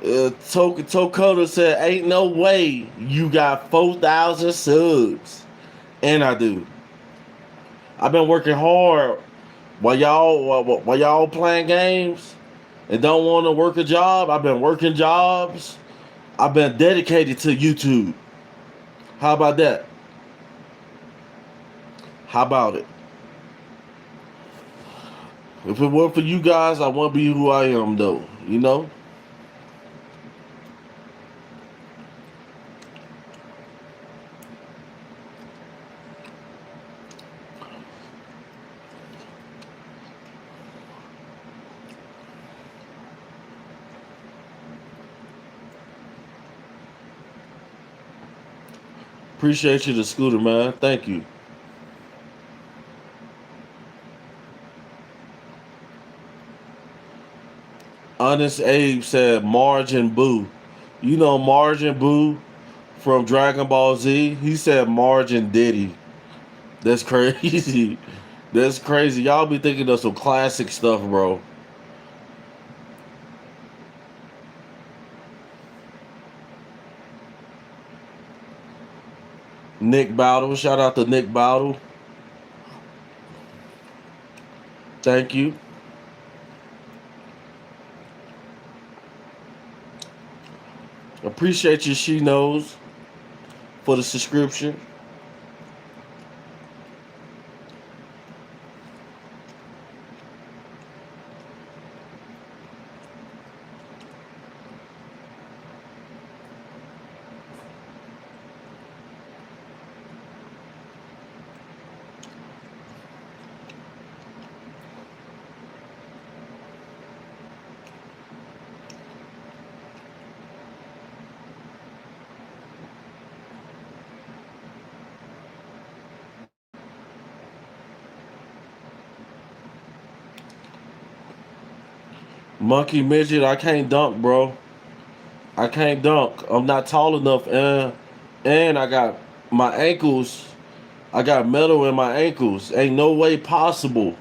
Tokota said, "Ain't no way you got 4,000 subs," and I do. I've been working hard while y'all playing games and don't want to work a job. I've been working jobs. I've been dedicated to YouTube. How about that? How about it? If it weren't for you guys, I wouldn't be who I am, though. You know. Appreciate you, the scooter man. Thank you. Honest Abe said Margin Boo. You know Margin Boo from Dragon Ball Z? He said Margin Diddy. That's crazy. That's crazy. Y'all be thinking of some classic stuff, bro. Nick Bowdle. Shout out to Nick Bowdle. Thank you. Appreciate you, She Knows, for the subscription. Monkey midget, I can't dunk, bro. I can't dunk. I'm not tall enough, and I got my ankles. I got metal in my ankles. Ain't no way possible.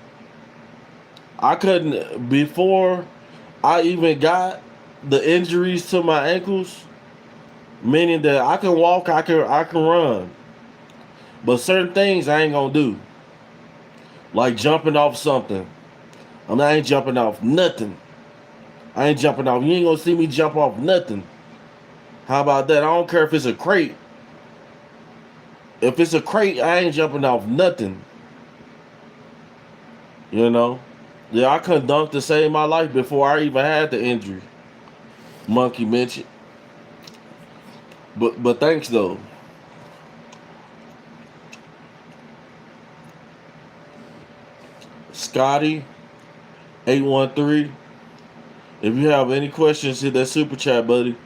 I couldn't before I even got the injuries to my ankles, meaning that I can walk, I can run, but certain things I ain't gonna do, like jumping off something. I ain't jumping off nothing. I ain't jumping off. You ain't gonna see me jump off nothing. How about that? I don't care if it's a crate. If it's a crate, I ain't jumping off nothing. You know? Yeah, I couldn't dunk to save my life before I even had the injury. Monkey mentioned. But thanks though. Scotty 813. If you have any questions, hit that super chat, buddy.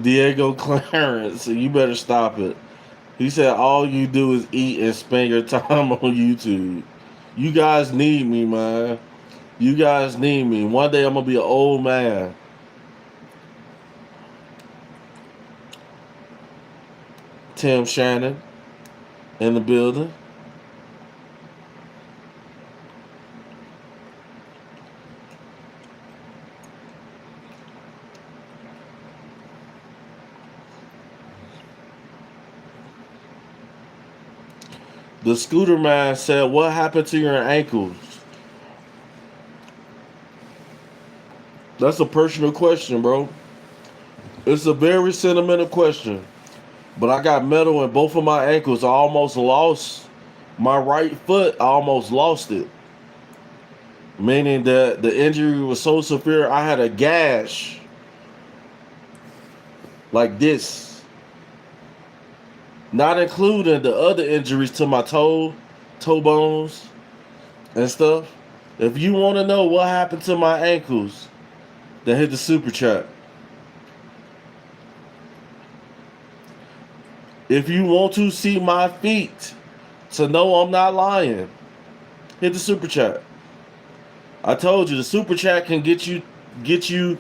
Diego Clarence, you better stop it. He said all you do is eat and spend your time on YouTube. You guys need me, man. You guys need me. One day I'm gonna be an old man. Tim Shannon in the building. The scooter man said, "What happened to your ankles?" That's a personal question, bro. It's a very sentimental question. But I got metal in both of my ankles. I almost lost my right foot. I almost lost it. Meaning that the injury was so severe, I had a gash like this. Not including the other injuries to my toe bones and stuff. If you want to know what happened to my ankles, then hit the super chat. If you want to see my feet to know I'm not lying, hit the super chat. I told you the super chat can get you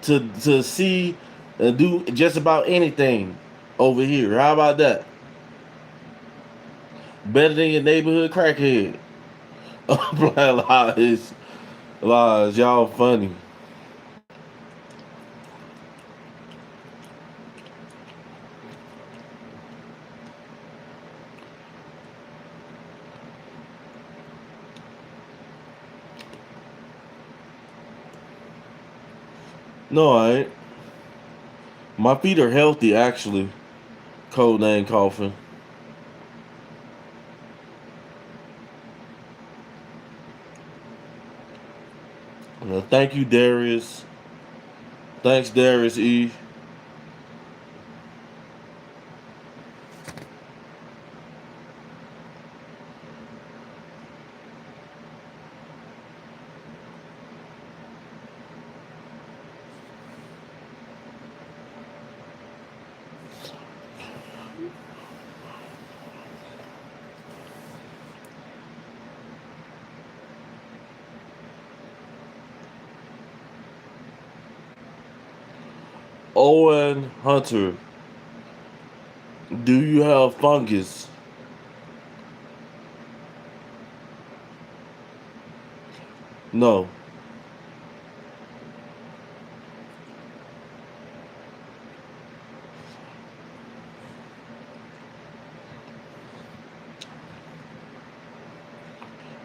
to see and do just about anything over here. How about that? Better than your neighborhood crackhead. lies, lies. Y'all funny. No, I ain't. My feet are healthy, actually. Code name Coffin. Thank you, Darius. Thanks, Darius E. Owen Hunter. Do you have fungus? No.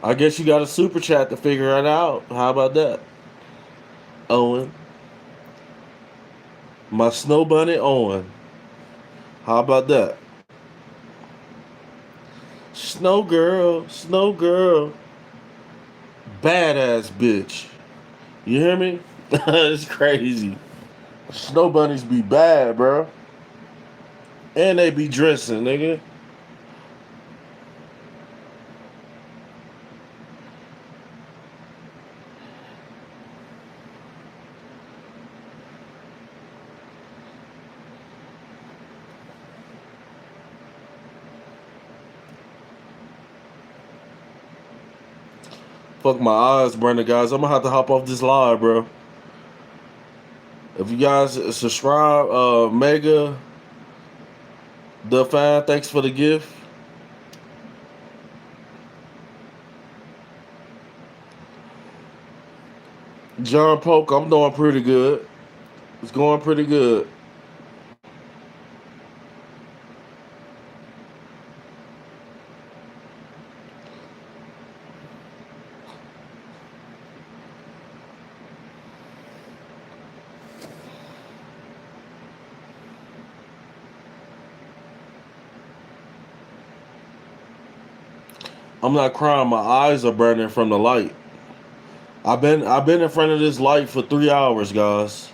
I guess you got a super chat to figure it out. How about that? Owen. My snow bunny Owen. How about that? Snow girl, badass bitch. You hear me? It's crazy. Snow bunnies be bad, bro. And they be dressing, nigga. Fuck my eyes, Brandon, guys. I'm gonna have to hop off this live, bro. If you guys subscribe, Mega, the fan, thanks for the gift. John Polk, I'm doing pretty good. It's going pretty good. I'm not crying. My eyes are burning from the light. I've been in front of this light for 3 hours, guys.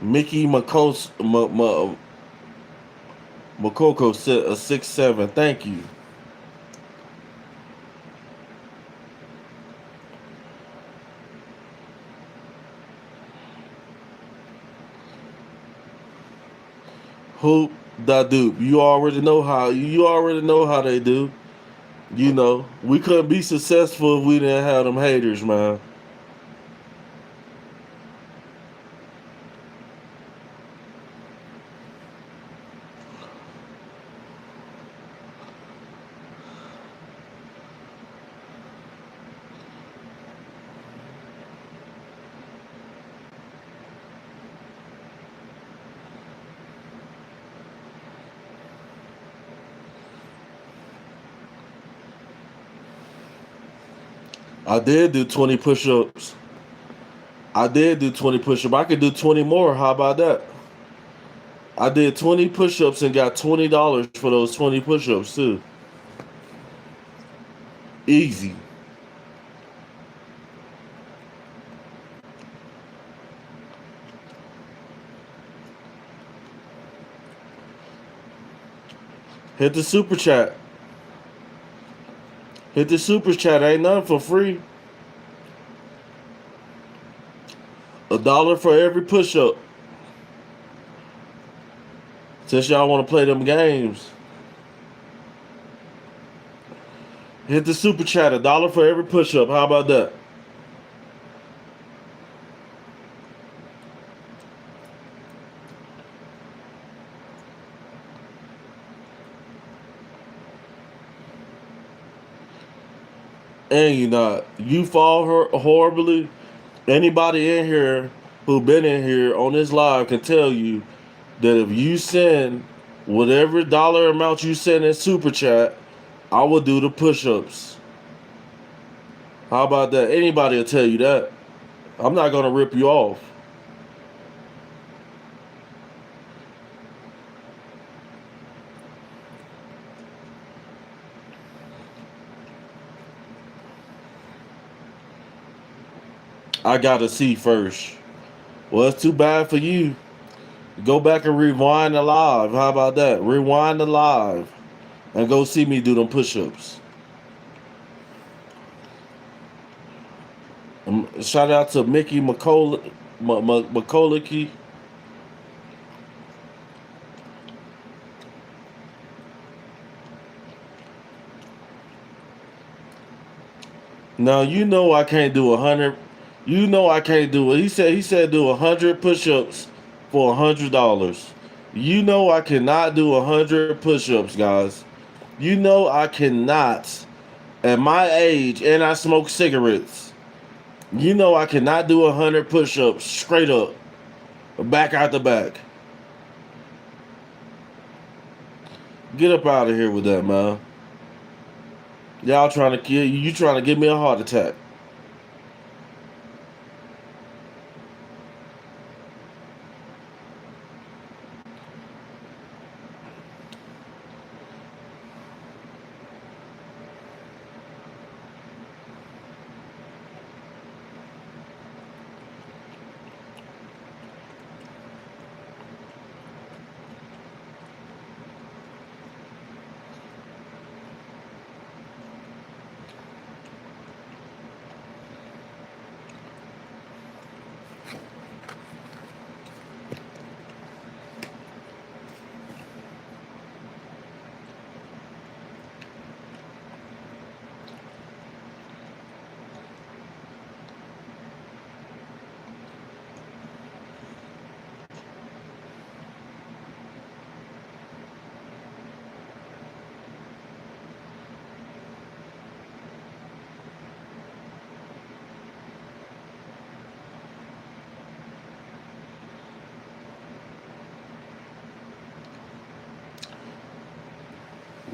Mickey Makoko said a 6'7". Thank you. Hoop da doop. You already know how they do. You know, we couldn't be successful if we didn't have them haters, man. I did do 20 push-ups. I did do 20 push-ups. I could do 20 more. How about that? I did 20 push-ups and got $20 for those 20 push-ups too. Easy. Hit the super chat. Hit the super chat. Ain't nothing for free. $1 for every push-up. Since y'all want to play them games. Hit the super chat. $1 for every push-up. How about that? And you fall horribly. Anybody in here who been in here on this live can tell you that if you send whatever dollar amount you send in super chat, I will do the push-ups. How about that? Anybody will tell you that. I'm not gonna rip you off. I gotta see first. Well, it's too bad for you. Go back and rewind the live. How about that? Rewind the live and go see me do them push-ups. Shout out to Mickey McCulloughy. Now you know I can't do 100. You know I can't do it. He said do 100 push-ups for $100. You know I cannot do 100 push-ups, guys. You know I cannot. At my age, and I smoke cigarettes. You know I cannot do 100 push-ups straight up, back out the back. Get up out of here with that, man. Y'all trying to kill you. You trying to give me a heart attack.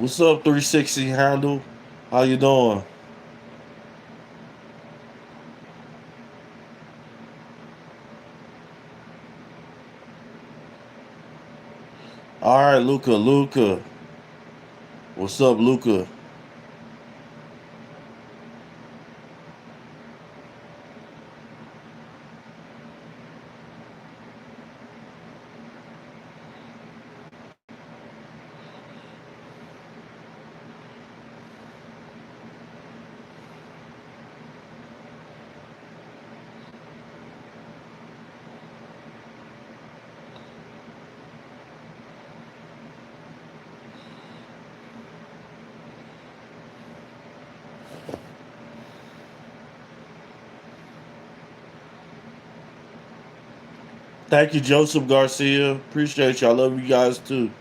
What's up, 360 handle? How you doing? All right, Luca. Luca. What's up, Luca? Thank you, Joseph Garcia. Appreciate you. I love you guys too.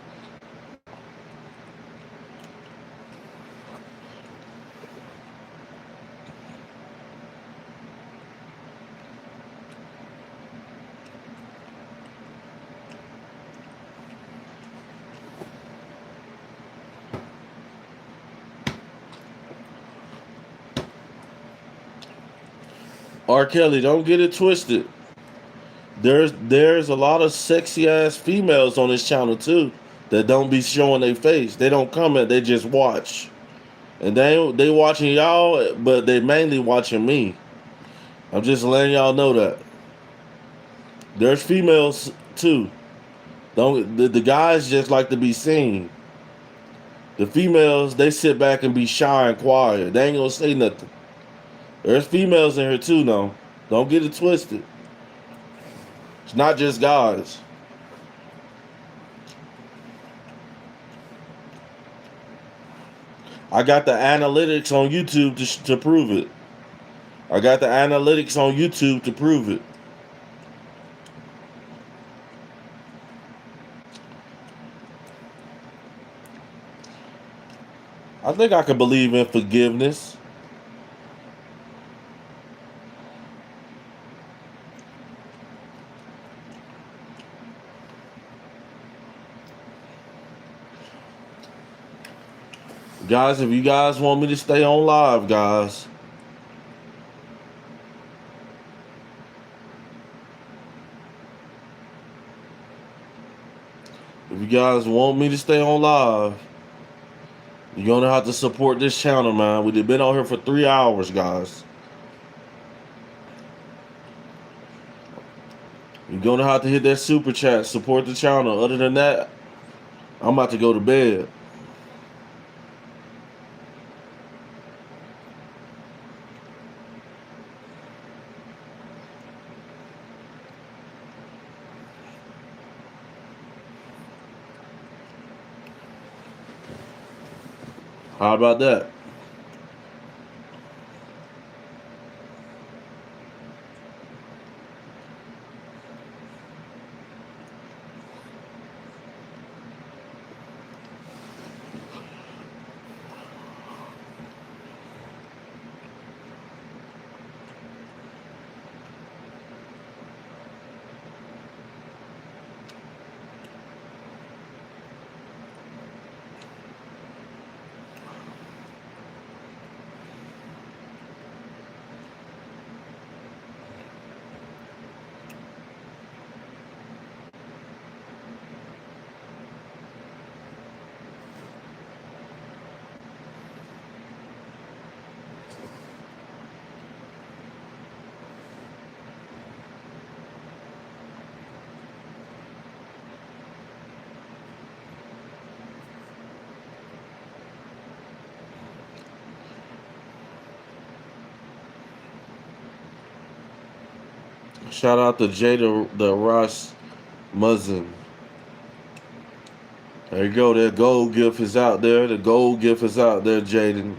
R. Kelly, don't get it twisted. There's a lot of sexy ass females on this channel too that don't be showing their face. They don't comment. They just watch, and they watching y'all, but they mainly watching me. I'm just letting y'all know that there's females too. Don't the guys just like to be seen. The females they sit back and be shy and quiet. They ain't gonna say nothing. There's females in here too, though. Don't get it twisted. It's not just guys. I got the analytics on YouTube to prove it. I got the analytics on YouTube to prove it. I think I can believe in forgiveness. Guys, if you guys want me to stay on live, guys, if you guys want me to stay on live, you're gonna have to support this channel, man. We've been on here for 3 hours, guys. You're gonna have to hit that super chat, support the channel. Other than that, I'm about to go to bed. How about that? Shout out to Jada the Ross Muzzin. There you go. That gold gift is out there. The gold gift is out there, Jaden.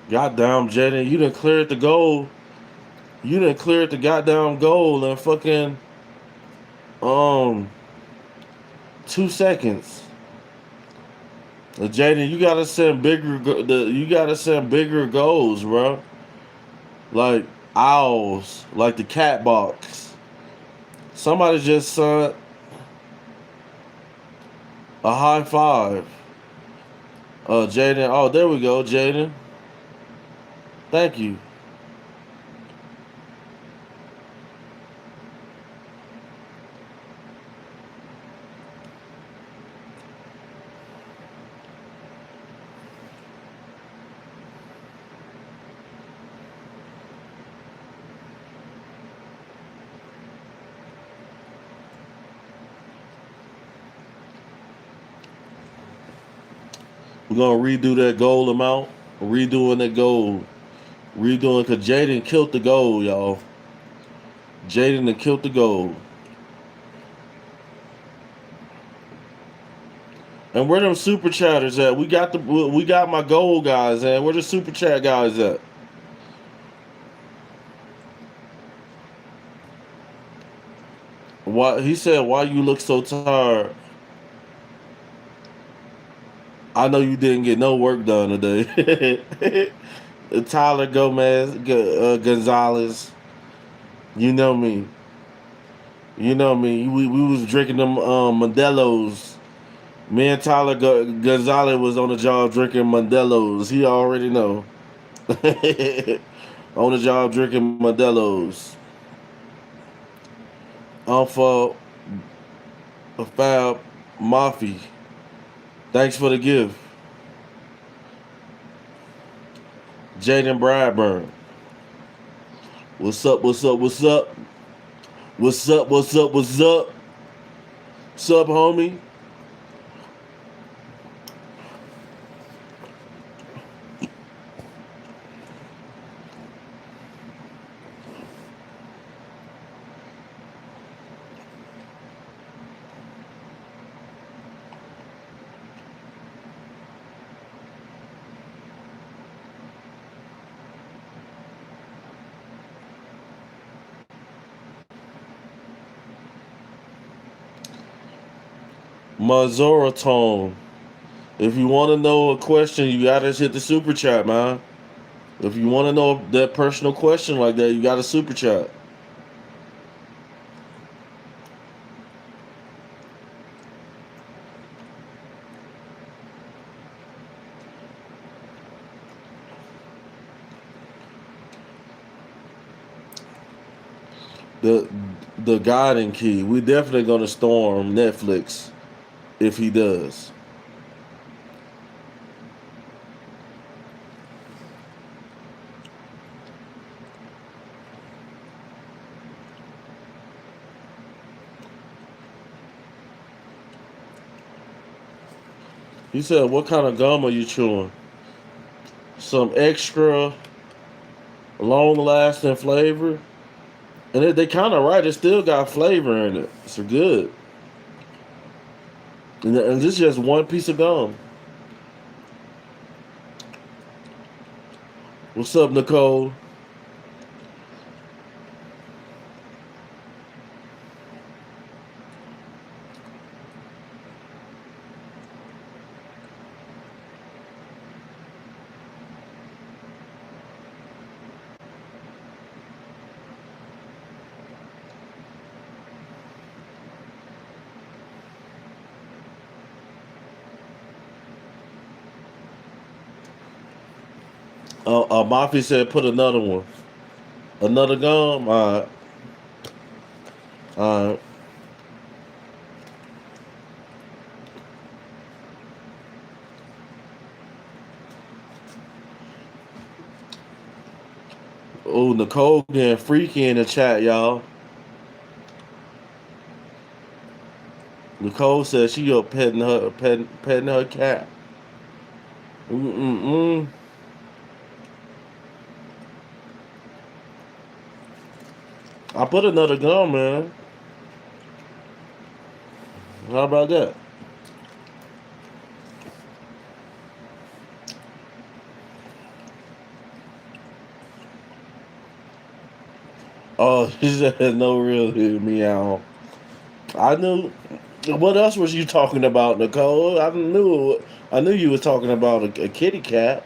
Goddamn, Jaden, you done cleared the goal. You done cleared the goddamn goal in fucking um 2 seconds. Jaden, you gotta send you gotta send bigger goals, bro. Like owls, like the cat box. Somebody just sent a high five. Jaden. Oh, there we go, Jaden. Thank you. We're gonna redo that goal amount. Redoing that goal. Redoing because Jaden killed the goal, y'all. Jaden and killed the goal. And where them super chatters at? We got my goal guys at. Where the super chat guys at? Why he said why you look so tired? I know you didn't get no work done today. Tyler Gonzalez. You know me. You know me. We was drinking them Modelo's. Me and Tyler Gonzalez was on the job drinking Modelo's. He already know. On the job drinking Modelo's. For a Fab Mafi. Thanks for the gift. Jaden Bradburn. What's up? What's up? What's up? What's up? What's up? What's up? What's up, homie? Mazoratone. If you want to know a question, you gotta hit the super chat, man. If you want to know that personal question like that, you got to super chat. The the guiding key. We definitely gonna storm Netflix if he does. He said, "What kind of gum are you chewing? Some extra long-lasting flavor?" And they kind of right. It still got flavor in it. It's good. And this is just one piece of gum. What's up, Nicole? Mafia said, "Put another one, another gum." All right. Oh, Nicole getting freaky in the chat, y'all. Nicole says she up petting her cat. Mm-mm-mm. I put another gum, man. How about that? Oh, he said no real meow. I knew. What else was you talking about, Nicole? I knew you were talking about a kitty cat.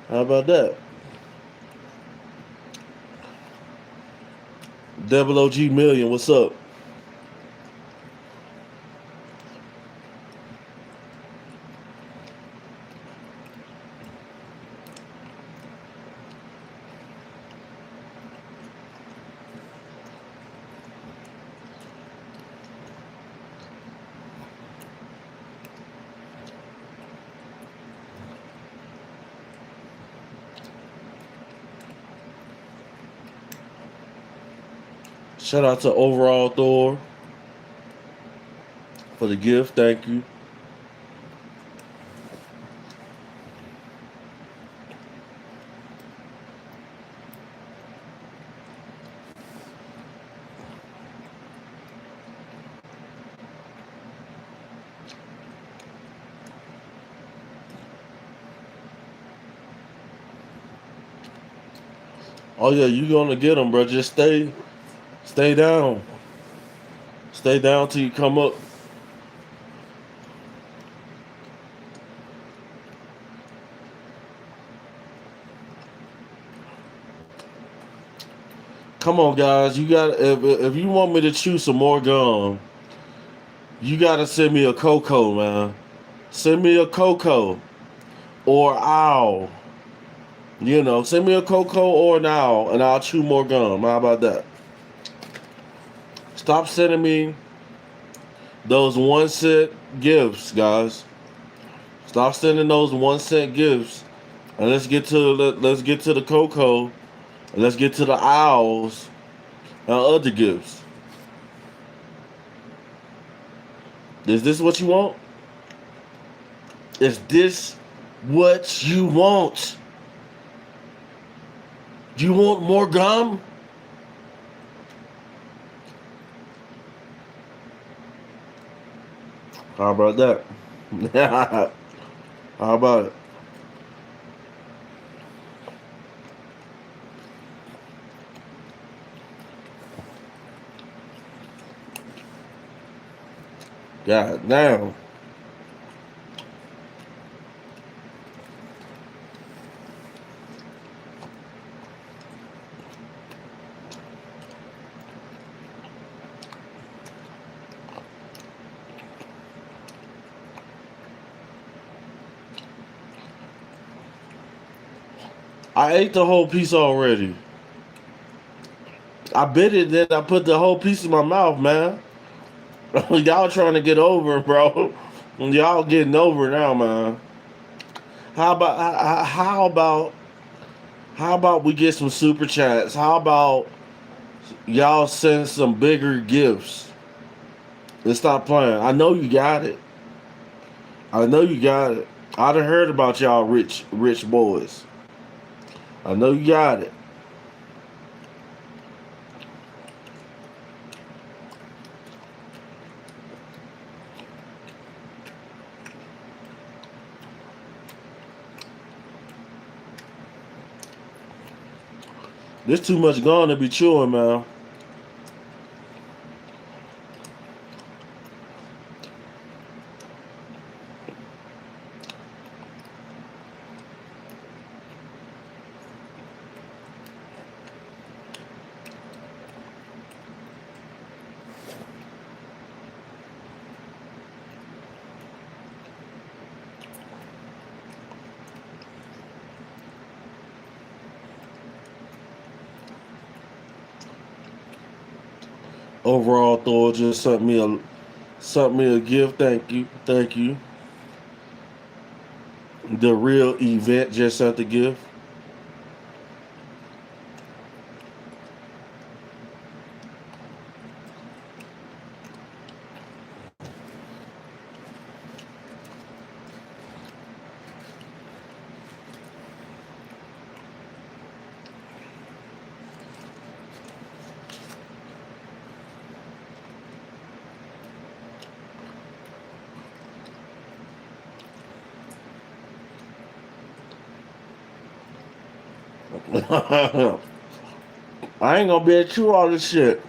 How about that? Double OG Million, what's up? Shout out to Overall Thor for the gift. Thank you. Oh yeah, you gonna get them, bro. Just stay down, stay down till you come up. Come on, guys. You got if you want me to chew some more gum, you gotta send me a cocoa, man. Send me a cocoa or owl. Send me a cocoa or an owl, and I'll chew more gum. How about that? Stop sending me those 1 cent gifts, guys. Stop sending those 1 cent gifts, and let's get to the cocoa, and let's get to the owls and other gifts. Is this what you want? Is this what you want? Do you want more gum? How about that? How about it? God damn. I ate the whole piece already. I bit it, then I put the whole piece in my mouth, man. Y'all trying to get over, bro. Y'all getting over now, man. How about we get some super chats? How about y'all send some bigger gifts and stop playing? I know you got it. I know you got it. I done heard about y'all rich boys. I know you got it. There's too much gone to be chewing, man. Overall, Thor just sent me a gift. Thank you, thank you. The real event just sent the gift. I ain't gonna be able to chew all this shit.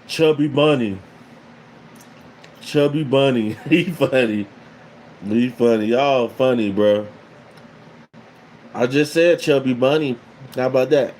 Chubby Bunny. Chubby Bunny. He funny. He funny. Y'all funny, bro. I just said Chubby Bunny. How about that?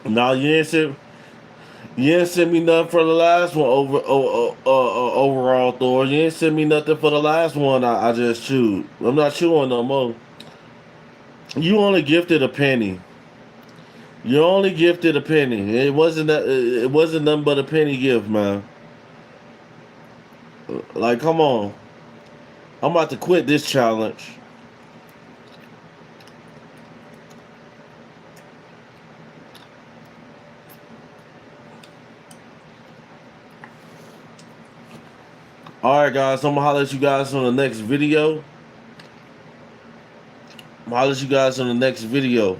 Now you ain't send me nothing for the last one overall Thor. You ain't send me nothing for the last one. I just chewed. I'm not chewing no more. You only gifted a penny. You only gifted a penny. It wasn't that. It wasn't nothing but a penny gift, man. Like, come on. I'm about to quit this challenge. Alright, guys. I'm gonna holler at you guys on the next video. I'm gonna holler at you guys on the next video.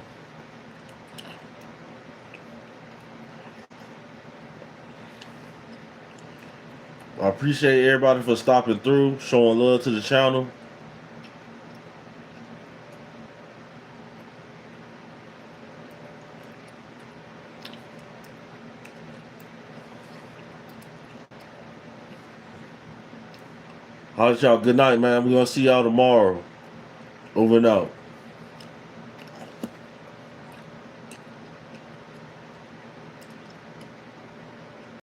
I appreciate everybody for stopping through, showing love to the channel. Holla at y'all. Good night, man. We're gonna see y'all tomorrow. Over and out.